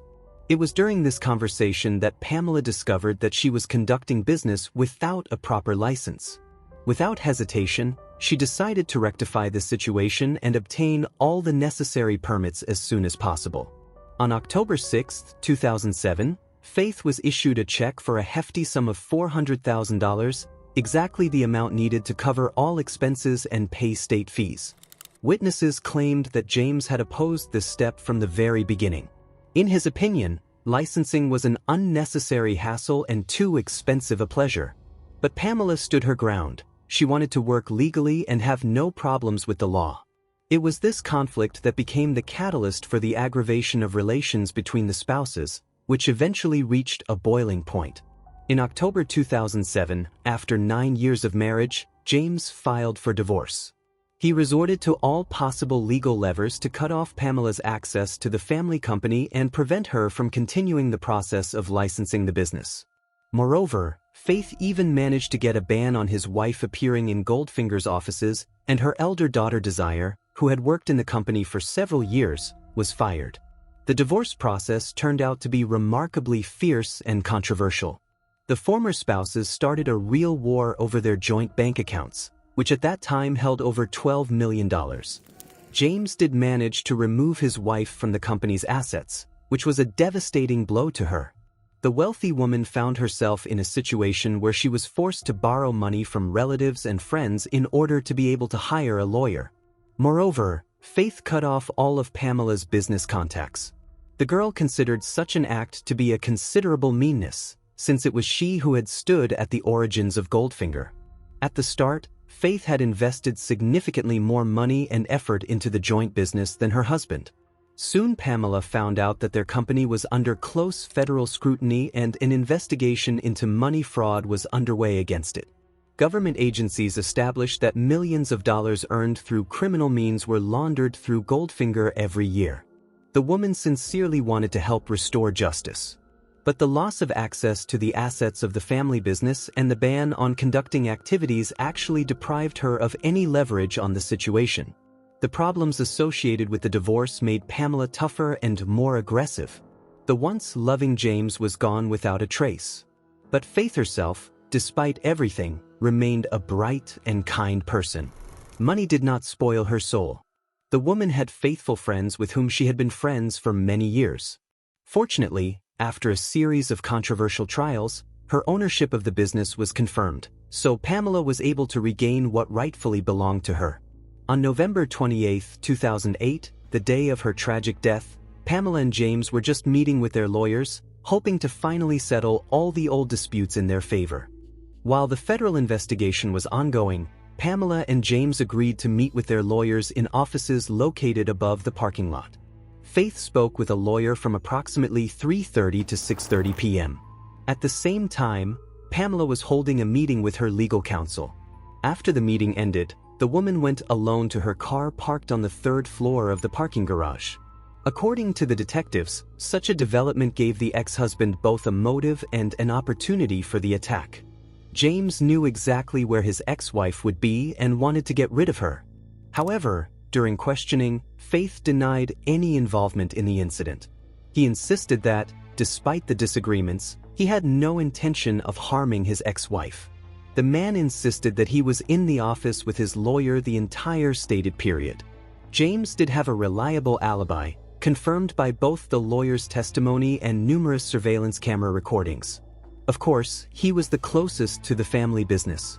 It was during this conversation that Pamela discovered that she was conducting business without a proper license. Without hesitation, she decided to rectify the situation and obtain all the necessary permits as soon as possible. On October 6, 2007, Faith was issued a check for a hefty sum of $400,000, exactly the amount needed to cover all expenses and pay state fees. Witnesses claimed that James had opposed this step from the very beginning. In his opinion, licensing was an unnecessary hassle and too expensive a pleasure. But Pamela stood her ground. She wanted to work legally and have no problems with the law. It was this conflict that became the catalyst for the aggravation of relations between the spouses, which eventually reached a boiling point. In October 2007, after 9 years of marriage, James filed for divorce. He resorted to all possible legal levers to cut off Pamela's access to the family company and prevent her from continuing the process of licensing the business. Moreover, Faith even managed to get a ban on his wife appearing in Goldfinger's offices, and her elder daughter Desire, who had worked in the company for several years, was fired. The divorce process turned out to be remarkably fierce and controversial. The former spouses started a real war over their joint bank accounts, which at that time held over $12 million. James did manage to remove his wife from the company's assets, which was a devastating blow to her. The wealthy woman found herself in a situation where she was forced to borrow money from relatives and friends in order to be able to hire a lawyer. Moreover, Faith cut off all of Pamela's business contacts. The girl considered such an act to be a considerable meanness, since it was she who had stood at the origins of Goldfinger. At the start, Faith had invested significantly more money and effort into the joint business than her husband. Soon Pamela found out that their company was under close federal scrutiny and an investigation into money fraud was underway against it. Government agencies established that millions of dollars earned through criminal means were laundered through Goldfinger every year. The woman sincerely wanted to help restore justice. But the loss of access to the assets of the family business and the ban on conducting activities actually deprived her of any leverage on the situation. The problems associated with the divorce made Pamela tougher and more aggressive. The once loving James was gone without a trace. But Faith herself, despite everything, remained a bright and kind person. Money did not spoil her soul. The woman had faithful friends with whom she had been friends for many years. Fortunately, after a series of controversial trials, her ownership of the business was confirmed, so Pamela was able to regain what rightfully belonged to her. On November 28, 2008, the day of her tragic death, Pamela and James were just meeting with their lawyers, hoping to finally settle all the old disputes in their favor. While the federal investigation was ongoing, Pamela and James agreed to meet with their lawyers in offices located above the parking lot. Faith spoke with a lawyer from approximately 3:30 to 6:30 p.m. At the same time, Pamela was holding a meeting with her legal counsel. After the meeting ended, the woman went alone to her car parked on the third floor of the parking garage. According to the detectives, such a development gave the ex-husband both a motive and an opportunity for the attack. James knew exactly where his ex-wife would be and wanted to get rid of her. However, during questioning, Faith denied any involvement in the incident. He insisted that, despite the disagreements, he had no intention of harming his ex-wife. The man insisted that he was in the office with his lawyer the entire stated period. James did have a reliable alibi, confirmed by both the lawyer's testimony and numerous surveillance camera recordings. Of course, he was the closest to the family business.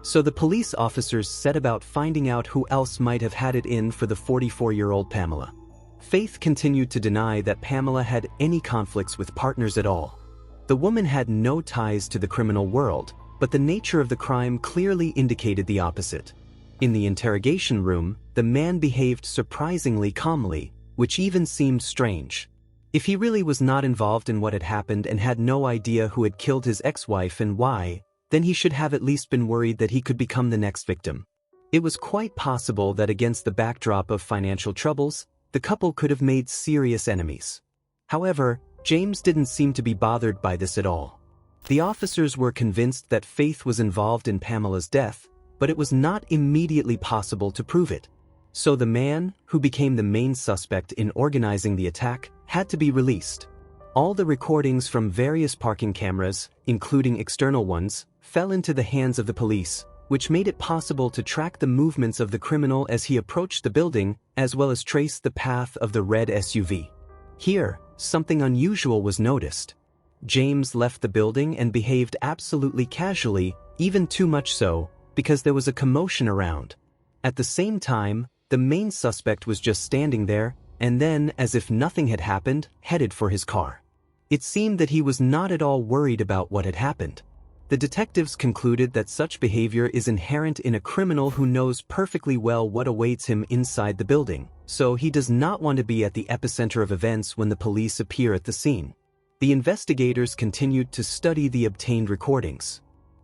So the police officers set about finding out who else might have had it in for the 44-year-old Pamela. Faith continued to deny that Pamela had any conflicts with partners at all. The woman had no ties to the criminal world, but the nature of the crime clearly indicated the opposite. In the interrogation room, the man behaved surprisingly calmly, which even seemed strange. If he really was not involved in what had happened and had no idea who had killed his ex-wife and why, then he should have at least been worried that he could become the next victim. It was quite possible that against the backdrop of financial troubles, the couple could have made serious enemies. However, James didn't seem to be bothered by this at all. The officers were convinced that Faith was involved in Pamela's death, but it was not immediately possible to prove it. So the man, who became the main suspect in organizing the attack, had to be released. All the recordings from various parking cameras, including external ones, fell into the hands of the police, which made it possible to track the movements of the criminal as he approached the building, as well as trace the path of the red SUV. Here, something unusual was noticed. James left the building and behaved absolutely casually, even too much so, because there was a commotion around. At the same time, the main suspect was just standing there, and then, as if nothing had happened, headed for his car. It seemed that he was not at all worried about what had happened. The detectives concluded that such behavior is inherent in a criminal who knows perfectly well what awaits him inside the building, so he does not want to be at the epicenter of events when the police appear at the scene. The investigators continued to study the obtained recordings.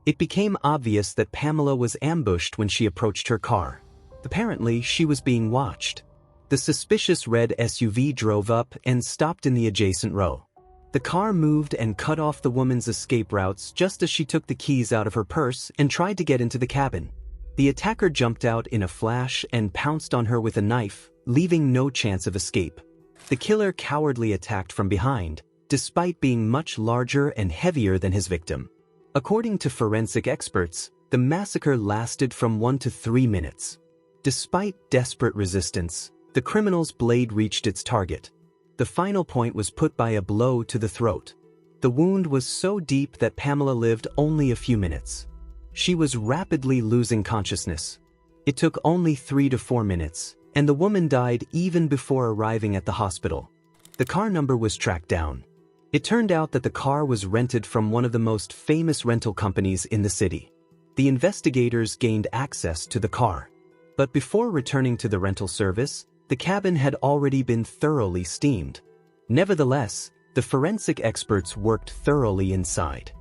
It became obvious that Pamela was ambushed when she approached her car. Apparently, she was being watched. The suspicious red SUV drove up and stopped in the adjacent row. The car moved and cut off the woman's escape routes just as she took the keys out of her purse and tried to get into the cabin. The attacker jumped out in a flash and pounced on her with a knife, leaving no chance of escape. The killer cowardly attacked from behind, despite being much larger and heavier than his victim. According to forensic experts, The massacre lasted from 1 to 3 minutes. Despite desperate resistance, the criminal's blade reached its target. The final point was put by a blow to the throat. The wound was so deep that Pamela lived only a few minutes. She was rapidly losing consciousness. It took only 3 to 4 minutes, and the woman died even before arriving at the hospital. The car number was tracked down. It turned out that the car was rented from one of the most famous rental companies in the city. The investigators gained access to the car. But before returning to the rental service, the cabin had already been thoroughly steamed. Nevertheless, the forensic experts worked thoroughly inside.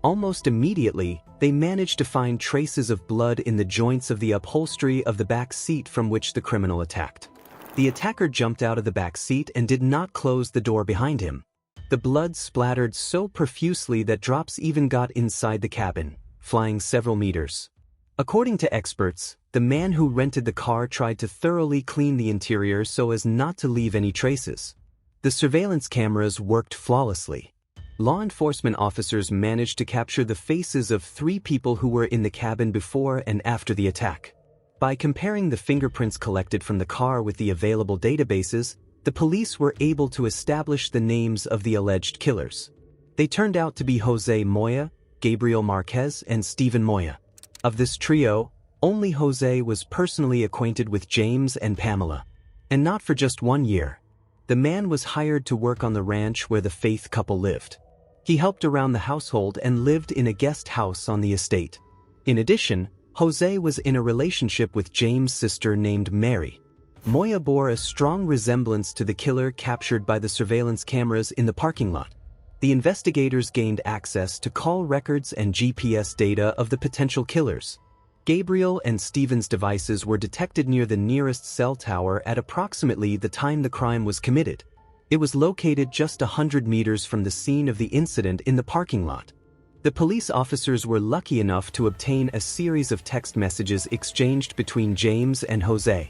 Almost immediately, they managed to find traces of blood in the joints of the upholstery of the back seat from which the criminal attacked. The attacker jumped out of the back seat and did not close the door behind him. The blood splattered so profusely that drops even got inside the cabin, flying several meters. According to experts, the man who rented the car tried to thoroughly clean the interior so as not to leave any traces. The surveillance cameras worked flawlessly. Law enforcement officers managed to capture the faces of 3 people who were in the cabin before and after the attack. By comparing the fingerprints collected from the car with the available databases, the police were able to establish the names of the alleged killers. They turned out to be Jose Moya, Gabriel Marquez, and Stephen Moya. Of this trio, only Jose was personally acquainted with James and Pamela. And not for just 1 year. The man was hired to work on the ranch where the Faith couple lived. He helped around the household and lived in a guest house on the estate. In addition, Jose was in a relationship with James' sister named Mary. Moya bore a strong resemblance to the killer captured by the surveillance cameras in the parking lot. The investigators gained access to call records and GPS data of the potential killers. Gabriel and Stephen's devices were detected near the nearest cell tower at approximately the time the crime was committed. It was located just 100 meters from the scene of the incident in the parking lot. The police officers were lucky enough to obtain a series of text messages exchanged between James and Jose.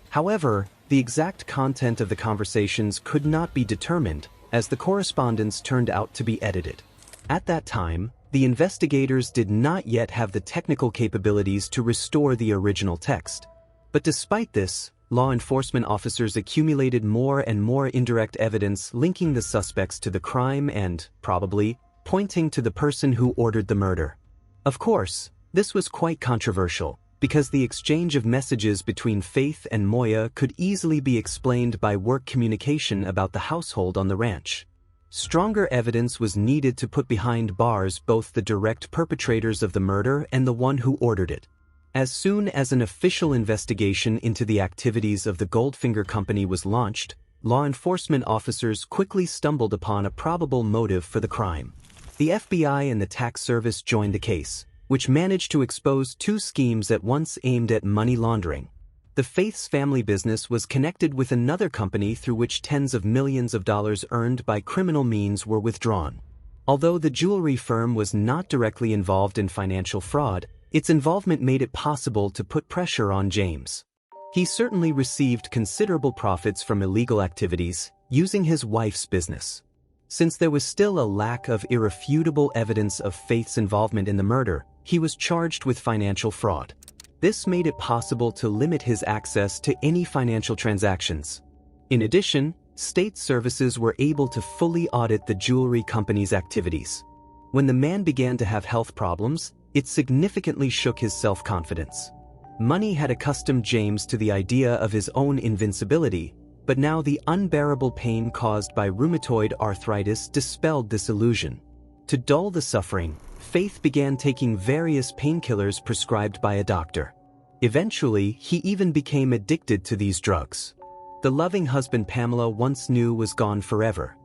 However, the exact content of the conversations could not be determined, as the correspondence turned out to be edited. At that time, the investigators did not yet have the technical capabilities to restore the original text. But despite this, law enforcement officers accumulated more and more indirect evidence linking the suspects to the crime and, probably, pointing to the person who ordered the murder. Of course, this was quite controversial, because the exchange of messages between Faith and Moya could easily be explained by work communication about the household on the ranch. Stronger evidence was needed to put behind bars both the direct perpetrators of the murder and the one who ordered it. As soon as an official investigation into the activities of the Goldfinger Company was launched, law enforcement officers quickly stumbled upon a probable motive for the crime. The FBI and the tax service joined the case, which managed to expose 2 schemes at once aimed at money laundering. The Faith's family business was connected with another company through which tens of millions of dollars earned by criminal means were withdrawn. Although the jewelry firm was not directly involved in financial fraud, its involvement made it possible to put pressure on James. He certainly received considerable profits from illegal activities, using his wife's business. Since there was still a lack of irrefutable evidence of Faith's involvement in the murder, he was charged with financial fraud. This made it possible to limit his access to any financial transactions. In addition, state services were able to fully audit the jewelry company's activities. When the man began to have health problems, it significantly shook his self-confidence. Money had accustomed James to the idea of his own invincibility, but now the unbearable pain caused by rheumatoid arthritis dispelled this illusion. To dull the suffering, Faith began taking various painkillers prescribed by a doctor. Eventually, he even became addicted to these drugs. The loving husband Pamela once knew was gone forever.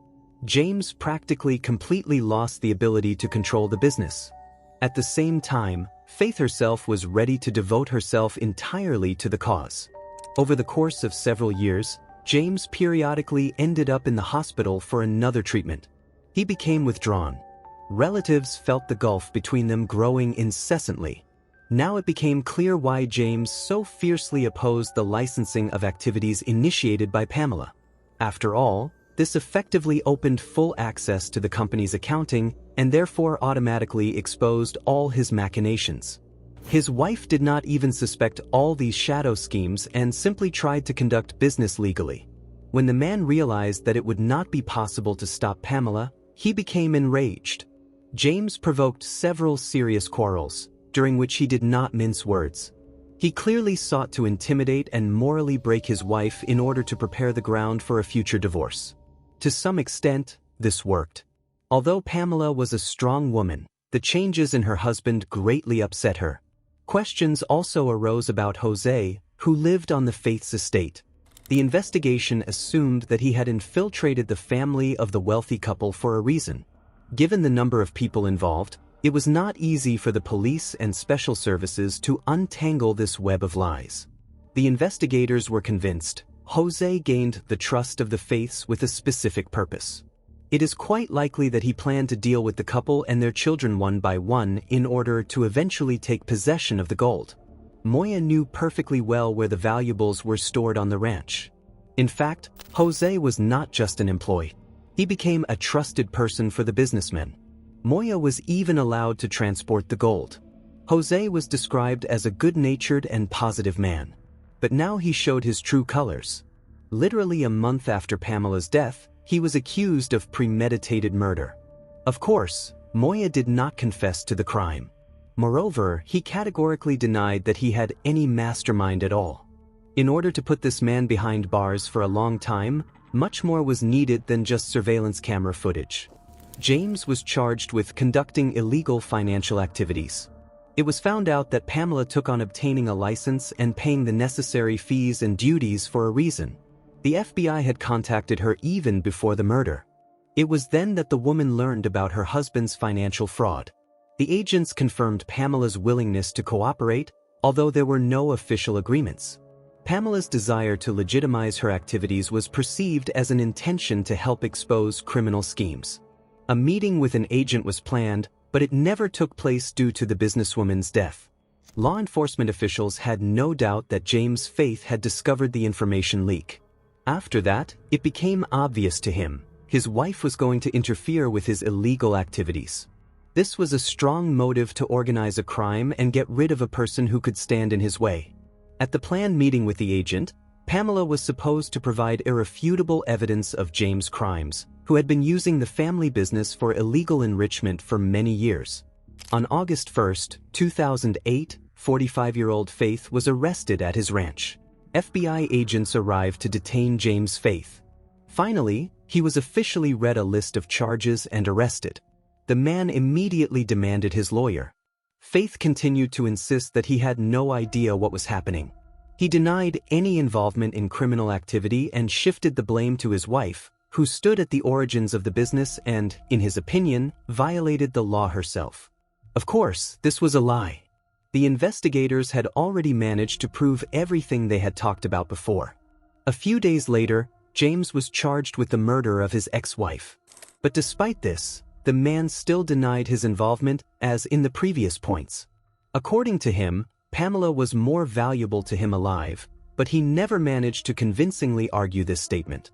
James practically completely lost the ability to control the business. At the same time, Faith herself was ready to devote herself entirely to the cause. Over the course of several years, James periodically ended up in the hospital for another treatment. He became withdrawn. Relatives felt the gulf between them growing incessantly. Now it became clear why James so fiercely opposed the licensing of activities initiated by Pamela. After all, this effectively opened full access to the company's accounting and therefore automatically exposed all his machinations. His wife did not even suspect all these shadow schemes and simply tried to conduct business legally. When the man realized that it would not be possible to stop Pamela, he became enraged. James provoked several serious quarrels, during which he did not mince words. He clearly sought to intimidate and morally break his wife in order to prepare the ground for a future divorce. To some extent, this worked. Although Pamela was a strong woman, the changes in her husband greatly upset her. Questions also arose about Jose, who lived on the Faith's estate. The investigation assumed that he had infiltrated the family of the wealthy couple for a reason. Given the number of people involved, it was not easy for the police and special services to untangle this web of lies. The investigators were convinced Jose gained the trust of the Faiths with a specific purpose. It is quite likely that he planned to deal with the couple and their children one by one in order to eventually take possession of the gold. Moya knew perfectly well where the valuables were stored on the ranch. In fact, Jose was not just an employee. He became a trusted person for the businessmen. Moya was even allowed to transport the gold. Jose was described as a good-natured and positive man. But now he showed his true colors. Literally a month after Pamela's death, he was accused of premeditated murder. Of course, Moya did not confess to the crime. Moreover, he categorically denied that he had any mastermind at all. In order to put this man behind bars for a long time, much more was needed than just surveillance camera footage. James was charged with conducting illegal financial activities. It was found out that Pamela took on obtaining a license and paying the necessary fees and duties for a reason. The FBI had contacted her even before the murder. It was then that the woman learned about her husband's financial fraud. The agents confirmed Pamela's willingness to cooperate, although there were no official agreements. Pamela's desire to legitimize her activities was perceived as an intention to help expose criminal schemes. A meeting with an agent was planned, but it never took place due to the businesswoman's death. Law enforcement officials had no doubt that James Faith had discovered the information leak. After that, it became obvious to him his wife was going to interfere with his illegal activities. This was a strong motive to organize a crime and get rid of a person who could stand in his way. At the planned meeting with the agent, Pamela was supposed to provide irrefutable evidence of James' crimes, who had been using the family business for illegal enrichment for many years. On August 1, 2008, 45-year-old Faith was arrested at his ranch. FBI agents arrived to detain James Faith. Finally, he was officially read a list of charges and arrested. The man immediately demanded his lawyer. Faith continued to insist that he had no idea what was happening. He denied any involvement in criminal activity and shifted the blame to his wife, who stood at the origins of the business and, in his opinion, violated the law herself. Of course, this was a lie. The investigators had already managed to prove everything they had talked about before. A few days later, James was charged with the murder of his ex-wife. But despite this, the man still denied his involvement, as in the previous points. According to him, Pamela was more valuable to him alive, but he never managed to convincingly argue this statement.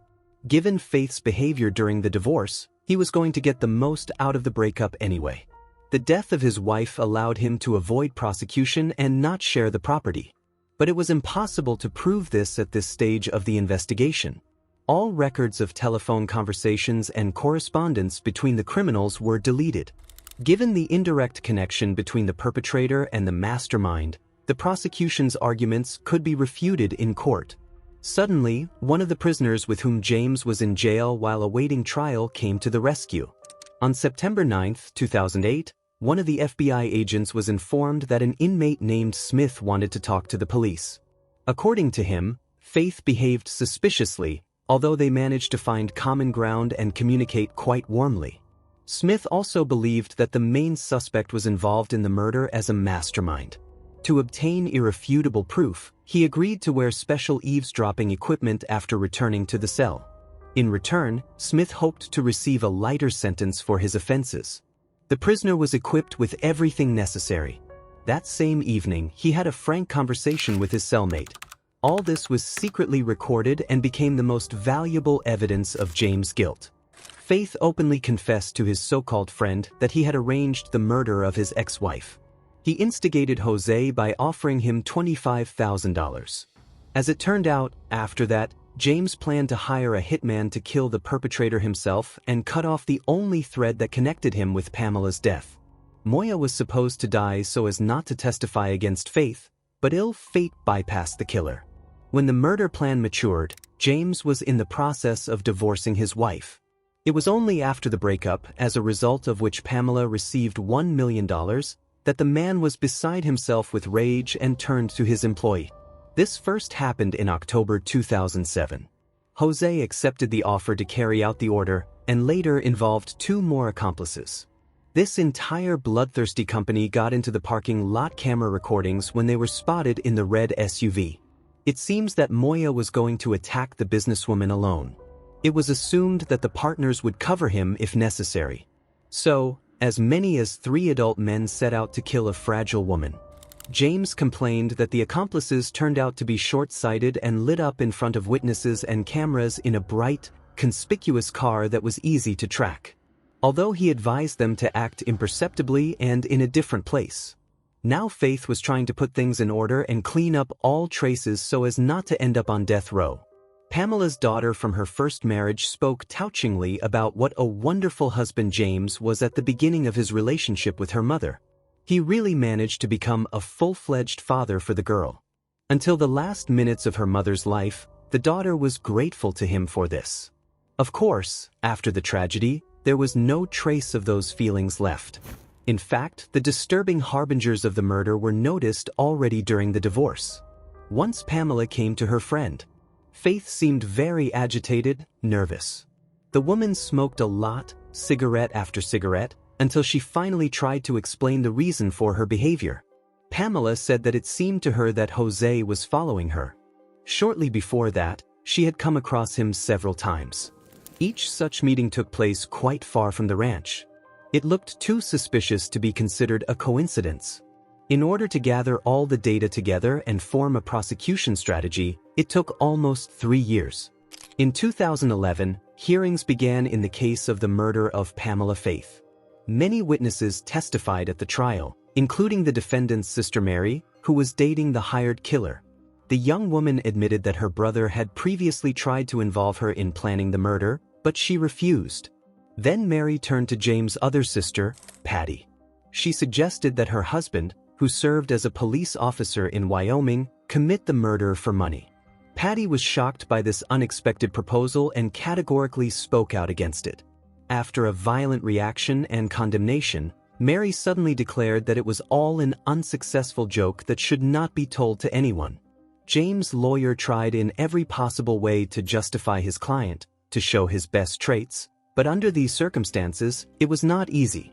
Given Faith's behavior during the divorce, he was going to get the most out of the breakup anyway. The death of his wife allowed him to avoid prosecution and not share the property. But it was impossible to prove this at this stage of the investigation. All records of telephone conversations and correspondence between the criminals were deleted. Given the indirect connection between the perpetrator and the mastermind, the prosecution's arguments could be refuted in court. Suddenly, one of the prisoners with whom James was in jail while awaiting trial came to the rescue. On September 9, 2008, one of the FBI agents was informed that an inmate named Smith wanted to talk to the police. According to him, Faith behaved suspiciously, although they managed to find common ground and communicate quite warmly. Smith also believed that the main suspect was involved in the murder as a mastermind. To obtain irrefutable proof, he agreed to wear special eavesdropping equipment after returning to the cell. In return, Smith hoped to receive a lighter sentence for his offenses. The prisoner was equipped with everything necessary. That same evening, he had a frank conversation with his cellmate. All this was secretly recorded and became the most valuable evidence of James' guilt. Faith openly confessed to his so-called friend that he had arranged the murder of his ex-wife. He instigated Jose by offering him $25,000. As it turned out, after that, James planned to hire a hitman to kill the perpetrator himself and cut off the only thread that connected him with Pamela's death. Moya was supposed to die so as not to testify against Faith, but ill fate bypassed the killer. When the murder plan matured, James was in the process of divorcing his wife. It was only after the breakup, as a result of which Pamela received $1 million, that the man was beside himself with rage and turned to his employee. This first happened in October 2007. Jose accepted the offer to carry out the order and later involved 2 more accomplices. This entire bloodthirsty company got into the parking lot camera recordings when they were spotted in the red SUV. It seems that Moya was going to attack the businesswoman alone. It was assumed that the partners would cover him if necessary. So, as many as 3 adult men set out to kill a fragile woman. James complained that the accomplices turned out to be short-sighted and lit up in front of witnesses and cameras in a bright, conspicuous car that was easy to track. Although he advised them to act imperceptibly and in a different place. Now Faith was trying to put things in order and clean up all traces so as not to end up on death row. Pamela's daughter from her first marriage spoke touchingly about what a wonderful husband James was at the beginning of his relationship with her mother. He really managed to become a full-fledged father for the girl. Until the last minutes of her mother's life, the daughter was grateful to him for this. Of course, after the tragedy, there was no trace of those feelings left. In fact, the disturbing harbingers of the murder were noticed already during the divorce. Once Pamela came to her friend. Faith seemed very agitated, nervous. The woman smoked a lot, cigarette after cigarette, until she finally tried to explain the reason for her behavior. Pamela said that it seemed to her that Jose was following her. Shortly before that, she had come across him several times. Each such meeting took place quite far from the ranch. It looked too suspicious to be considered a coincidence. In order to gather all the data together and form a prosecution strategy, it took almost 3 years. In 2011, hearings began in the case of the murder of Pamela Faith. Many witnesses testified at the trial, including the defendant's sister Mary, who was dating the hired killer. The young woman admitted that her brother had previously tried to involve her in planning the murder, but she refused. Then Mary turned to James' other sister, Patty. She suggested that her husband, who served as a police officer in Wyoming, commit the murder for money. Patty was shocked by this unexpected proposal and categorically spoke out against it. After a violent reaction and condemnation, Mary suddenly declared that it was all an unsuccessful joke that should not be told to anyone. James' lawyer tried in every possible way to justify his client, to show his best traits, but under these circumstances, it was not easy.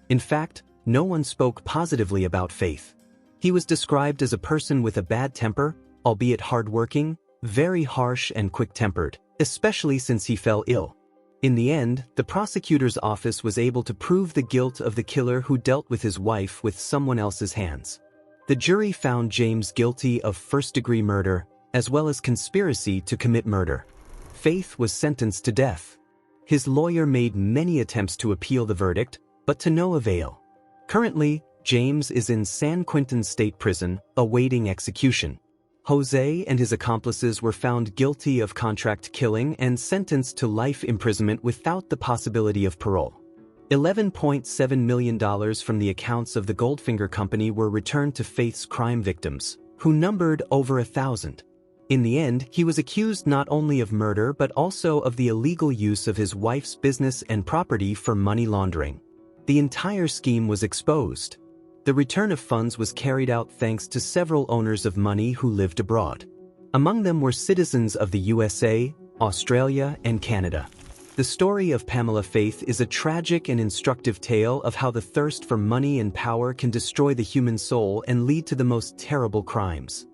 In fact, no one spoke positively about Faith. He was described as a person with a bad temper, albeit hardworking, very harsh and quick-tempered, especially since he fell ill. In the end, the prosecutor's office was able to prove the guilt of the killer who dealt with his wife with someone else's hands. The jury found James guilty of first-degree murder, as well as conspiracy to commit murder. Faith was sentenced to death. His lawyer made many attempts to appeal the verdict, but to no avail. Currently, James is in San Quentin State Prison, awaiting execution. Jose and his accomplices were found guilty of contract killing and sentenced to life imprisonment without the possibility of parole. $11.7 million from the accounts of the Goldfinger Company were returned to Faith's crime victims, who numbered over 1,000. In the end, he was accused not only of murder but also of the illegal use of his wife's business and property for money laundering. The entire scheme was exposed. The return of funds was carried out thanks to several owners of money who lived abroad. Among them were citizens of the USA, Australia, and Canada. The story of Pamela Faith is a tragic and instructive tale of how the thirst for money and power can destroy the human soul and lead to the most terrible crimes.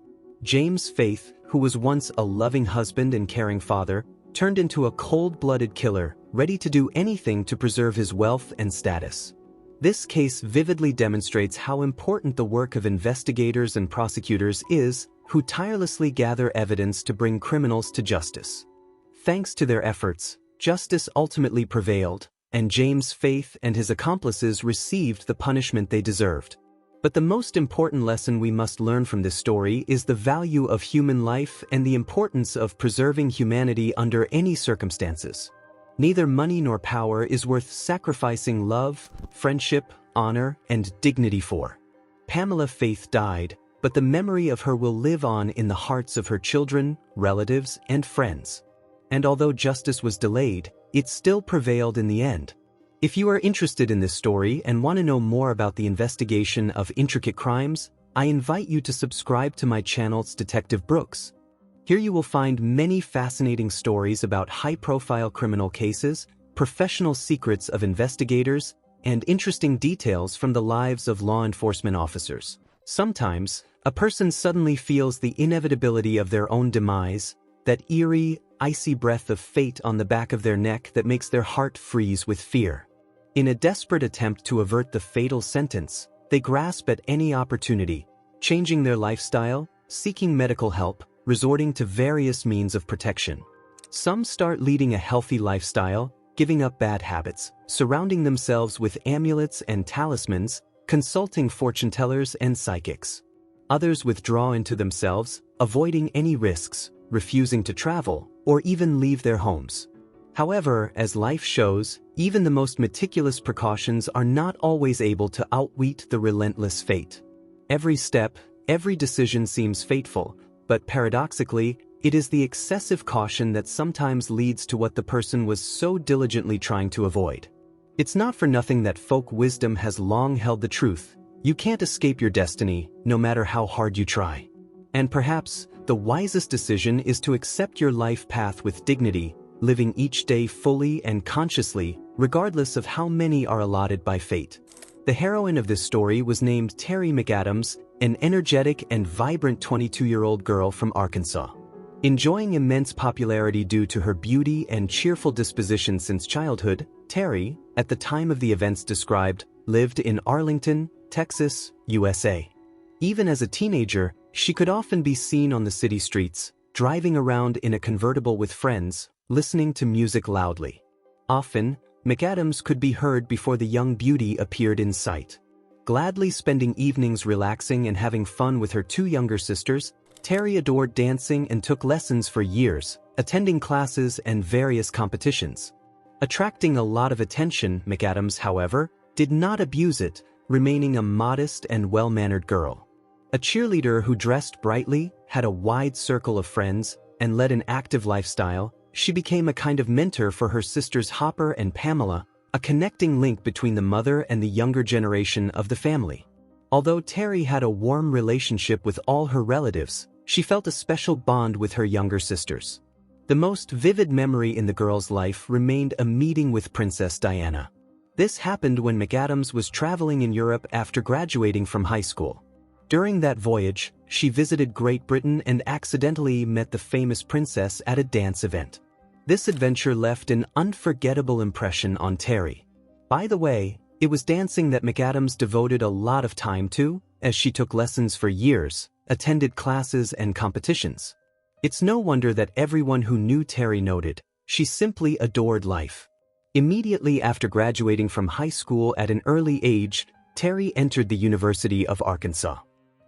James Faith, who was once a loving husband and caring father, turned into a cold-blooded killer, ready to do anything to preserve his wealth and status. This case vividly demonstrates how important the work of investigators and prosecutors is, who tirelessly gather evidence to bring criminals to justice. Thanks to their efforts, justice ultimately prevailed, and James Faith and his accomplices received the punishment they deserved. But the most important lesson we must learn from this story is the value of human life and the importance of preserving humanity under any circumstances. Neither money nor power is worth sacrificing love, friendship, honor, and dignity for. Pamela Faith died, but the memory of her will live on in the hearts of her children, relatives, and friends. And although justice was delayed, it still prevailed in the end. If you are interested in this story and want to know more about the investigation of intricate crimes, I invite you to subscribe to my channel's Detective Brooks. Here you will find many fascinating stories about high-profile criminal cases, professional secrets of investigators, and interesting details from the lives of law enforcement officers. Sometimes, a person suddenly feels the inevitability of their own demise, that eerie, icy breath of fate on the back of their neck that makes their heart freeze with fear. In a desperate attempt to avert the fatal sentence, they grasp at any opportunity, changing their lifestyle, seeking medical help, resorting to various means of protection. Some start leading a healthy lifestyle, giving up bad habits, surrounding themselves with amulets and talismans, consulting fortune tellers and psychics. Others withdraw into themselves, avoiding any risks, refusing to travel, or even leave their homes. However, as life shows, even the most meticulous precautions are not always able to outwit the relentless fate. Every step, every decision seems fateful, but paradoxically, it is the excessive caution that sometimes leads to what the person was so diligently trying to avoid. It's not for nothing that folk wisdom has long held the truth: you can't escape your destiny, no matter how hard you try. And perhaps, the wisest decision is to accept your life path with dignity, living each day fully and consciously, regardless of how many are allotted by fate. The heroine of this story was named Terry McAdams, an energetic and vibrant 22-year-old girl from Arkansas. Enjoying immense popularity due to her beauty and cheerful disposition since childhood, Terry, at the time of the events described, lived in Arlington, Texas, USA. Even as a teenager, she could often be seen on the city streets, driving around in a convertible with friends, listening to music loudly. Often, McAdams could be heard before the young beauty appeared in sight. Gladly spending evenings relaxing and having fun with her two younger sisters, Terry adored dancing and took lessons for years, attending classes and various competitions. Attracting a lot of attention, McAdams, however, did not abuse it, remaining a modest and well-mannered girl. A cheerleader who dressed brightly, had a wide circle of friends, and led an active lifestyle, she became a kind of mentor for her sisters Hopper and Pamela, a connecting link between the mother and the younger generation of the family. Although Terry had a warm relationship with all her relatives, she felt a special bond with her younger sisters. The most vivid memory in the girl's life remained a meeting with Princess Diana. This happened when McAdams was traveling in Europe after graduating from high school. During that voyage, she visited Great Britain and accidentally met the famous princess at a dance event. This adventure left an unforgettable impression on Terry. By the way, it was dancing that McAdams devoted a lot of time to, as she took lessons for years, attended classes and competitions. It's no wonder that everyone who knew Terry noted, she simply adored life. Immediately after graduating from high school at an early age, Terry entered the University of Arkansas.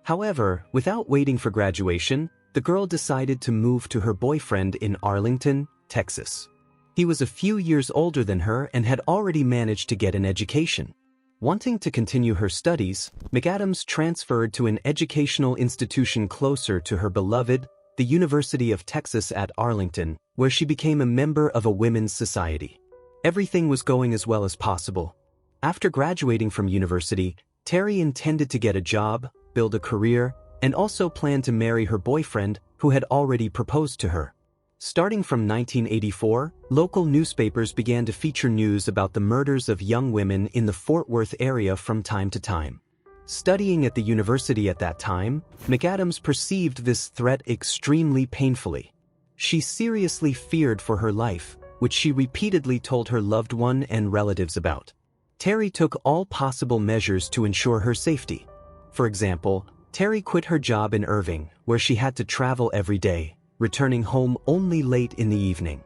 However, without waiting for graduation, the girl decided to move to her boyfriend in Arlington, Texas. He was a few years older than her and had already managed to get an education. Wanting to continue her studies, McAdams transferred to an educational institution closer to her beloved, the University of Texas at Arlington, where she became a member of a women's society. Everything was going as well as possible. After graduating from university, Terry intended to get a job, build a career, and also planned to marry her boyfriend, who had already proposed to her. Starting from 1984, local newspapers began to feature news about the murders of young women in the Fort Worth area from time to time. Studying at the university at that time, McAdams perceived this threat extremely painfully. She seriously feared for her life, which she repeatedly told her loved one and relatives about. Terry took all possible measures to ensure her safety. For example, Terry quit her job in Irving, where she had to travel every day, returning home only late in the evening.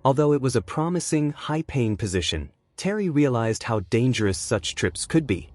Although it was a promising, high-paying position, Terry realized how dangerous such trips could be.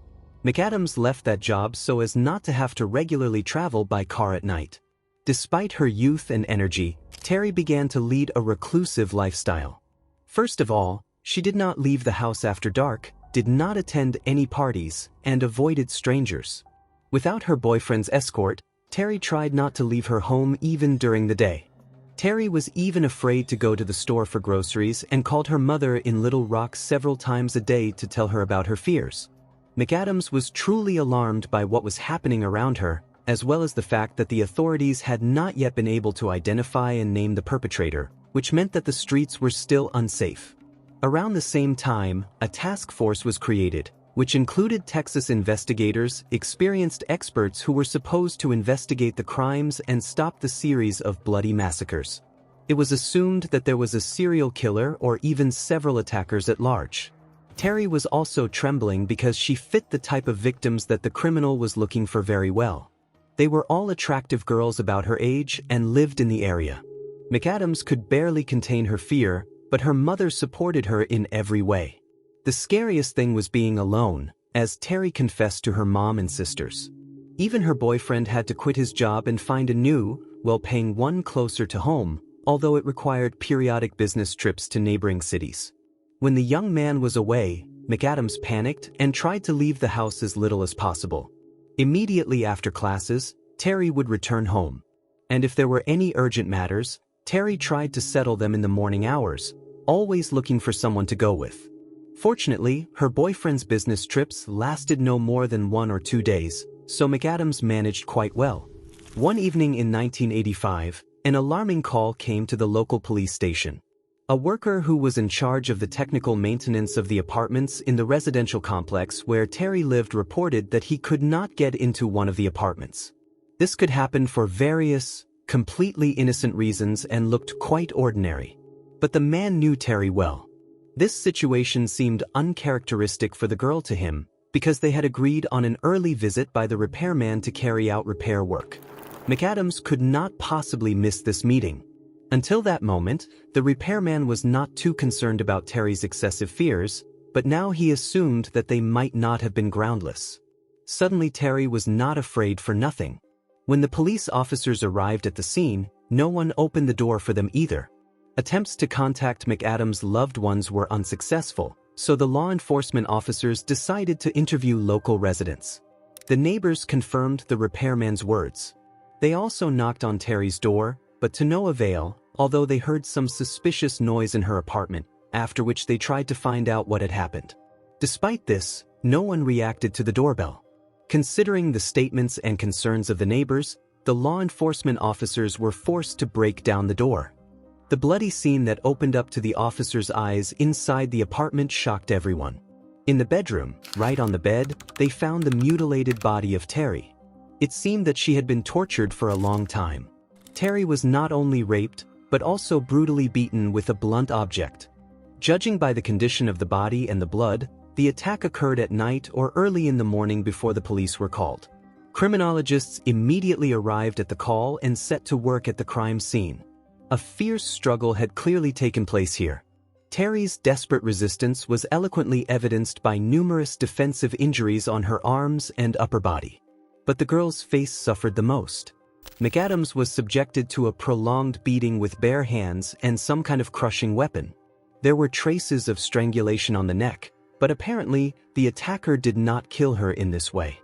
McAdams left that job so as not to have to regularly travel by car at night. Despite her youth and energy, Terry began to lead a reclusive lifestyle. First of all, she did not leave the house after dark, did not attend any parties, and avoided strangers. Without her boyfriend's escort, Terry tried not to leave her home even during the day. Terry was even afraid to go to the store for groceries and called her mother in Little Rock several times a day to tell her about her fears. McAdams was truly alarmed by what was happening around her, as well as the fact that the authorities had not yet been able to identify and name the perpetrator, which meant that the streets were still unsafe. Around the same time, a task force was created, which included Texas investigators, experienced experts who were supposed to investigate the crimes and stop the series of bloody massacres. It was assumed that there was a serial killer or even several attackers at large. Terry was also trembling because she fit the type of victims that the criminal was looking for very well. They were all attractive girls about her age and lived in the area. McAdams could barely contain her fear, but her mother supported her in every way. The scariest thing was being alone, as Terry confessed to her mom and sisters. Even her boyfriend had to quit his job and find a new, well-paying one closer to home, although it required periodic business trips to neighboring cities. When the young man was away, McAdams panicked and tried to leave the house as little as possible. Immediately after classes, Terry would return home. And if there were any urgent matters, Terry tried to settle them in the morning hours, always looking for someone to go with. Fortunately, her boyfriend's business trips lasted no more than 1 or 2 days, so McAdams managed quite well. One evening in 1985, an alarming call came to the local police station. A worker who was in charge of the technical maintenance of the apartments in the residential complex where Terry lived reported that he could not get into one of the apartments. This could happen for various, completely innocent reasons and looked quite ordinary. But the man knew Terry well. This situation seemed uncharacteristic for the girl to him, because they had agreed on an early visit by the repairman to carry out repair work. McAdams could not possibly miss this meeting. Until that moment, the repairman was not too concerned about Terry's excessive fears, but now he assumed that they might not have been groundless. Suddenly Terry was not afraid for nothing. When the police officers arrived at the scene, no one opened the door for them either. Attempts to contact McAdams' loved ones were unsuccessful, so the law enforcement officers decided to interview local residents. The neighbors confirmed the repairman's words. They also knocked on Terry's door, but to no avail, although they heard some suspicious noise in her apartment, after which they tried to find out what had happened. Despite this, no one reacted to the doorbell. Considering the statements and concerns of the neighbors, the law enforcement officers were forced to break down the door. The bloody scene that opened up to the officers' eyes inside the apartment shocked everyone. In the bedroom, right on the bed, they found the mutilated body of Terry. It seemed that she had been tortured for a long time. Terry was not only raped, but also brutally beaten with a blunt object. Judging by the condition of the body and the blood, the attack occurred at night or early in the morning before the police were called. Criminologists immediately arrived at the call and set to work at the crime scene. A fierce struggle had clearly taken place here. Terry's desperate resistance was eloquently evidenced by numerous defensive injuries on her arms and upper body. But the girl's face suffered the most. McAdams was subjected to a prolonged beating with bare hands and some kind of crushing weapon. There were traces of strangulation on the neck, but apparently the attacker did not kill her in this way.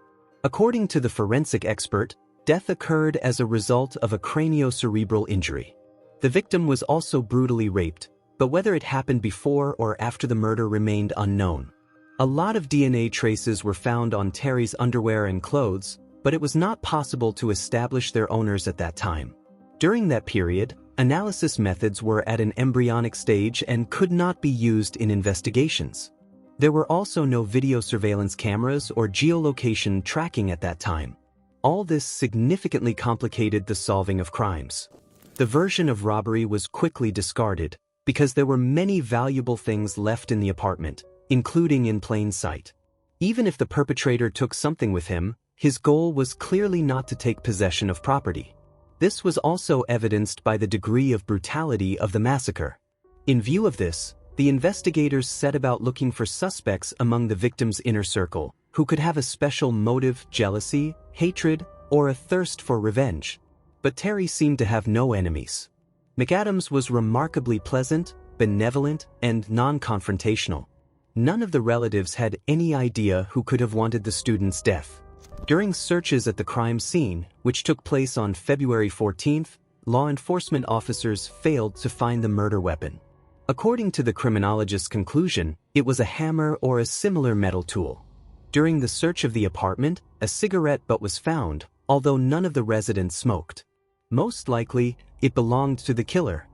According to the forensic expert, death occurred as a result of a craniocerebral injury. The victim was also brutally raped, but whether it happened before or after the murder remained unknown. A lot of DNA traces were found on Terry's underwear and clothes, but it was not possible to establish their owners at that time. During that period, analysis methods were at an embryonic stage and could not be used in investigations. There were also no video surveillance cameras or geolocation tracking at that time. All this significantly complicated the solving of crimes. The version of robbery was quickly discarded because there were many valuable things left in the apartment, including in plain sight. Even if the perpetrator took something with him, his goal was clearly not to take possession of property. This was also evidenced by the degree of brutality of the massacre. In view of this, the investigators set about looking for suspects among the victim's inner circle, who could have a special motive, jealousy, hatred, or a thirst for revenge. But Terry seemed to have no enemies. McAdams was remarkably pleasant, benevolent, and non-confrontational. None of the relatives had any idea who could have wanted the student's death. During searches at the crime scene, which took place on February 14th, law enforcement officers failed to find the murder weapon. According to the criminologist's conclusion, it was a hammer or a similar metal tool. During the search of the apartment, a cigarette butt was found, although none of the residents smoked. Most likely, it belonged to the killer.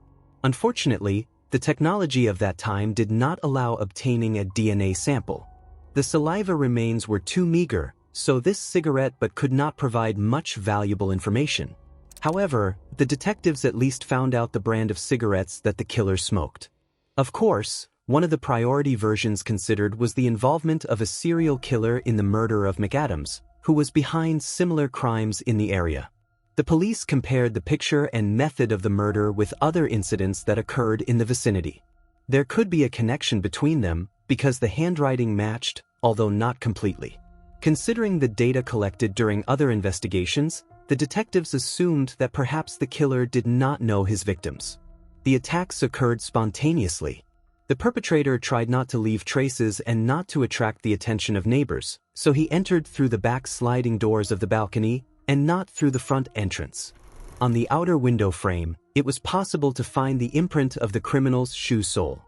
Unfortunately, the technology of that time did not allow obtaining a DNA sample. The saliva remains were too meager, so this cigarette butt could not provide much valuable information. However, the detectives at least found out the brand of cigarettes that the killer smoked. Of course, one of the priority versions considered was the involvement of a serial killer in the murder of McAdams, who was behind similar crimes in the area. The police compared the picture and method of the murder with other incidents that occurred in the vicinity. There could be a connection between them because the handwriting matched, although not completely. Considering the data collected during other investigations, the detectives assumed that perhaps the killer did not know his victims. The attacks occurred spontaneously. The perpetrator tried not to leave traces and not to attract the attention of neighbors, so he entered through the back sliding doors of the balcony and not through the front entrance. On the outer window frame, it was possible to find the imprint of the criminal's shoe sole.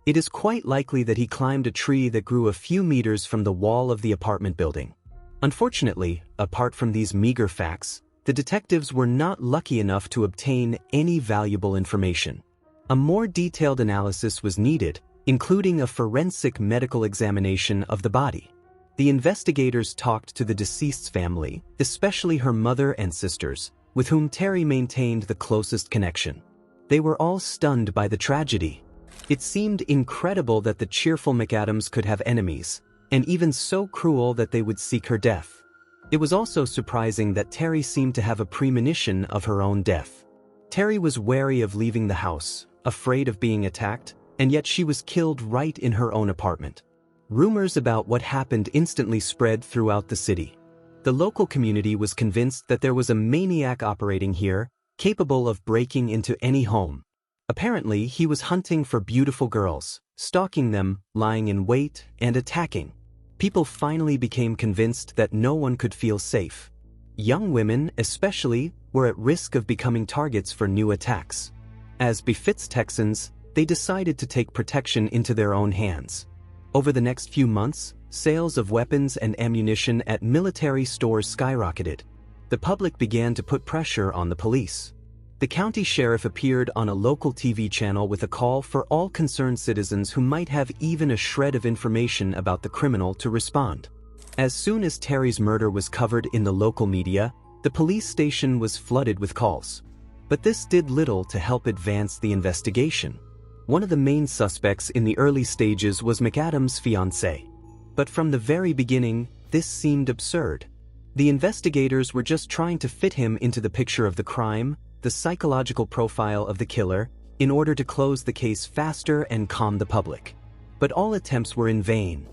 It is quite likely that he climbed a tree that grew a few meters from the wall of the apartment building. Unfortunately, apart from these meager facts, the detectives were not lucky enough to obtain any valuable information. A more detailed analysis was needed, including a forensic medical examination of the body. The investigators talked to the deceased's family, especially her mother and sisters, with whom Terry maintained the closest connection. They were all stunned by the tragedy. It seemed incredible that the cheerful McAdams could have enemies, and even so cruel that they would seek her death. It was also surprising that Terry seemed to have a premonition of her own death. Terry was wary of leaving the house, afraid of being attacked, and yet she was killed right in her own apartment. Rumors about what happened instantly spread throughout the city. The local community was convinced that there was a maniac operating here, capable of breaking into any home. Apparently, he was hunting for beautiful girls, stalking them, lying in wait, and attacking. People finally became convinced that no one could feel safe. Young women, especially, were at risk of becoming targets for new attacks. As befits Texans, they decided to take protection into their own hands. Over the next few months, sales of weapons and ammunition at military stores skyrocketed. The public began to put pressure on the police. The county sheriff appeared on a local TV channel with a call for all concerned citizens who might have even a shred of information about the criminal to respond. As soon as Terry's murder was covered in the local media, the police station was flooded with calls. But this did little to help advance the investigation. One of the main suspects in the early stages was McAdams' fiancée. But from the very beginning, this seemed absurd. The investigators were just trying to fit him into the picture of the crime, the psychological profile of the killer, in order to close the case faster and calm the public. But all attempts were in vain.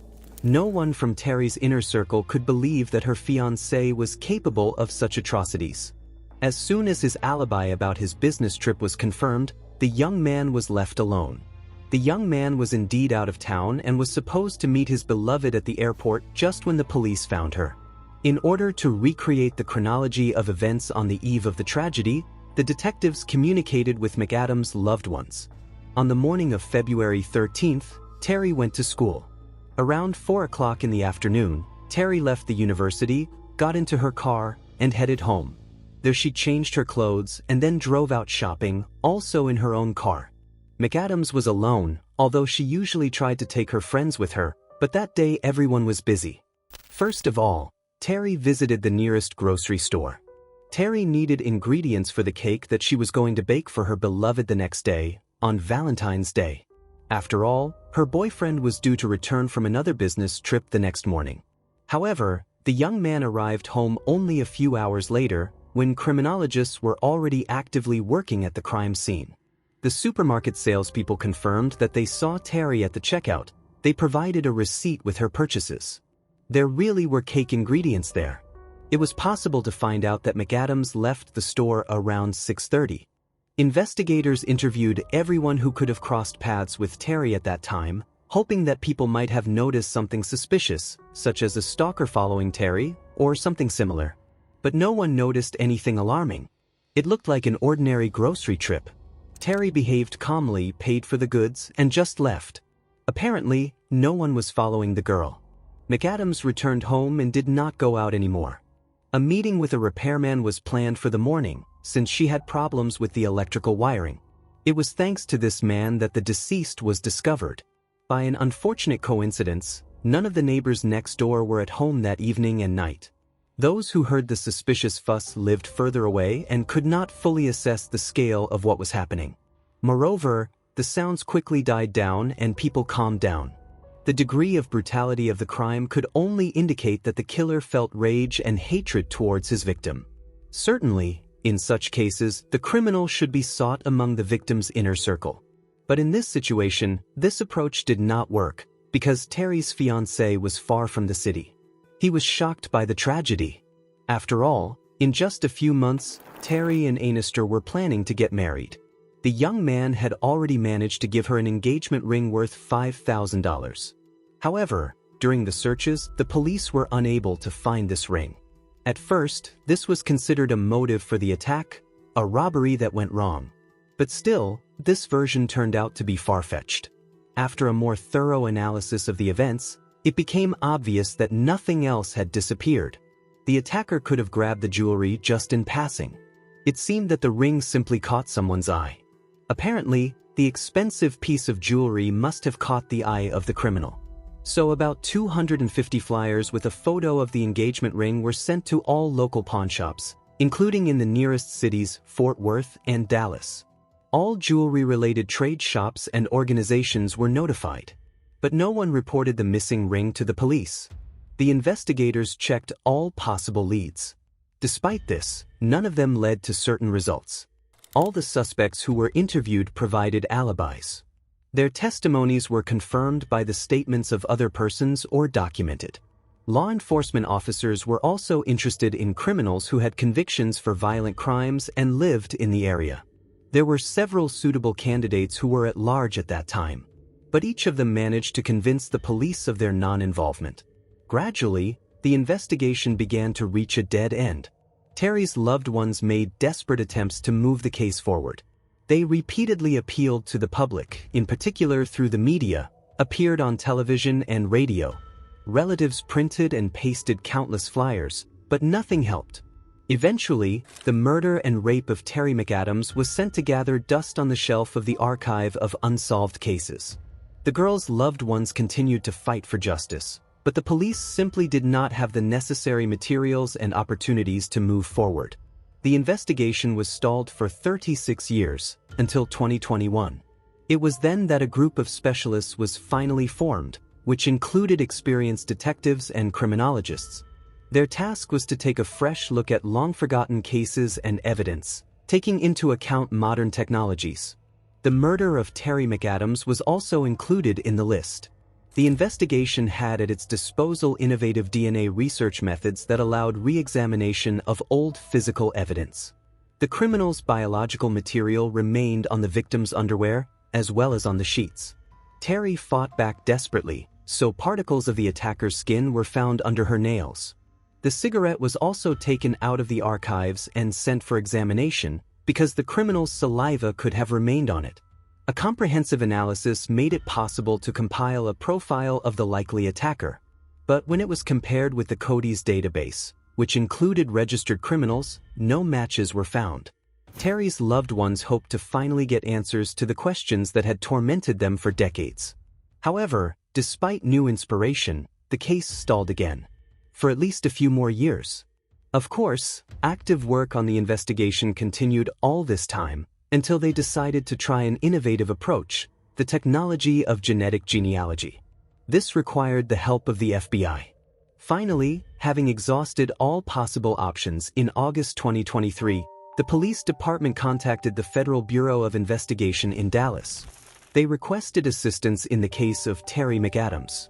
No one from Terry's inner circle could believe that her fiancé was capable of such atrocities. As soon as his alibi about his business trip was confirmed, the young man was left alone. The young man was indeed out of town and was supposed to meet his beloved at the airport just when the police found her. In order to recreate the chronology of events on the eve of the tragedy, the detectives communicated with McAdams' loved ones. On the morning of February 13th, Terry went to school. Around 4 o'clock in the afternoon, Terry left the university, got into her car, and headed home. There she changed her clothes and then drove out shopping, also in her own car. McAdams was alone, although she usually tried to take her friends with her, but that day everyone was busy. First of all, Terry visited the nearest grocery store. Terry needed ingredients for the cake that she was going to bake for her beloved the next day, on Valentine's Day. After all, her boyfriend was due to return from another business trip the next morning. However, the young man arrived home only a few hours later, when criminologists were already actively working at the crime scene. The supermarket salespeople confirmed that they saw Terry at the checkout. They provided a receipt with her purchases. There really were cake ingredients there. It was possible to find out that McAdams left the store around 6:30. Investigators interviewed everyone who could have crossed paths with Terry at that time, hoping that people might have noticed something suspicious, such as a stalker following Terry, or something similar. But no one noticed anything alarming. It looked like an ordinary grocery trip. Terry behaved calmly, paid for the goods, and just left. Apparently, no one was following the girl. McAdams returned home and did not go out anymore. A meeting with a repairman was planned for the morning, since she had problems with the electrical wiring. It was thanks to this man that the deceased was discovered. By an unfortunate coincidence, none of the neighbors next door were at home that evening and night. Those who heard the suspicious fuss lived further away and could not fully assess the scale of what was happening. Moreover, the sounds quickly died down and people calmed down. The degree of brutality of the crime could only indicate that the killer felt rage and hatred towards his victim. Certainly, in such cases, the criminal should be sought among the victim's inner circle. But in this situation, this approach did not work, because Terry's fiancée was far from the city. He was shocked by the tragedy. After all, in just a few months, Terry and Anister were planning to get married. The young man had already managed to give her an engagement ring worth $5,000. However, during the searches, the police were unable to find this ring. At first, this was considered a motive for the attack, a robbery that went wrong. But still, this version turned out to be far-fetched. After a more thorough analysis of the events, it became obvious that nothing else had disappeared. The attacker could have grabbed the jewelry just in passing. It seemed that the ring simply caught someone's eye. Apparently, the expensive piece of jewelry must have caught the eye of the criminal. So about 250 flyers with a photo of the engagement ring were sent to all local pawnshops, including in the nearest cities, Fort Worth and Dallas. All jewelry-related trade shops and organizations were notified. But no one reported the missing ring to the police. The investigators checked all possible leads. Despite this, none of them led to certain results. All the suspects who were interviewed provided alibis. Their testimonies were confirmed by the statements of other persons or documented. Law enforcement officers were also interested in criminals who had convictions for violent crimes and lived in the area. There were several suitable candidates who were at large at that time, but each of them managed to convince the police of their non-involvement. Gradually, the investigation began to reach a dead end. Terry's loved ones made desperate attempts to move the case forward. They repeatedly appealed to the public, in particular through the media, appeared on television and radio. Relatives printed and pasted countless flyers, but nothing helped. Eventually, the murder and rape of Terry McAdams was sent to gather dust on the shelf of the archive of unsolved cases. The girl's loved ones continued to fight for justice, but the police simply did not have the necessary materials and opportunities to move forward. The investigation was stalled for 36 years, until 2021. It was then that a group of specialists was finally formed, which included experienced detectives and criminologists. Their task was to take a fresh look at long-forgotten cases and evidence, taking into account modern technologies. The murder of Terry McAdams was also included in the list. The investigation had at its disposal innovative DNA research methods that allowed re-examination of old physical evidence. The criminal's biological material remained on the victim's underwear, as well as on the sheets. Terry fought back desperately, so particles of the attacker's skin were found under her nails. The cigarette was also taken out of the archives and sent for examination because the criminal's saliva could have remained on it. A comprehensive analysis made it possible to compile a profile of the likely attacker. But when it was compared with the Cody's database, which included registered criminals, no matches were found. Terry's loved ones hoped to finally get answers to the questions that had tormented them for decades. However, despite new inspiration, the case stalled again. For at least a few more years. Of course, active work on the investigation continued all this time, until they decided to try an innovative approach, the technology of genetic genealogy. This required the help of the FBI. Finally, having exhausted all possible options in August 2023, the police department contacted the Federal Bureau of Investigation in Dallas. They requested assistance in the case of Terry McAdams.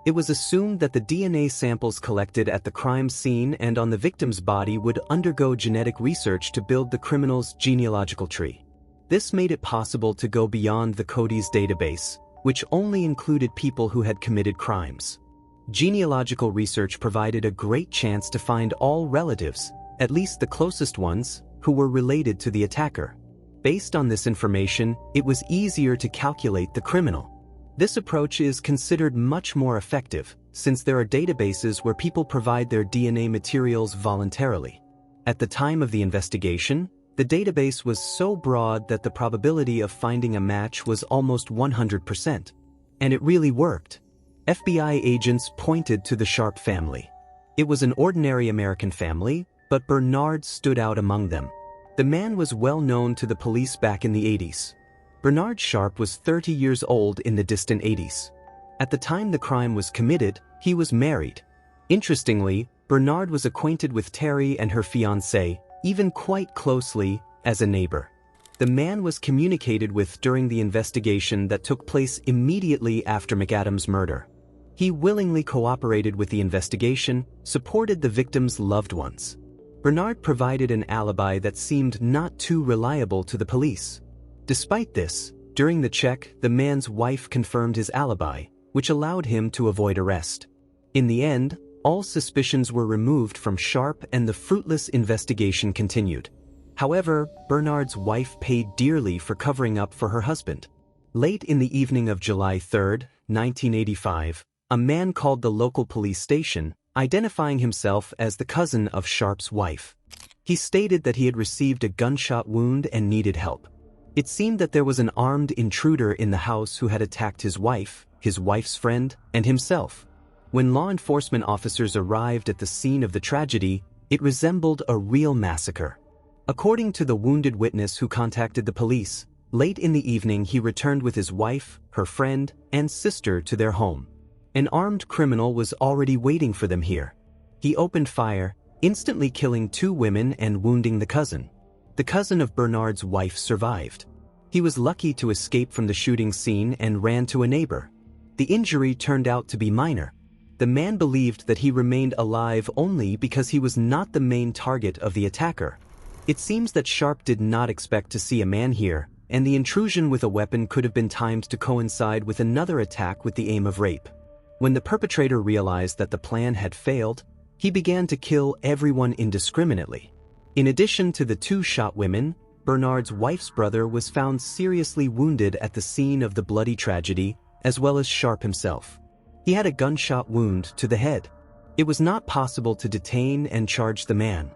It was assumed that the DNA samples collected at the crime scene and on the victim's body would undergo genetic research to build the criminal's genealogical tree. This made it possible to go beyond the Cody's database, which only included people who had committed crimes. Genealogical research provided a great chance to find all relatives, at least the closest ones, who were related to the attacker. Based on this information, it was easier to calculate the criminal. This approach is considered much more effective, since there are databases where people provide their DNA materials voluntarily. At the time of the investigation, the database was so broad that the probability of finding a match was almost 100%. And it really worked. FBI agents pointed to the Sharp family. It was an ordinary American family, but Bernard stood out among them. The man was well known to the police back in the 80s. Bernard Sharp was 30 years old in the distant 80s. At the time the crime was committed, he was married. Interestingly, Bernard was acquainted with Terry and her fiancée, even quite closely, as a neighbor. The man was communicated with during the investigation that took place immediately after McAdams' murder. He willingly cooperated with the investigation, supported the victim's loved ones. Bernard provided an alibi that seemed not too reliable to the police. Despite this, during the check, the man's wife confirmed his alibi, which allowed him to avoid arrest. In the end, all suspicions were removed from Sharp and the fruitless investigation continued. However, Bernard's wife paid dearly for covering up for her husband. Late in the evening of July 3, 1985, a man called the local police station, identifying himself as the cousin of Sharp's wife. He stated that he had received a gunshot wound and needed help. It seemed that there was an armed intruder in the house who had attacked his wife's friend, and himself. When law enforcement officers arrived at the scene of the tragedy, it resembled a real massacre. According to the wounded witness who contacted the police, late in the evening he returned with his wife, her friend, and sister to their home. An armed criminal was already waiting for them here. He opened fire, instantly killing 2 women and wounding the cousin. The cousin of Bernard's wife survived. He was lucky to escape from the shooting scene and ran to a neighbor. The injury turned out to be minor. The man believed that he remained alive only because he was not the main target of the attacker. It seems that Sharp did not expect to see a man here, and the intrusion with a weapon could have been timed to coincide with another attack with the aim of rape. When the perpetrator realized that the plan had failed, he began to kill everyone indiscriminately. In addition to the 2 shot women, Bernard's wife's brother was found seriously wounded at the scene of the bloody tragedy, as well as Sharp himself. He had a gunshot wound to the head. It was not possible to detain and charge the man.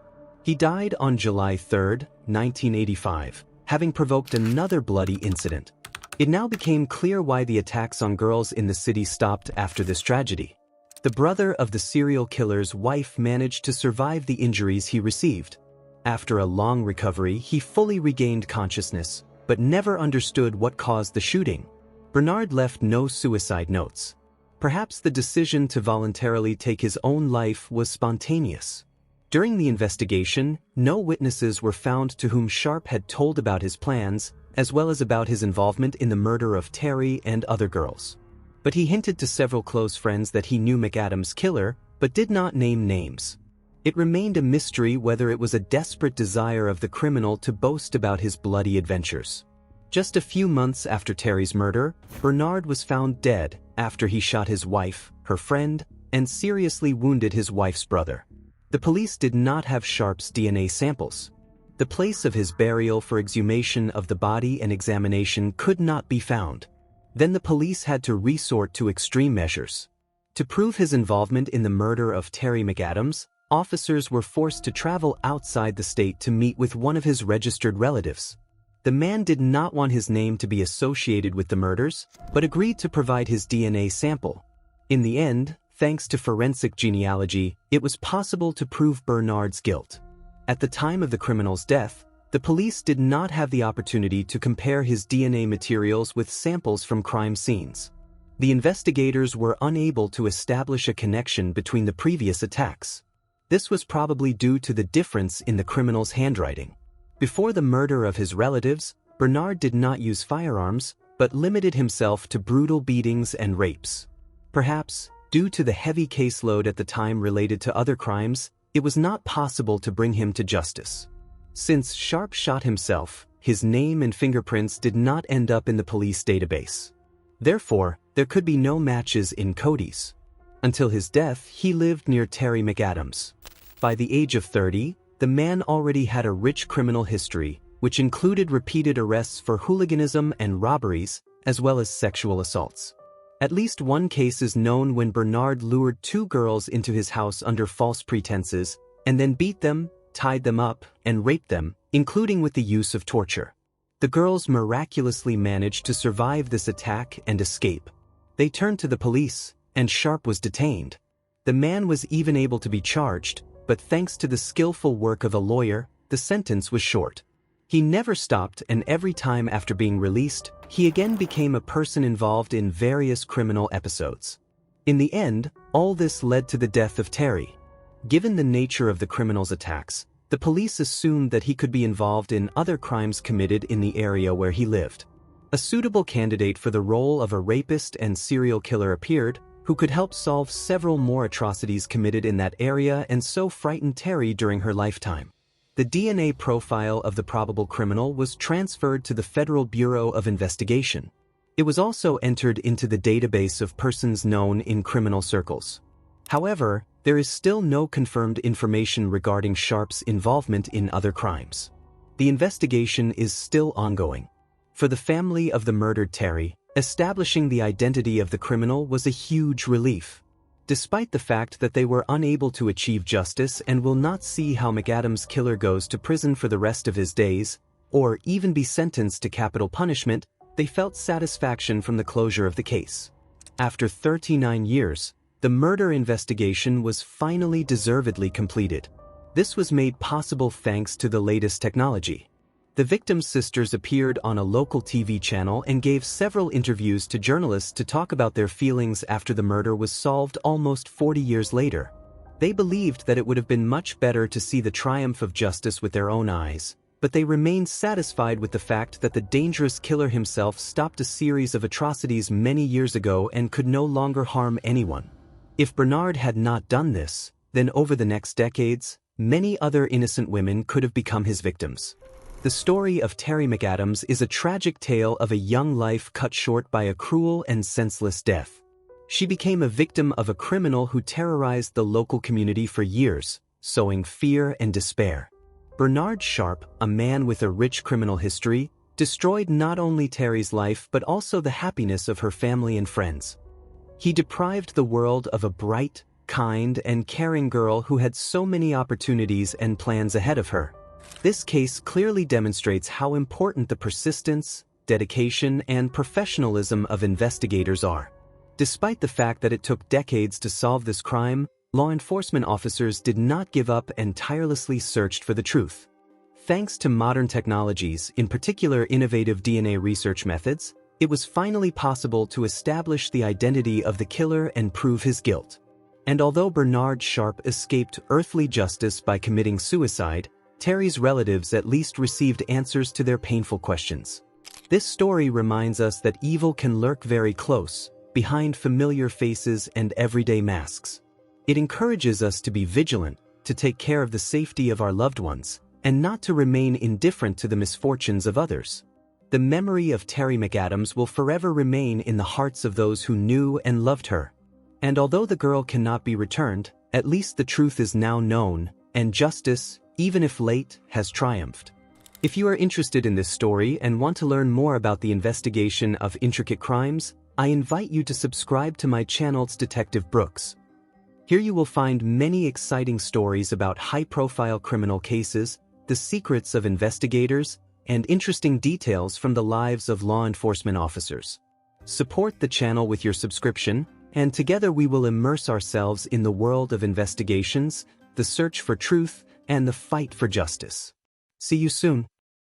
He died on July 3, 1985, having provoked another bloody incident. It now became clear why the attacks on girls in the city stopped after this tragedy. The brother of the serial killer's wife managed to survive the injuries he received. After a long recovery, he fully regained consciousness, but never understood what caused the shooting. Bernard left no suicide notes. Perhaps the decision to voluntarily take his own life was spontaneous. During the investigation, no witnesses were found to whom Sharp had told about his plans, as well as about his involvement in the murder of Terry and other girls. But he hinted to several close friends that he knew McAdams' killer, but did not name names. It remained a mystery whether it was a desperate desire of the criminal to boast about his bloody adventures. Just a few months after Terry's murder, Bernard was found dead after he shot his wife, her friend, and seriously wounded his wife's brother. The police did not have Sharp's DNA samples. The place of his burial for exhumation of the body and examination could not be found. Then the police had to resort to extreme measures. To prove his involvement in the murder of Terry McAdams, officers were forced to travel outside the state to meet with one of his registered relatives. The man did not want his name to be associated with the murders, but agreed to provide his DNA sample. In the end, thanks to forensic genealogy, it was possible to prove Bernard's guilt. At the time of the criminal's death, the police did not have the opportunity to compare his DNA materials with samples from crime scenes. The investigators were unable to establish a connection between the previous attacks. This was probably due to the difference in the criminal's handwriting. Before the murder of his relatives, Bernard did not use firearms, but limited himself to brutal beatings and rapes. Perhaps, Due to the heavy caseload at the time related to other crimes, it was not possible to bring him to justice. Since Sharp shot himself, his name and fingerprints did not end up in the police database. Therefore, there could be no matches in Cody's. Until his death, he lived near Terry McAdams. By the age of 30, the man already had a rich criminal history, which included repeated arrests for hooliganism and robberies, as well as sexual assaults. At least one case is known when Bernard lured two girls into his house under false pretenses, and then beat them, tied them up, and raped them, including with the use of torture. The girls miraculously managed to survive this attack and escape. They turned to the police, and Sharp was detained. The man was even able to be charged, but thanks to the skillful work of a lawyer, the sentence was short. He never stopped, and every time after being released, he again became a person involved in various criminal episodes. In the end, all this led to the death of Terry. Given the nature of the criminal's attacks, the police assumed that he could be involved in other crimes committed in the area where he lived. A suitable candidate for the role of a rapist and serial killer appeared, who could help solve several more atrocities committed in that area and so frighten Terry during her lifetime. The DNA profile of the probable criminal was transferred to the Federal Bureau of Investigation. It was also entered into the database of persons known in criminal circles. However, there is still no confirmed information regarding Sharp's involvement in other crimes. The investigation is still ongoing. For the family of the murdered Terry, establishing the identity of the criminal was a huge relief. Despite the fact that they were unable to achieve justice and will not see how McAdams' killer goes to prison for the rest of his days, or even be sentenced to capital punishment, they felt satisfaction from the closure of the case. After 39 years, the murder investigation was finally deservedly completed. This was made possible thanks to the latest technology. The victim's sisters appeared on a local TV channel and gave several interviews to journalists to talk about their feelings after the murder was solved almost 40 years later. They believed that it would have been much better to see the triumph of justice with their own eyes, but they remained satisfied with the fact that the dangerous killer himself stopped a series of atrocities many years ago and could no longer harm anyone. If Bernard had not done this, then over the next decades, many other innocent women could have become his victims. The story of Terry McAdams is a tragic tale of a young life cut short by a cruel and senseless death. She became a victim of a criminal who terrorized the local community for years, sowing fear and despair. Bernard Sharp, a man with a rich criminal history, destroyed not only Terry's life but also the happiness of her family and friends. He deprived the world of a bright, kind, and caring girl who had so many opportunities and plans ahead of her. This case clearly demonstrates how important the persistence, dedication, and professionalism of investigators are. Despite the fact that it took decades to solve this crime, law enforcement officers did not give up and tirelessly searched for the truth. Thanks to modern technologies, in particular innovative DNA research methods, it was finally possible to establish the identity of the killer and prove his guilt. And although Bernard Sharp escaped earthly justice by committing suicide, Terry's relatives at least received answers to their painful questions. This story reminds us that evil can lurk very close, behind familiar faces and everyday masks. It encourages us to be vigilant, to take care of the safety of our loved ones, and not to remain indifferent to the misfortunes of others. The memory of Terry McAdams will forever remain in the hearts of those who knew and loved her. And although the girl cannot be returned, at least the truth is now known, and justice, even if late, has triumphed. If you are interested in this story and want to learn more about the investigation of intricate crimes, I invite you to subscribe to my channel's Detective Brooks. Here you will find many exciting stories about high-profile criminal cases, the secrets of investigators, and interesting details from the lives of law enforcement officers. Support the channel with your subscription, and together we will immerse ourselves in the world of investigations, the search for truth, and the fight for justice. See you soon.